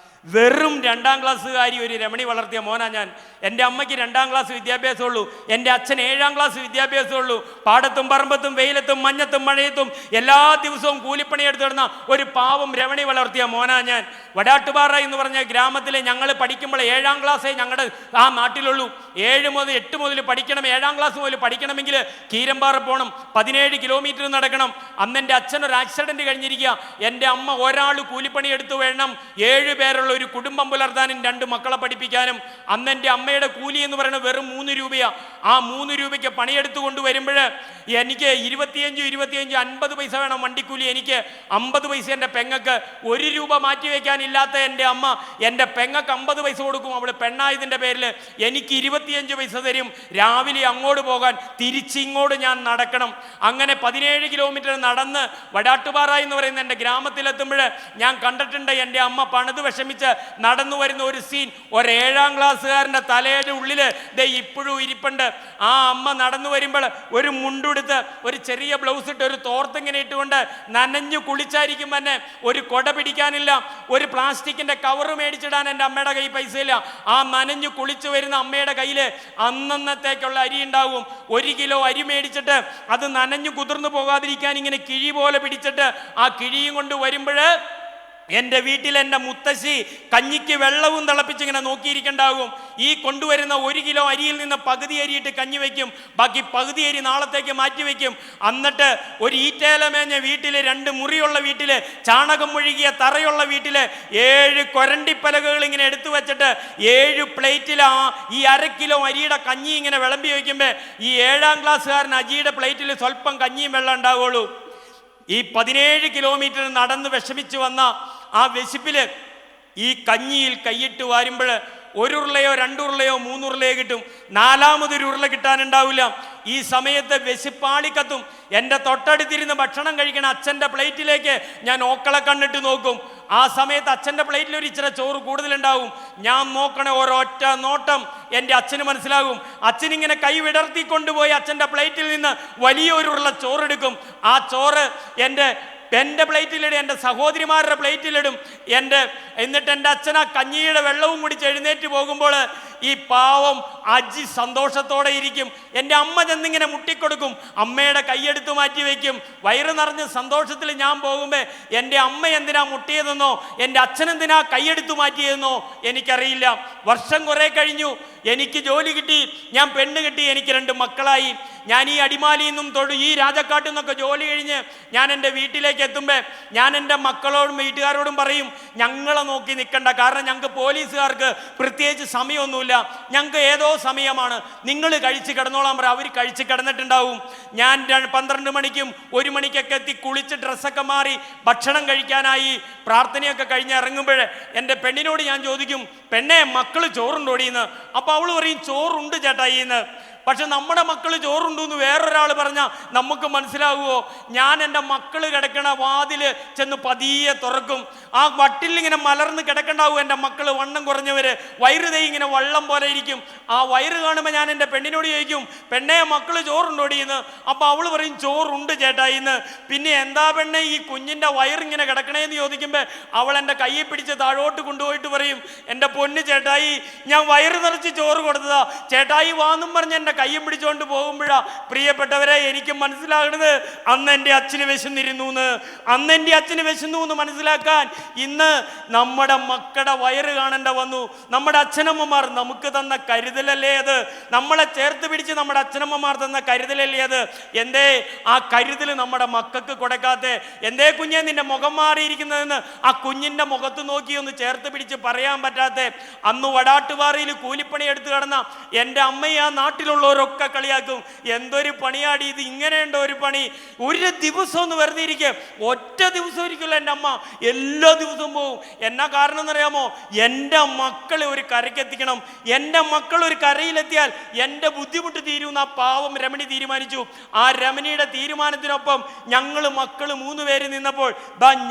വെറും 2ാം ക്ലാസ്സുകാരി ഒരു രമണി വളർത്തിയ മോനാ ഞാൻ. എൻ്റെ അമ്മയ്ക്ക് 2ാം ക്ലാസ് വിദ്യാഭ്യാസമുള്ളൂ, എൻ്റെ അച്ഛൻ 7ാം ക്ലാസ് വിദ്യാഭ്യാസമുള്ളൂ. പാടത്തും പറമ്പത്തും വെയിലത്തും മഞ്ഞത്തും മഴയത്തും എല്ലാ ദിവസവും കൂലിപ്പണി എടുത്തിടുന്ന ഒരു പാവം രമണി വളർത്തിയ മോനാ ഞാൻ. വടാട്ടുപാറ എന്ന് പറഞ്ഞ ഗ്രാമത്തിൽ ഞങ്ങൾ പഠിക്കുമ്പോൾ 7ാം ക്ലാസ്സേ ഞങ്ങളുടെ ആ നാട്ടിലുള്ളൂ. 7 മുതൽ 8 മുതൽ പഠിക്കണം. 7ാം ക്ലാസ് മുതൽ പഠിക്കണമെങ്കിൽ കീരമ്പാറ പോകണം, 17 കിലോമീറ്റർ നടക്കണം. അന്ന് എൻ്റെ അച്ഛനൊരു ആക്സിഡൻറ്റ് കഴിഞ്ഞിരിക്കുക. എൻ്റെ അമ്മ ഒരാൾ കൂലിപ്പണി എടുത്തു വേണം 7 പേരുള്ള ഒരു കുടുംബം പുലർത്താനും 2 മക്കളെ പഠിപ്പിക്കാനും. അന്ന് എൻ്റെ അമ്മയുടെ കൂലി എന്ന് പറയുന്നത് വെറും 3 രൂപയാണ്. ആ 3 രൂപയ്ക്ക് പണിയെടുത്തു കൊണ്ടുവരുമ്പോൾ എനിക്ക് 25 50 പൈസ വേണം വണ്ടിക്കൂലി. എനിക്ക് 50 പൈസ എൻ്റെ പെങ്ങൾക്ക്. 1 രൂപ മാറ്റി വയ്ക്കാനില്ലാത്ത എൻ്റെ അമ്മ എൻ്റെ പെങ്ങൾക്ക് 50 പൈസ കൊടുക്കും. അവൾ പെണ്ണായതിൻ്റെ പേരിൽ എനിക്ക് 25 പൈസ തരും. രാവിലെ അങ്ങോട്ട് പോകാൻ തിരിച്ചിങ്ങോട്ട് ഞാൻ നടക്കണം. അങ്ങനെ 17 കിലോമീറ്റർ നടന്ന് വടാട്ടുപാറ എന്ന് പറയുന്ന എൻ്റെ ഗ്രാമത്തിലെത്തുമ്പോൾ ഞാൻ കണ്ടിട്ടുണ്ട് എൻ്റെ അമ്മ പണിത് വിഷമിച്ച് നടന്നു വരുന്ന ഒരു സീൻ. ഒരു 7ാം ക്ലാസ്സുകാരൻ്റെ തലയുടെ ഉള്ളിൽ ദേ ഇപ്പോഴും ഇരിപ്പുണ്ട്. ആ അമ്മ നടന്നു വരുമ്പോൾ ഒരു മുണ്ടെടുത്ത് ഒരു ചെറിയ ബ്ലൗസ് ഇട്ട് ഒരു തോർത്തിങ്ങനെ ഇട്ടുകൊണ്ട് നനഞ്ഞു കുളിച്ചായിരിക്കും തന്നെ. ഒരു കൊട പിടിക്കാനില്ല, ഒരു പ്ലാസ്റ്റിക്കിൻ്റെ കവറ് മേടിച്ചിടാൻ എൻ്റെ അമ്മയുടെ കൈ പൈസയില്ല. ആ നനഞ്ഞു കുളിച്ചു വരുന്ന അമ്മയുടെ കയ്യിൽ അന്നത്തേക്കുള്ള അരി ഉണ്ടാവും. 1 കിലോ അരി മേടിച്ചിട്ട് അത് നനഞ്ഞു കുതിർന്നു പോകാതിരിക്കാൻ ഇങ്ങനെ കിഴി പോലെ പിടിച്ചിട്ട് ആ കിഴിയും കൊണ്ട് വരുമ്പോൾ എൻ്റെ വീട്ടിൽ എൻ്റെ മുത്തശ്ശി കഞ്ഞിക്ക് വെള്ളവും തിളപ്പിച്ചിങ്ങനെ നോക്കിയിരിക്കണ്ടാകും. ഈ കൊണ്ടുവരുന്ന 1 കിലോ അരിയിൽ നിന്ന് പകുതി അരിയിട്ട് കഞ്ഞി വയ്ക്കും, ബാക്കി പകുതി അരി നാളത്തേക്ക് മാറ്റി വയ്ക്കും. എന്നിട്ട് ഒരു ഈറ്റേലമേഞ്ഞ വീട്ടിൽ, 2 മുറിയുള്ള വീട്ടിൽ, ചാണകം മുഴുകിയ തറയുള്ള വീട്ടിൽ 7 കൊരണ്ടിപ്പലകകൾ ഇങ്ങനെ എടുത്തു വെച്ചിട്ട് 7 പ്ലേറ്റിൽ ഈ 1/2 കിലോ അരിയുടെ കഞ്ഞി ഇങ്ങനെ വിളമ്പി വയ്ക്കുമ്പോൾ ഈ 7ാം ക്ലാസ്സുകാരൻ അജിയുടെ പ്ലേറ്റിൽ സ്വല്പം കഞ്ഞിയും വെള്ളം ഉണ്ടാവുള്ളൂ. ഈ 17 കിലോമീറ്റർ നടന്ന് വിഷമിച്ച് വന്ന ആ വിശപ്പില് ഈ കഞ്ഞിയിൽ കൈയിട്ട് വാരുമ്പോൾ 1 ഉരുളയോ 2 ഉരുളയോ 3 ഉരുളയോ കിട്ടും. 4ാമതൊരു ഉരുള കിട്ടാനുണ്ടാവില്ല. ഈ സമയത്ത് വിശപ്പാളിക്കത്തും. എൻ്റെ തൊട്ടടുത്തിരുന്ന് ഭക്ഷണം കഴിക്കണ അച്ഛൻ്റെ പ്ലേറ്റിലേക്ക് ഞാൻ ഓക്കളെ കണ്ടിട്ട് നോക്കും. ആ സമയത്ത് അച്ഛൻ്റെ പ്ലേറ്റിൽ ഒരു ഇച്ചിരി ചോറ് കൂടുതലുണ്ടാവും. ഞാൻ നോക്കണ ഒരൊറ്റ നോട്ടം എൻ്റെ അച്ഛന് മനസ്സിലാകും. അച്ഛനിങ്ങനെ കൈ വിടർത്തി കൊണ്ടുപോയി അച്ഛൻ്റെ പ്ലേറ്റിൽ നിന്ന് വലിയൊരു ഉരുള ചോറെടുക്കും. ആ ചോറ് എൻ്റെ പ്ലേറ്റിലിടും, എൻ്റെ സഹോദരിമാരുടെ പ്ലേറ്റിലിടും. എന്നിട്ട് എൻ്റെ അച്ഛൻ ആ കഞ്ഞിയുടെ വെള്ളവും കുടിച്ച് എഴുന്നേറ്റ് പോകുമ്പോൾ ഈ പാവം അജി സന്തോഷത്തോടെ ഇരിക്കും. എൻ്റെ അമ്മ ചെന്നിങ്ങനെ മുട്ടിക്കൊടുക്കും, അമ്മയുടെ കൈയെടുത്ത് മാറ്റി വയ്ക്കും. വയറ് നിറഞ്ഞ സന്തോഷത്തിൽ ഞാൻ പോകുമ്പോൾ എൻ്റെ അമ്മ എന്തിനാ മുട്ടിയതെന്നോ എൻ്റെ അച്ഛനെന്തിനാ കൈയെടുത്ത് മാറ്റിയതെന്നോ എനിക്കറിയില്ല. വർഷം കുറേ കഴിഞ്ഞു, എനിക്ക് ജോലി കിട്ടി, ഞാൻ പെണ്ണ് കിട്ടി, എനിക്ക് 2 മക്കളായി. ഞാൻ ഈ അടിമാലിയിൽ നിന്നും ഈ രാജക്കാട്ടിൽ നിന്നൊക്കെ ജോലി കഴിഞ്ഞ് ഞാൻ എൻ്റെ വീട്ടിലേക്ക് എത്തുമ്പോൾ ഞാൻ എൻ്റെ മക്കളോടും വീട്ടുകാരോടും പറയും, ഞങ്ങളെ നോക്കി നിൽക്കണ്ട, കാരണം ഞങ്ങൾക്ക് പോലീസുകാർക്ക് പ്രത്യേകിച്ച് സമയമൊന്നുമില്ല, ഞങ്ങൾക്ക് ഏതോ സമയമാണ്, നിങ്ങൾ കഴിച്ച് കിടന്നോളാൻ പറയും. അവർ കഴിച്ച് കിടന്നിട്ടുണ്ടാവും. ഞാൻ 12 മണിക്കും 1 മണിക്കൊക്കെ എത്തി കുളിച്ച് ഡ്രസ്സൊക്കെ മാറി ഭക്ഷണം കഴിക്കാനായി പ്രാർത്ഥനയൊക്കെ കഴിഞ്ഞ് ഇറങ്ങുമ്പോൾ എൻ്റെ പെണ്ണിനോട് ഞാൻ ചോദിക്കും, പെണ്ണെ മക്കൾ ചോറുണ്ടോടിയെന്ന്. അപ്പോൾ അവൾ പറയും, ചോറുണ്ട് ചേട്ടായിന്ന്. പക്ഷെ നമ്മുടെ മക്കൾ ചോറുണ്ടു എന്ന് വേറൊരാൾ പറഞ്ഞാൽ നമുക്ക് മനസ്സിലാവുമോ? ഞാൻ എൻ്റെ മക്കൾ കിടക്കണ വാതിൽ ചെന്ന് പതിയെ തുറക്കും. ആ വട്ടിൽ ഇങ്ങനെ മലർന്ന് കിടക്കണ്ടാവും എൻ്റെ മക്കൾ, വണ്ണം കുറഞ്ഞവര്, വയറുതേ ഇങ്ങനെ വള്ളം പോലെ ഇരിക്കും. ആ വയറ് കാണുമ്പോൾ ഞാൻ എൻ്റെ പെണ്ണിനോട് ചോദിക്കും, പെണ്ണെ മക്കൾ ചോറുണ്ടോടിയെന്ന്. അപ്പോൾ അവൾ പറയും, ചോറുണ്ട് ചേട്ടായിന്ന്. പിന്നെ എന്താ പെണ്ണെ ഈ കുഞ്ഞിൻ്റെ വയറിങ്ങനെ കിടക്കണേന്ന് ചോദിക്കുമ്പോൾ അവൾ എൻ്റെ കയ്യെ പിടിച്ച് താഴോട്ട് കൊണ്ടുപോയിട്ട് പറയും, എൻ്റെ പൊന്ന് ചേട്ടായി, ഞാൻ വയറ് നിറച്ച് ചോറ് കൊടുത്തതാ, ചേട്ടായി വാന്നും പറഞ്ഞ് എൻ്റെ കയ്യും പിടിച്ചുകൊണ്ട് പോകുമ്പോഴാ പ്രിയപ്പെട്ടവരെ എനിക്ക് മനസ്സിലാകണത് അന്ന് എൻ്റെ അച്ഛന് വിശന്നിരുന്നു എന്ന്. അന്ന് എൻ്റെ അച്ഛന് വിശന്നു എന്ന് മനസ്സിലാക്കാൻ ഇന്ന് നമ്മുടെ മക്കളുടെ വയറ് കാണേണ്ട വന്നു. നമ്മുടെ അച്ഛനമ്മമാർ നമുക്ക് തന്ന കരുതലല്ലേ അത്? നമ്മളെ ചേർത്ത് പിടിച്ച് നമ്മുടെ അച്ഛനമ്മമാർ തന്ന കരുതലല്ലേ അത്? എന്തേ ആ കരുതൽ നമ്മുടെ മക്കൾക്ക് കൊടുക്കാത്തെ? എന്തേ കുഞ്ഞെ നിന്റെ മുഖം മാറിയിരിക്കുന്നതെന്ന് ആ കുഞ്ഞിൻ്റെ മുഖത്ത് നോക്കി ഒന്ന് ചേർത്ത് പിടിച്ച് പറയാൻ പറ്റാത്തെ? അന്ന് വടാട്ടുപാറയിൽ കൂലിപ്പണി എടുത്ത് കിടന്ന എൻ്റെ അമ്മയെ ആ നാട്ടിലുള്ളവരൊക്കെ കളിയാക്കും, എന്തൊരു പണിയാടി ഇത്, ഇങ്ങനെയുണ്ടോ ഒരു പണി? ഒരു ദിവസം ഒന്ന് വെറുതെ ഇരിക്കുക, ഒറ്റ ദിവസം ഇരിക്കില്ല എൻ്റെ അമ്മ, എല്ലാ ദിവസവും പോവും. എന്നാ കാരണം എന്നറിയാമോ? എൻ്റെ മക്കളെ ഒരു കരയ്ക്കെത്തിക്കണം, എൻ്റെ മക്കൾ ഒരു കരയിലെത്തിയാൽ എൻ്റെ ബുദ്ധിമുട്ട് തീരുമെന്ന് ആ പാവം രമണി തീരുമാനിച്ചു. ആ രമണിയുടെ തീരുമാനത്തിനൊപ്പം ഞങ്ങൾ മക്കൾ 3 പേര് നിന്നപ്പോൾ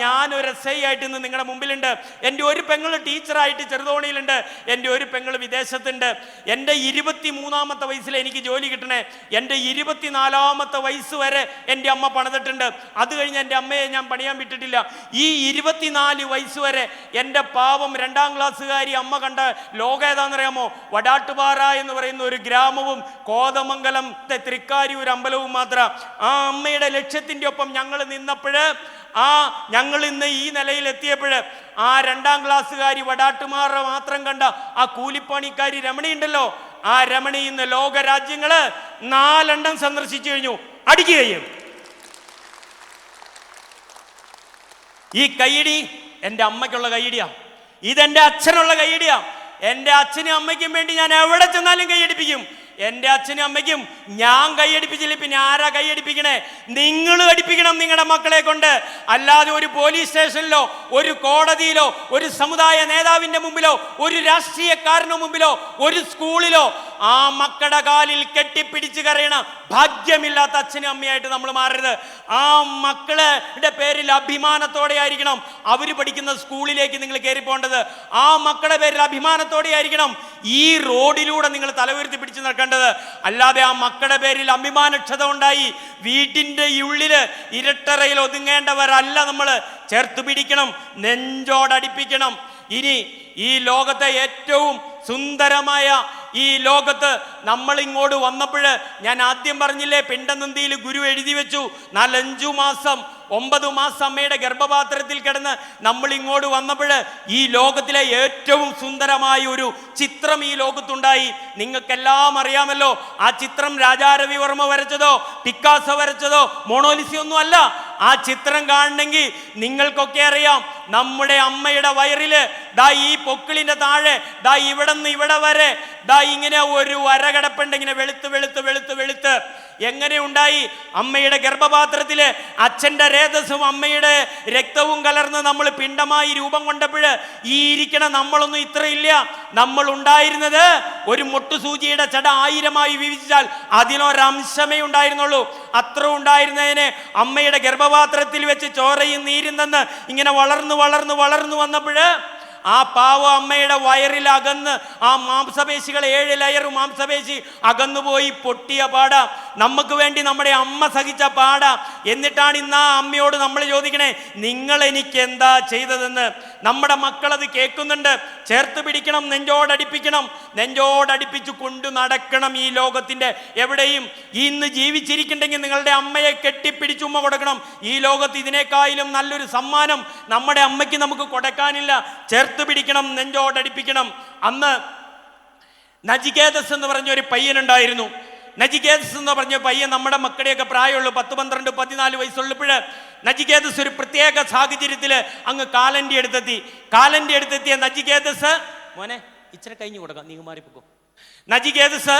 ഞാനൊരു എസ് ഐ ആയിട്ട് ഇന്ന് നിങ്ങളുടെ മുമ്പിലുണ്ട്. എൻ്റെ ഒരു പെങ്ങൾ ടീച്ചറായിട്ട് ചെറുതോണിയിലുണ്ട്, എൻ്റെ ഒരു പെങ്ങൾ വിദേശത്തുണ്ട്. എൻ്റെ 23-ാമത്തെ വയസ്സിൽ എനിക്ക് ജോലി കിട്ടണേ. എൻ്റെ 24-ാമത്തെ വയസ്സ് വരെ എൻ്റെ അമ്മ പണിതിട്ടുണ്ട്. അത് കഴിഞ്ഞ് എൻ്റെ അമ്മയെ ഞാൻ പണിയാൻ വിട്ടിട്ടില്ല. ഈ 24 വയസ്സ് വരെ എൻ്റെ പാവം 2ാം ക്ലാസ്സുകാരി അമ്മ കണ്ട ലോകം ഏതാണെന്നറിയാമോ? വടാട്ടുപാറ എന്ന് പറയുന്ന ഒരു ഗ്രാമവും കോതമംഗലത്തെ തൃക്കാരിയൂർ അമ്പലവും മാത്രം. ആ അമ്മയുടെ ലക്ഷ്യത്തിൻ്റെ ഒപ്പം ഞങ്ങൾ നിന്നപ്പോൾ, ഞങ്ങൾ ഇന്ന് ഈ നിലയിൽ എത്തിയപ്പോൾ ആ 2ാം ക്ലാസ്സുകാരി വടാട്ടുപാറ മാത്രം കണ്ട ആ കൂലിപ്പണിക്കാരി രമണി ഉണ്ടല്ലോ, ആ രമണി ഇന്ന് ലോക രാജ്യങ്ങള് 4 സന്ദർശിച്ചു കഴിഞ്ഞു. അടിക്കുകയും ഈ കൈയിടി എൻ്റെ അമ്മയ്ക്കുള്ള കൈയിടിയാ, ഇതെൻ്റെ അച്ഛനുള്ള കൈയിടിയാ. എൻ്റെ അച്ഛനും അമ്മയ്ക്കും വേണ്ടി ഞാൻ എവിടെ ചെന്നാലും കൈയടിപ്പിക്കും. എൻ്റെ അച്ഛനും അമ്മയ്ക്കും ഞാൻ കൈയടിപ്പിച്ചില്ല, പിന്നെ ആരാ കൈയടിപ്പിക്കണേ? നിങ്ങൾ അടിപ്പിക്കണം നിങ്ങളുടെ മക്കളെ കൊണ്ട്. അല്ലാതെ ഒരു പോലീസ് സ്റ്റേഷനിലോ ഒരു കോടതിയിലോ ഒരു സമുദായ നേതാവിൻ്റെ മുമ്പിലോ ഒരു രാഷ്ട്രീയക്കാരന് മുമ്പിലോ ഒരു സ്കൂളിലോ ആ മക്കളുടെ കാലിൽ കെട്ടിപ്പിടിച്ച് കരയണ ഭാഗ്യമില്ലാത്ത അച്ഛനും അമ്മയായിട്ട് നമ്മൾ മാറരുത്. ആ മക്കളുടെ പേരിൽ അഭിമാനത്തോടെ ആയിരിക്കണം അവർ പഠിക്കുന്ന സ്കൂളിലേക്ക് നിങ്ങൾ കയറി പോകേണ്ടത്. ആ മക്കളുടെ പേരിൽ അഭിമാനത്തോടെ ആയിരിക്കണം ഈ റോഡിലൂടെ നിങ്ങൾ തലവുയർത്തി പിടിച്ച് നടക്കേണ്ടത്. അല്ലാതെ ആ മക്കളുടെ പേരിൽ അഭിമാനക്ഷത ഉണ്ടായി വീട്ടിൻ്റെ ഉള്ളില് ഇരട്ടറയിൽ ഒതുങ്ങേണ്ടവരല്ല നമ്മൾ. ചേർത്ത് പിടിക്കണം, നെഞ്ചോടടിപ്പിക്കണം. ഇനി ഈ ലോകത്തെ ഏറ്റവും സുന്ദരമായ ഈ ലോകത്ത് നമ്മൾ ഇങ്ങോട്ട് വന്നപ്പോൾ ഞാൻ ആദ്യം പറഞ്ഞില്ലേ, പിണ്ടനന്ദിയിൽ ഗുരു എഴുതി വെച്ചു 4-5 മാസം 9 മാസം അമ്മയുടെ ഗർഭപാത്രത്തിൽ കിടന്ന് നമ്മൾ ഇങ്ങോട്ട് വന്നപ്പോൾ ഈ ലോകത്തിലെ ഏറ്റവും സുന്ദരമായ ഒരു ചിത്രം ഈ ലോകത്തുണ്ടായി. നിങ്ങൾക്കെല്ലാം അറിയാമല്ലോ, ആ ചിത്രം രാജാ രവിവർമ്മ വരച്ചതോ പിക്കാസോ വരച്ചതോ മോണോലിസി ഒന്നും അല്ല. ആ ചിത്രം കാണണമെങ്കിൽ നിങ്ങൾക്കൊക്കെ അറിയാം, നമ്മുടെ അമ്മയുടെ വയറില് ഈ പൊക്കിളിന്റെ താഴെ ഇവിടെ നിന്ന് ഇവിടെ വരെ ഇങ്ങനെ ഒരു വര കിടപ്പുണ്ട്, ഇങ്ങനെ വെളുത്ത് വെളുത്ത് വെളുത്ത് വെളുത്ത്. എങ്ങനെ ഉണ്ടായി? അമ്മയുടെ ഗർഭപാത്രത്തില് അച്ഛൻ്റെ രേതസ്സും അമ്മയുടെ രക്തവും കലർന്ന് നമ്മൾ പിണ്ടമായി രൂപം കൊണ്ടപ്പോൾ ഈ ഇരിക്കണ നമ്മളൊന്നും ഇത്ര ഇല്ല. നമ്മൾ ഉണ്ടായിരുന്നത് ഒരു മുട്ടുസൂചിയുടെ ചട 1000 വിഭജിച്ചാൽ അതിനൊരംശമേ ഉണ്ടായിരുന്നുള്ളൂ. അത്ര ഉണ്ടായിരുന്നതിനെ അമ്മയുടെ ഗർഭപാത്രത്തിൽ വെച്ച് ചോരയും നീരും തന്ന് ഇങ്ങനെ വളർന്നു വളർന്നു വളർന്നു വന്നപ്പോൾ ആ പാവ അമ്മയുടെ വയറിൽ അകന്ന് ആ മാംസപേശികൾ 7 ലെയർ മാംസപേശി അകന്നുപോയി പൊട്ടിയ പാട നമുക്ക് വേണ്ടി നമ്മുടെ അമ്മ സഹിച്ച പാട. എന്നിട്ടാണ് ഇന്ന് ആ അമ്മയോട് നമ്മൾ ചോദിക്കണേ, നിങ്ങൾ എനിക്ക് എന്താ ചെയ്തതെന്ന്. നമ്മുടെ മക്കളത് കേൾക്കുന്നുണ്ട്. ചേർത്ത് പിടിക്കണം, നെഞ്ചോടടിപ്പിക്കണം, നെഞ്ചോടടിപ്പിച്ചു കൊണ്ടു നടക്കണം. ഈ ലോകത്തിൻ്റെ എവിടെയും ഇന്ന് ജീവിച്ചിരിക്കുന്നുണ്ടെങ്കിൽ നിങ്ങളുടെ അമ്മയെ കെട്ടിപ്പിടിച്ച് ഉമ്മ കൊടുക്കണം. ഈ ലോകത്ത് ഇതിനേക്കാളും നല്ലൊരു സമ്മാനം നമ്മുടെ അമ്മയ്ക്ക് നമുക്ക് കൊടുക്കാനില്ല. ചേർത്ത് പിടിക്കണം, നെഞ്ചോടടിപ്പിക്കണം. അന്ന് നചികേതസ് എന്ന് പറഞ്ഞൊരു പയ്യനുണ്ടായിരുന്നു. നജികേതസ് എന്ന് പറഞ്ഞ പയ്യൻ നമ്മുടെ മക്കളുടെയൊക്കെ പ്രായമുള്ളൂ, 10, 12, 14 വയസ്സുള്ളപ്പോൾ നജികേതസ് ഒരു പ്രത്യേക സാഹചര്യത്തിൽ അങ്ങ് കാലൻ്റെ അടുത്തെത്തിയ നജികേതസ്, മോനെ ഇച്ചിരി കഴിഞ്ഞ് കൊടുക്കാം, നീ മാറിപ്പോക്കോ. നജികേതസ്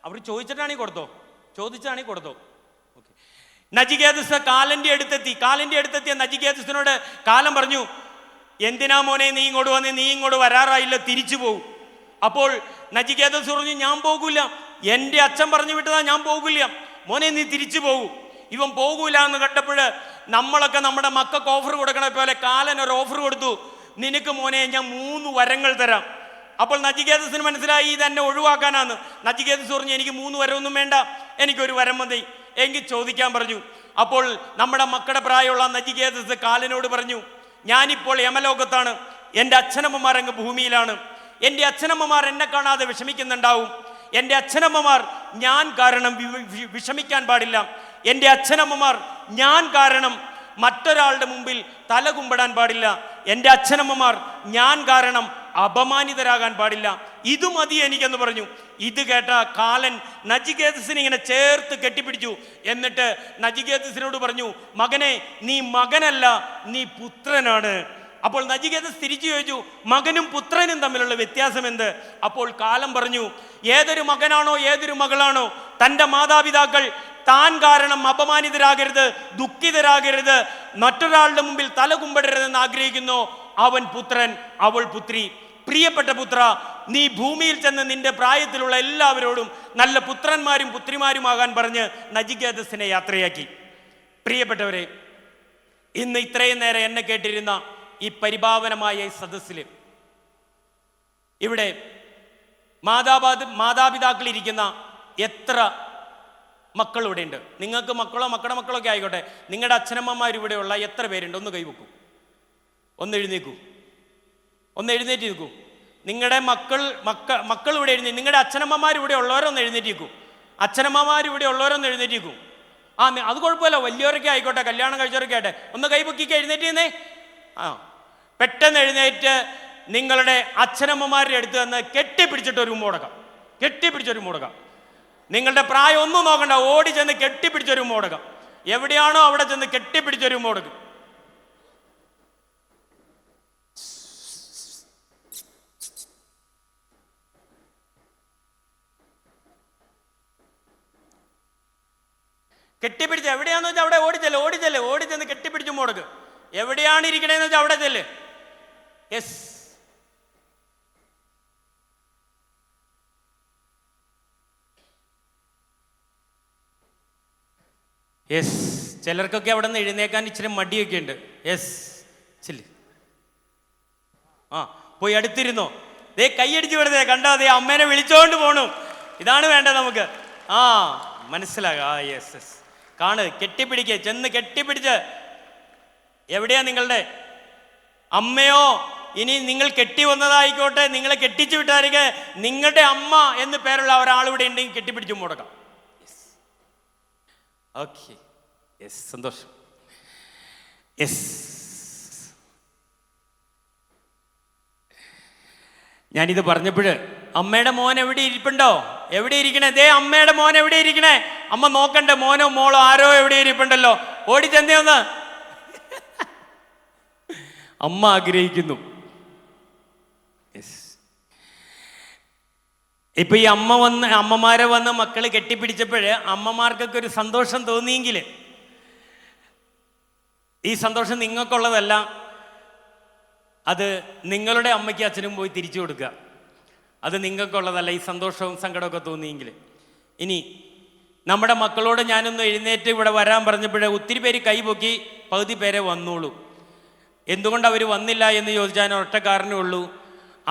അവർ ചോദിച്ചിട്ടാണെങ്കിൽ കൊടുത്തോ. ഓക്കെ. നജികേതസ് കാലൻ്റെ അടുത്തെത്തിയ നജികേതസിനോട് കാലൻ പറഞ്ഞു, എന്തിനാ മോനെ നീ ഇങ്ങോട്ട് വന്നേ, നീ ഇങ്ങോട്ട് വരാറായില്ല, തിരിച്ചു പോകും. അപ്പോൾ നജികേതസ് പറഞ്ഞു, ഞാൻ പോകൂല, എൻ്റെ അച്ഛൻ പറഞ്ഞു വിട്ടതാ, ഞാൻ പോകില്ല, മോനെ നീ തിരിച്ചു പോകൂ. ഇവൻ പോകൂല എന്ന് കണ്ടപ്പോൾ നമ്മളൊക്കെ നമ്മുടെ മക്കൾക്ക് ഓഫർ കൊടുക്കണ പോലെ കാലൻ ഒരു ഓഫർ കൊടുത്തു, നിനക്ക് മോനെ ഞാൻ 3 വരങ്ങൾ തരാം. അപ്പോൾ നജികേതസിന് മനസ്സിലായി ഇതെന്നെ ഒഴിവാക്കാനാണ്. നജികേതസ് പറഞ്ഞു, എനിക്ക് 3 വരമൊന്നും വേണ്ട, എനിക്കൊരു വരം മതി, എങ്കിൽ ചോദിക്കാൻ പറഞ്ഞു. അപ്പോൾ നമ്മുടെ മക്കളുടെ പ്രായമുള്ള നജികേതസ് കാലനോട് പറഞ്ഞു, ഞാനിപ്പോൾ യമലോകത്താണ്, എൻ്റെ അച്ഛനമ്മമാർ അങ്ങ് ഭൂമിയിലാണ്, എൻ്റെ അച്ഛനമ്മമാർ എന്നെ കാണാതെ വിഷമിക്കുന്നുണ്ടാവും, എൻ്റെ അച്ഛനമ്മമാർ ഞാൻ കാരണം വിഷമിക്കാൻ പാടില്ല, എൻ്റെ അച്ഛനമ്മമാർ ഞാൻ കാരണം മറ്റൊരാളുടെ മുമ്പിൽ തല കുമ്പിടാൻ പാടില്ല, എൻ്റെ അച്ഛനമ്മമാർ ഞാൻ കാരണം അപമാനിതരാകാൻ പാടില്ല, ഇത് മതി എനിക്കെന്ന് പറഞ്ഞു. ഇത് കേട്ട കാലൻ നജികേതസിനെ ഇങ്ങനെ ചേർത്ത് കെട്ടിപ്പിടിച്ചു. എന്നിട്ട് നജികേതസിനോട് പറഞ്ഞു, മകനെ നീ മകനല്ല, നീ പുത്രനാണ്. അപ്പോൾ നജികേതസ് തിരിച്ചു ചോദിച്ചു, മകനും പുത്രനും തമ്മിലുള്ള വ്യത്യാസം എന്ത്? അപ്പോൾ കാലൻ പറഞ്ഞു, ഏതൊരു മകനാണോ ഏതൊരു മകളാണോ തൻ്റെ മാതാപിതാക്കൾ താൻ കാരണം അപമാനിതരാകരുത്, ദുഃഖിതരാകരുത്, മറ്റൊരാളുടെ മുമ്പിൽ തല കുമ്പിടരുതെന്ന് ആഗ്രഹിക്കുന്നു, അവൻ പുത്രൻ, അവൾ പുത്രി. പ്രിയപ്പെട്ട പുത്ര, നീ ഭൂമിയിൽ ചെന്ന് നിന്റെ പ്രായത്തിലുള്ള എല്ലാവരോടും നല്ല പുത്രന്മാരും പുത്രിമാരുമാകാൻ പറഞ്ഞ് നജികേതസിനെ യാത്രയാക്കി. പ്രിയപ്പെട്ടവരെ, ഇന്ന് ഇത്രയും നേരം എന്നെ കേട്ടിരുന്ന ഈ പരിപാവനമായ ഈ സദസ്സിൽ ഇവിടെ മാതാപിതാക്കൾ ഇരിക്കുന്ന എത്ര മക്കൾ ഇവിടെ ഉണ്ട്? നിങ്ങൾക്ക് മക്കളോ മക്കളുടെ മക്കളൊക്കെ ആയിക്കോട്ടെ, നിങ്ങളുടെ അച്ഛനമ്മമാർ ഇവിടെയുള്ള എത്ര പേരുണ്ട്? ഒന്ന് കൈവെക്കൂ, ഒന്ന് എഴുന്നേറ്റ് നിൽക്കൂ. നിങ്ങളുടെ മക്കൾ ഇവിടെ എഴുന്നേറ്റ്, നിങ്ങളുടെ അച്ഛനമ്മമാർ ഇവിടെ ഉള്ളവരൊന്ന് എഴുന്നേറ്റ് നിൽക്കൂ. അച്ഛനമ്മമാർ ഇവിടെ ഉള്ളവരൊന്ന് എഴുന്നേറ്റ് നിൽക്കൂ. അത് കുഴപ്പമില്ല, വലിയവരൊക്കെ ആയിക്കോട്ടെ, കല്യാണം കഴിച്ചവരൊക്കെ ആട്ടെ, ഒന്ന് കൈപൊക്കിക്ക് എഴുന്നേറ്റ് നിന്നേ. പെട്ടെന്ന് എഴുന്നേറ്റ് നിങ്ങളുടെ അച്ഛനമ്മമാരുടെ അടുത്ത് നിന്ന് കെട്ടിപ്പിടിച്ചൊരു മുടക്കാം. നിങ്ങളുടെ പ്രായം ഒന്നും നോക്കണ്ട, ഓടി ചെന്ന് കെട്ടിപ്പിടിച്ചൊരു മുടക്കാം. എവിടെയാണോ അവിടെ ചെന്ന് കെട്ടിപ്പിടിച്ചൊരു മുടക്കും. കെട്ടിപ്പിടിച്ച് എവിടെയാന്ന് വെച്ചാൽ അവിടെ ഓടിച്ചെന്ന് കെട്ടിപ്പിടിച്ചു മുടക്ക്. എവിടെയാണ് ഇരിക്കണേന്ന് വെച്ചാൽ അവിടെ ചെല്ല്. യെസ്, ചിലർക്കൊക്കെ അവിടെ നിന്ന് എഴുന്നേക്കാൻ ഇച്ചിരി മടിയൊക്കെ ഉണ്ട്. യെസ്, ചെല്ല്. പോയി അടുത്തിരുന്നോ. ദേ കൈയടിച്ച് വിടുന്നേ, കണ്ടാ ദേ അമ്മേനെ വിളിച്ചോണ്ട് പോണു. ഇതാണ് വേണ്ടത് നമുക്ക്. മനസ്സിലാകാം. യെസ്, കാണ്, കെട്ടിപ്പിടിക്കുക, ചെന്ന് കെട്ടിപ്പിടിച്ച്. എവിടെയാ നിങ്ങളുടെ അമ്മയോ? ഇനി നിങ്ങൾ കെട്ടി വന്നതായിക്കോട്ടെ, നിങ്ങളെ കെട്ടിച്ചു വിട്ടായിരിക്കെ നിങ്ങളുടെ അമ്മ എന്ന് പേരുള്ള ഒരാളിവിടെ ഉണ്ടെങ്കിൽ കെട്ടിപ്പിടിച്ചു മുടക്കാം. ഓക്കെ, യെസ്, സന്തോഷം. യെസ്, ഞാനിത് പറഞ്ഞപ്പോൾ അമ്മയുടെ മോൻ എവിടെ ഇരിപ്പുണ്ടോ? എവിടെ ഇരിക്കണേ? ദേ അമ്മയുടെ മോൻ എവിടെ ഇരിക്കണേ? അമ്മ നോക്കണ്ടേ? മോനോ മോളോ ആരോ എവിടെ ഇരിപ്പുണ്ടല്ലോ, ഓടി ചെന്നേ ഒന്ന്. അമ്മ ആഗ്രഹിക്കുന്നു. ഇപ്പൊ ഈ അമ്മമാരെ വന്ന് മക്കള് കെട്ടിപ്പിടിച്ചപ്പോഴ് അമ്മമാർക്കൊക്കെ ഒരു സന്തോഷം തോന്നിയെങ്കിൽ ഈ സന്തോഷം നിങ്ങൾക്കുള്ളതല്ല, അത് നിങ്ങളുടെ അമ്മയ്ക്ക് അച്ഛനും പോയി തിരിച്ചു കൊടുക്കുക. അത് നിങ്ങൾക്കുള്ളതല്ല. ഈ സന്തോഷവും സങ്കടമൊക്കെ തോന്നിയെങ്കിൽ ഇനി നമ്മുടെ മക്കളോട് ഞാനൊന്ന് എഴുന്നേറ്റ് ഇവിടെ വരാൻ പറഞ്ഞപ്പോഴേ ഒത്തിരി പേര് കൈപൊക്കി, പകുതി പേരെ വന്നോളൂ. എന്തുകൊണ്ട് അവർ വന്നില്ല എന്ന് ചോദിച്ചാൽ ഒറ്റ കാരണമേ ഉള്ളൂ,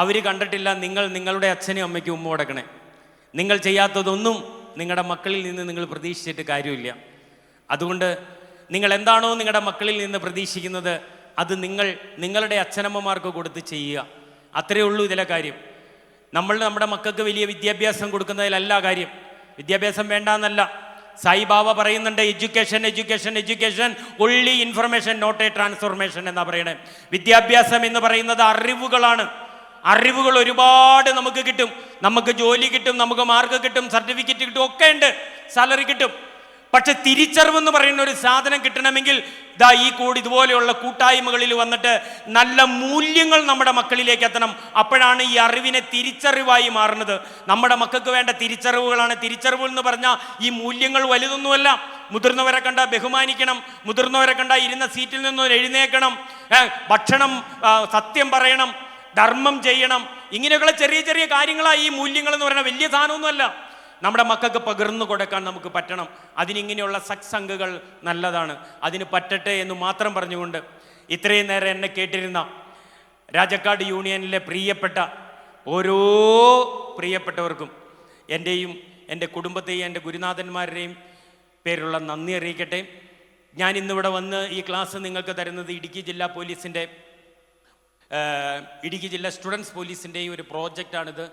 അവർ കണ്ടിട്ടില്ല നിങ്ങളുടെ അച്ഛനും അമ്മയ്ക്കും ഉമ്മ കൊടുക്കണേ. നിങ്ങൾ ചെയ്യാത്തതൊന്നും നിങ്ങളുടെ മക്കളിൽ നിന്ന് നിങ്ങൾ പ്രതീക്ഷിച്ചിട്ട് കാര്യമില്ല. അതുകൊണ്ട് നിങ്ങൾ എന്താണോ നിങ്ങളുടെ മക്കളിൽ നിന്ന് പ്രതീക്ഷിക്കുന്നത് അത് നിങ്ങളുടെ അച്ഛനമ്മമാർക്ക് കൊടുത്ത് ചെയ്യുക. അത്രയേ ഉള്ളൂ ഇതിലെ കാര്യം. നമ്മുടെ മക്കൾക്ക് വലിയ വിദ്യാഭ്യാസം കൊടുക്കുന്നതിലല്ല കാര്യം. വിദ്യാഭ്യാസം വേണ്ടാന്നല്ല. സായിബാബ പറയുന്നുണ്ട്, education only information not a transformation എന്നാ പറയണേ. വിദ്യാഭ്യാസം എന്ന് പറയുന്നത് അറിവുകളാണ്. അറിവുകൾ ഒരുപാട് നമുക്ക് കിട്ടും. നമുക്ക് ജോലി കിട്ടും, നമുക്ക് മാർക്ക് കിട്ടും, സർട്ടിഫിക്കറ്റ് കിട്ടും, ഒക്കെ ഉണ്ട്, സാലറി കിട്ടും. പക്ഷെ തിരിച്ചറിവെന്ന് പറയുന്ന ഒരു സാധനം കിട്ടണമെങ്കിൽ ഈ ഇതുപോലെയുള്ള കൂട്ടായ്മകളിൽ വന്നിട്ട് നല്ല മൂല്യങ്ങൾ നമ്മുടെ മക്കളിലേക്ക് എത്തണം. അപ്പോഴാണ് ഈ അറിവിനെ തിരിച്ചറിവായി മാറുന്നത്. നമ്മുടെ മക്കൾക്ക് വേണ്ട തിരിച്ചറിവുകളാണ്. തിരിച്ചറിവ് എന്ന് പറഞ്ഞാൽ ഈ മൂല്യങ്ങൾ വലുതൊന്നുമല്ല. മുതിർന്നവരെ കണ്ട ബഹുമാനിക്കണം, മുതിർന്നവരെ കണ്ട ഇരുന്ന സീറ്റിൽ നിന്ന് എഴുന്നേക്കണം, ഭക്ഷണം സത്യം പറയണം, ധർമ്മം ചെയ്യണം. ഇങ്ങനെയൊക്കെയുള്ള ചെറിയ ചെറിയ കാര്യങ്ങളാണ് ഈ മൂല്യങ്ങൾ എന്ന് പറയുന്നത്. വലിയ സാധനമൊന്നുമല്ല. നമ്മുടെ മക്കൾക്ക് പകർന്നു കൊടുക്കാൻ നമുക്ക് പറ്റണം. അതിനിങ്ങനെയുള്ള സത്സംഗങ്ങൾ നല്ലതാണ്. അതിന് പറ്റട്ടെ എന്ന് മാത്രം പറഞ്ഞുകൊണ്ട് ഇത്രയും നേരം എന്നെ കേട്ടിരുന്ന രാജക്കാട് യൂണിയനിലെ പ്രിയപ്പെട്ട ഓരോ പ്രിയപ്പെട്ടവർക്കും എൻ്റെയും എൻ്റെ കുടുംബത്തെയും എൻ്റെ ഗുരുനാഥന്മാരുടെയും പേരുള്ള നന്ദി അറിയിക്കട്ടെ. ഞാൻ ഇന്നിവിടെ വന്ന് ഈ ക്ലാസ് നിങ്ങൾക്ക് തരുന്നത് ഇടുക്കി ജില്ലാ പോലീസിൻ്റെ ഇടുക്കി ജില്ലാ സ്റ്റുഡൻസ് പോലീസിൻ്റെയും ഒരു പ്രോജക്റ്റാണിത്.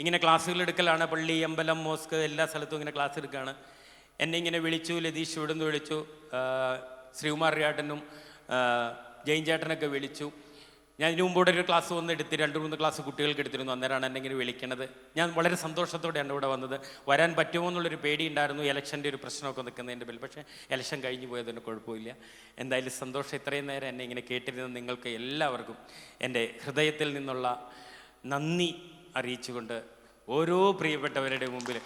ഇങ്ങനെ ക്ലാസ്സുകൾ എടുക്കലാണ്. പള്ളി, അമ്പലം, മോസ്ക് എല്ലാ സ്ഥലത്തും ഇങ്ങനെ ക്ലാസ് എടുക്കുകയാണ്. എന്നെ ഇങ്ങനെ വിളിച്ചു, ലതീഷ് ഇവിടുന്ന് വിളിച്ചു, ശ്രീകുമാർ ചേട്ടനും ജയിൻ ചേട്ടനൊക്കെ വിളിച്ചു. ഞാൻ ഇതിനു മുമ്പോടെ ഒരു ക്ലാസ് വന്ന് എടുത്ത് 2-3 ക്ലാസ് കുട്ടികൾക്ക് എടുത്തിരുന്നു. അന്നേരമാണ് എന്നെ ഇങ്ങനെ വിളിക്കണത്. ഞാൻ വളരെ സന്തോഷത്തോടെയാണ് ഇവിടെ വന്നത്. വരാൻ പറ്റുമോ എന്നുള്ളൊരു പേടി ഉണ്ടായിരുന്നു, ഇലക്ഷൻ്റെ ഒരു പ്രശ്നമൊക്കെ നിൽക്കുന്നതിൻ്റെ പേരിൽ. പക്ഷേ ഇലക്ഷൻ കഴിഞ്ഞു പോയതിന് കുഴപ്പമില്ല. എന്തായാലും സന്തോഷം. ഇത്രയും നേരം എന്നെ ഇങ്ങനെ കേട്ടിരുന്ന നിങ്ങൾക്ക് എല്ലാവർക്കും എൻ്റെ ഹൃദയത്തിൽ നിന്നുള്ള നന്ദി അറിയിച്ചുകൊണ്ട് ഓരോ പ്രിയപ്പെട്ടവരുടെ മുമ്പിൽ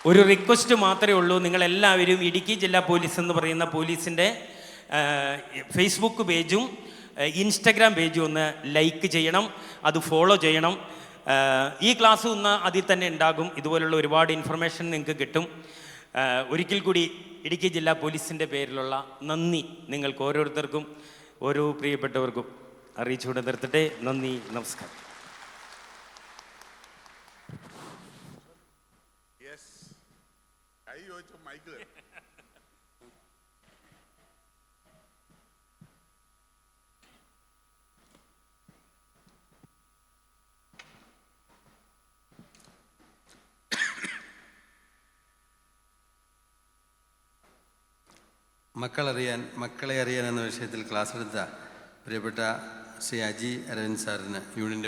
ഒരു റിക്വസ്റ്റ് മാത്രമേ ഉള്ളൂ. നിങ്ങളെല്ലാവരും ഇടുക്കി ജില്ലാ പോലീസ് എന്ന് പറയുന്ന പോലീസിൻ്റെ ഫേസ്ബുക്ക് പേജും ഇൻസ്റ്റഗ്രാം പേജും ഒന്ന് ലൈക്ക് ചെയ്യണം, അത് ഫോളോ ചെയ്യണം. ഈ ക്ലാസ് ഒന്ന് അതിൽ തന്നെ ഉണ്ടാകും. ഇതുപോലുള്ള ഒരുപാട് ഇൻഫർമേഷൻ നിങ്ങൾക്ക് കിട്ടും. ഒരിക്കൽ കൂടി ഇടുക്കി ജില്ലാ പോലീസിൻ്റെ പേരിലുള്ള നന്ദി നിങ്ങൾക്ക് ഓരോരുത്തർക്കും ഓരോ പ്രിയപ്പെട്ടവർക്കും അറിയിച്ചുകൊണ്ട് നിർത്തട്ടെ. നന്ദി, നമസ്കാരം. മക്കളെ അറിയാൻ എന്ന വിഷയത്തിൽ ക്ലാസ് എടുത്ത പ്രിയപ്പെട്ട ശ്രീ അജി അരവിന്ദ് സാറിന് യൂണിയൻ്റെ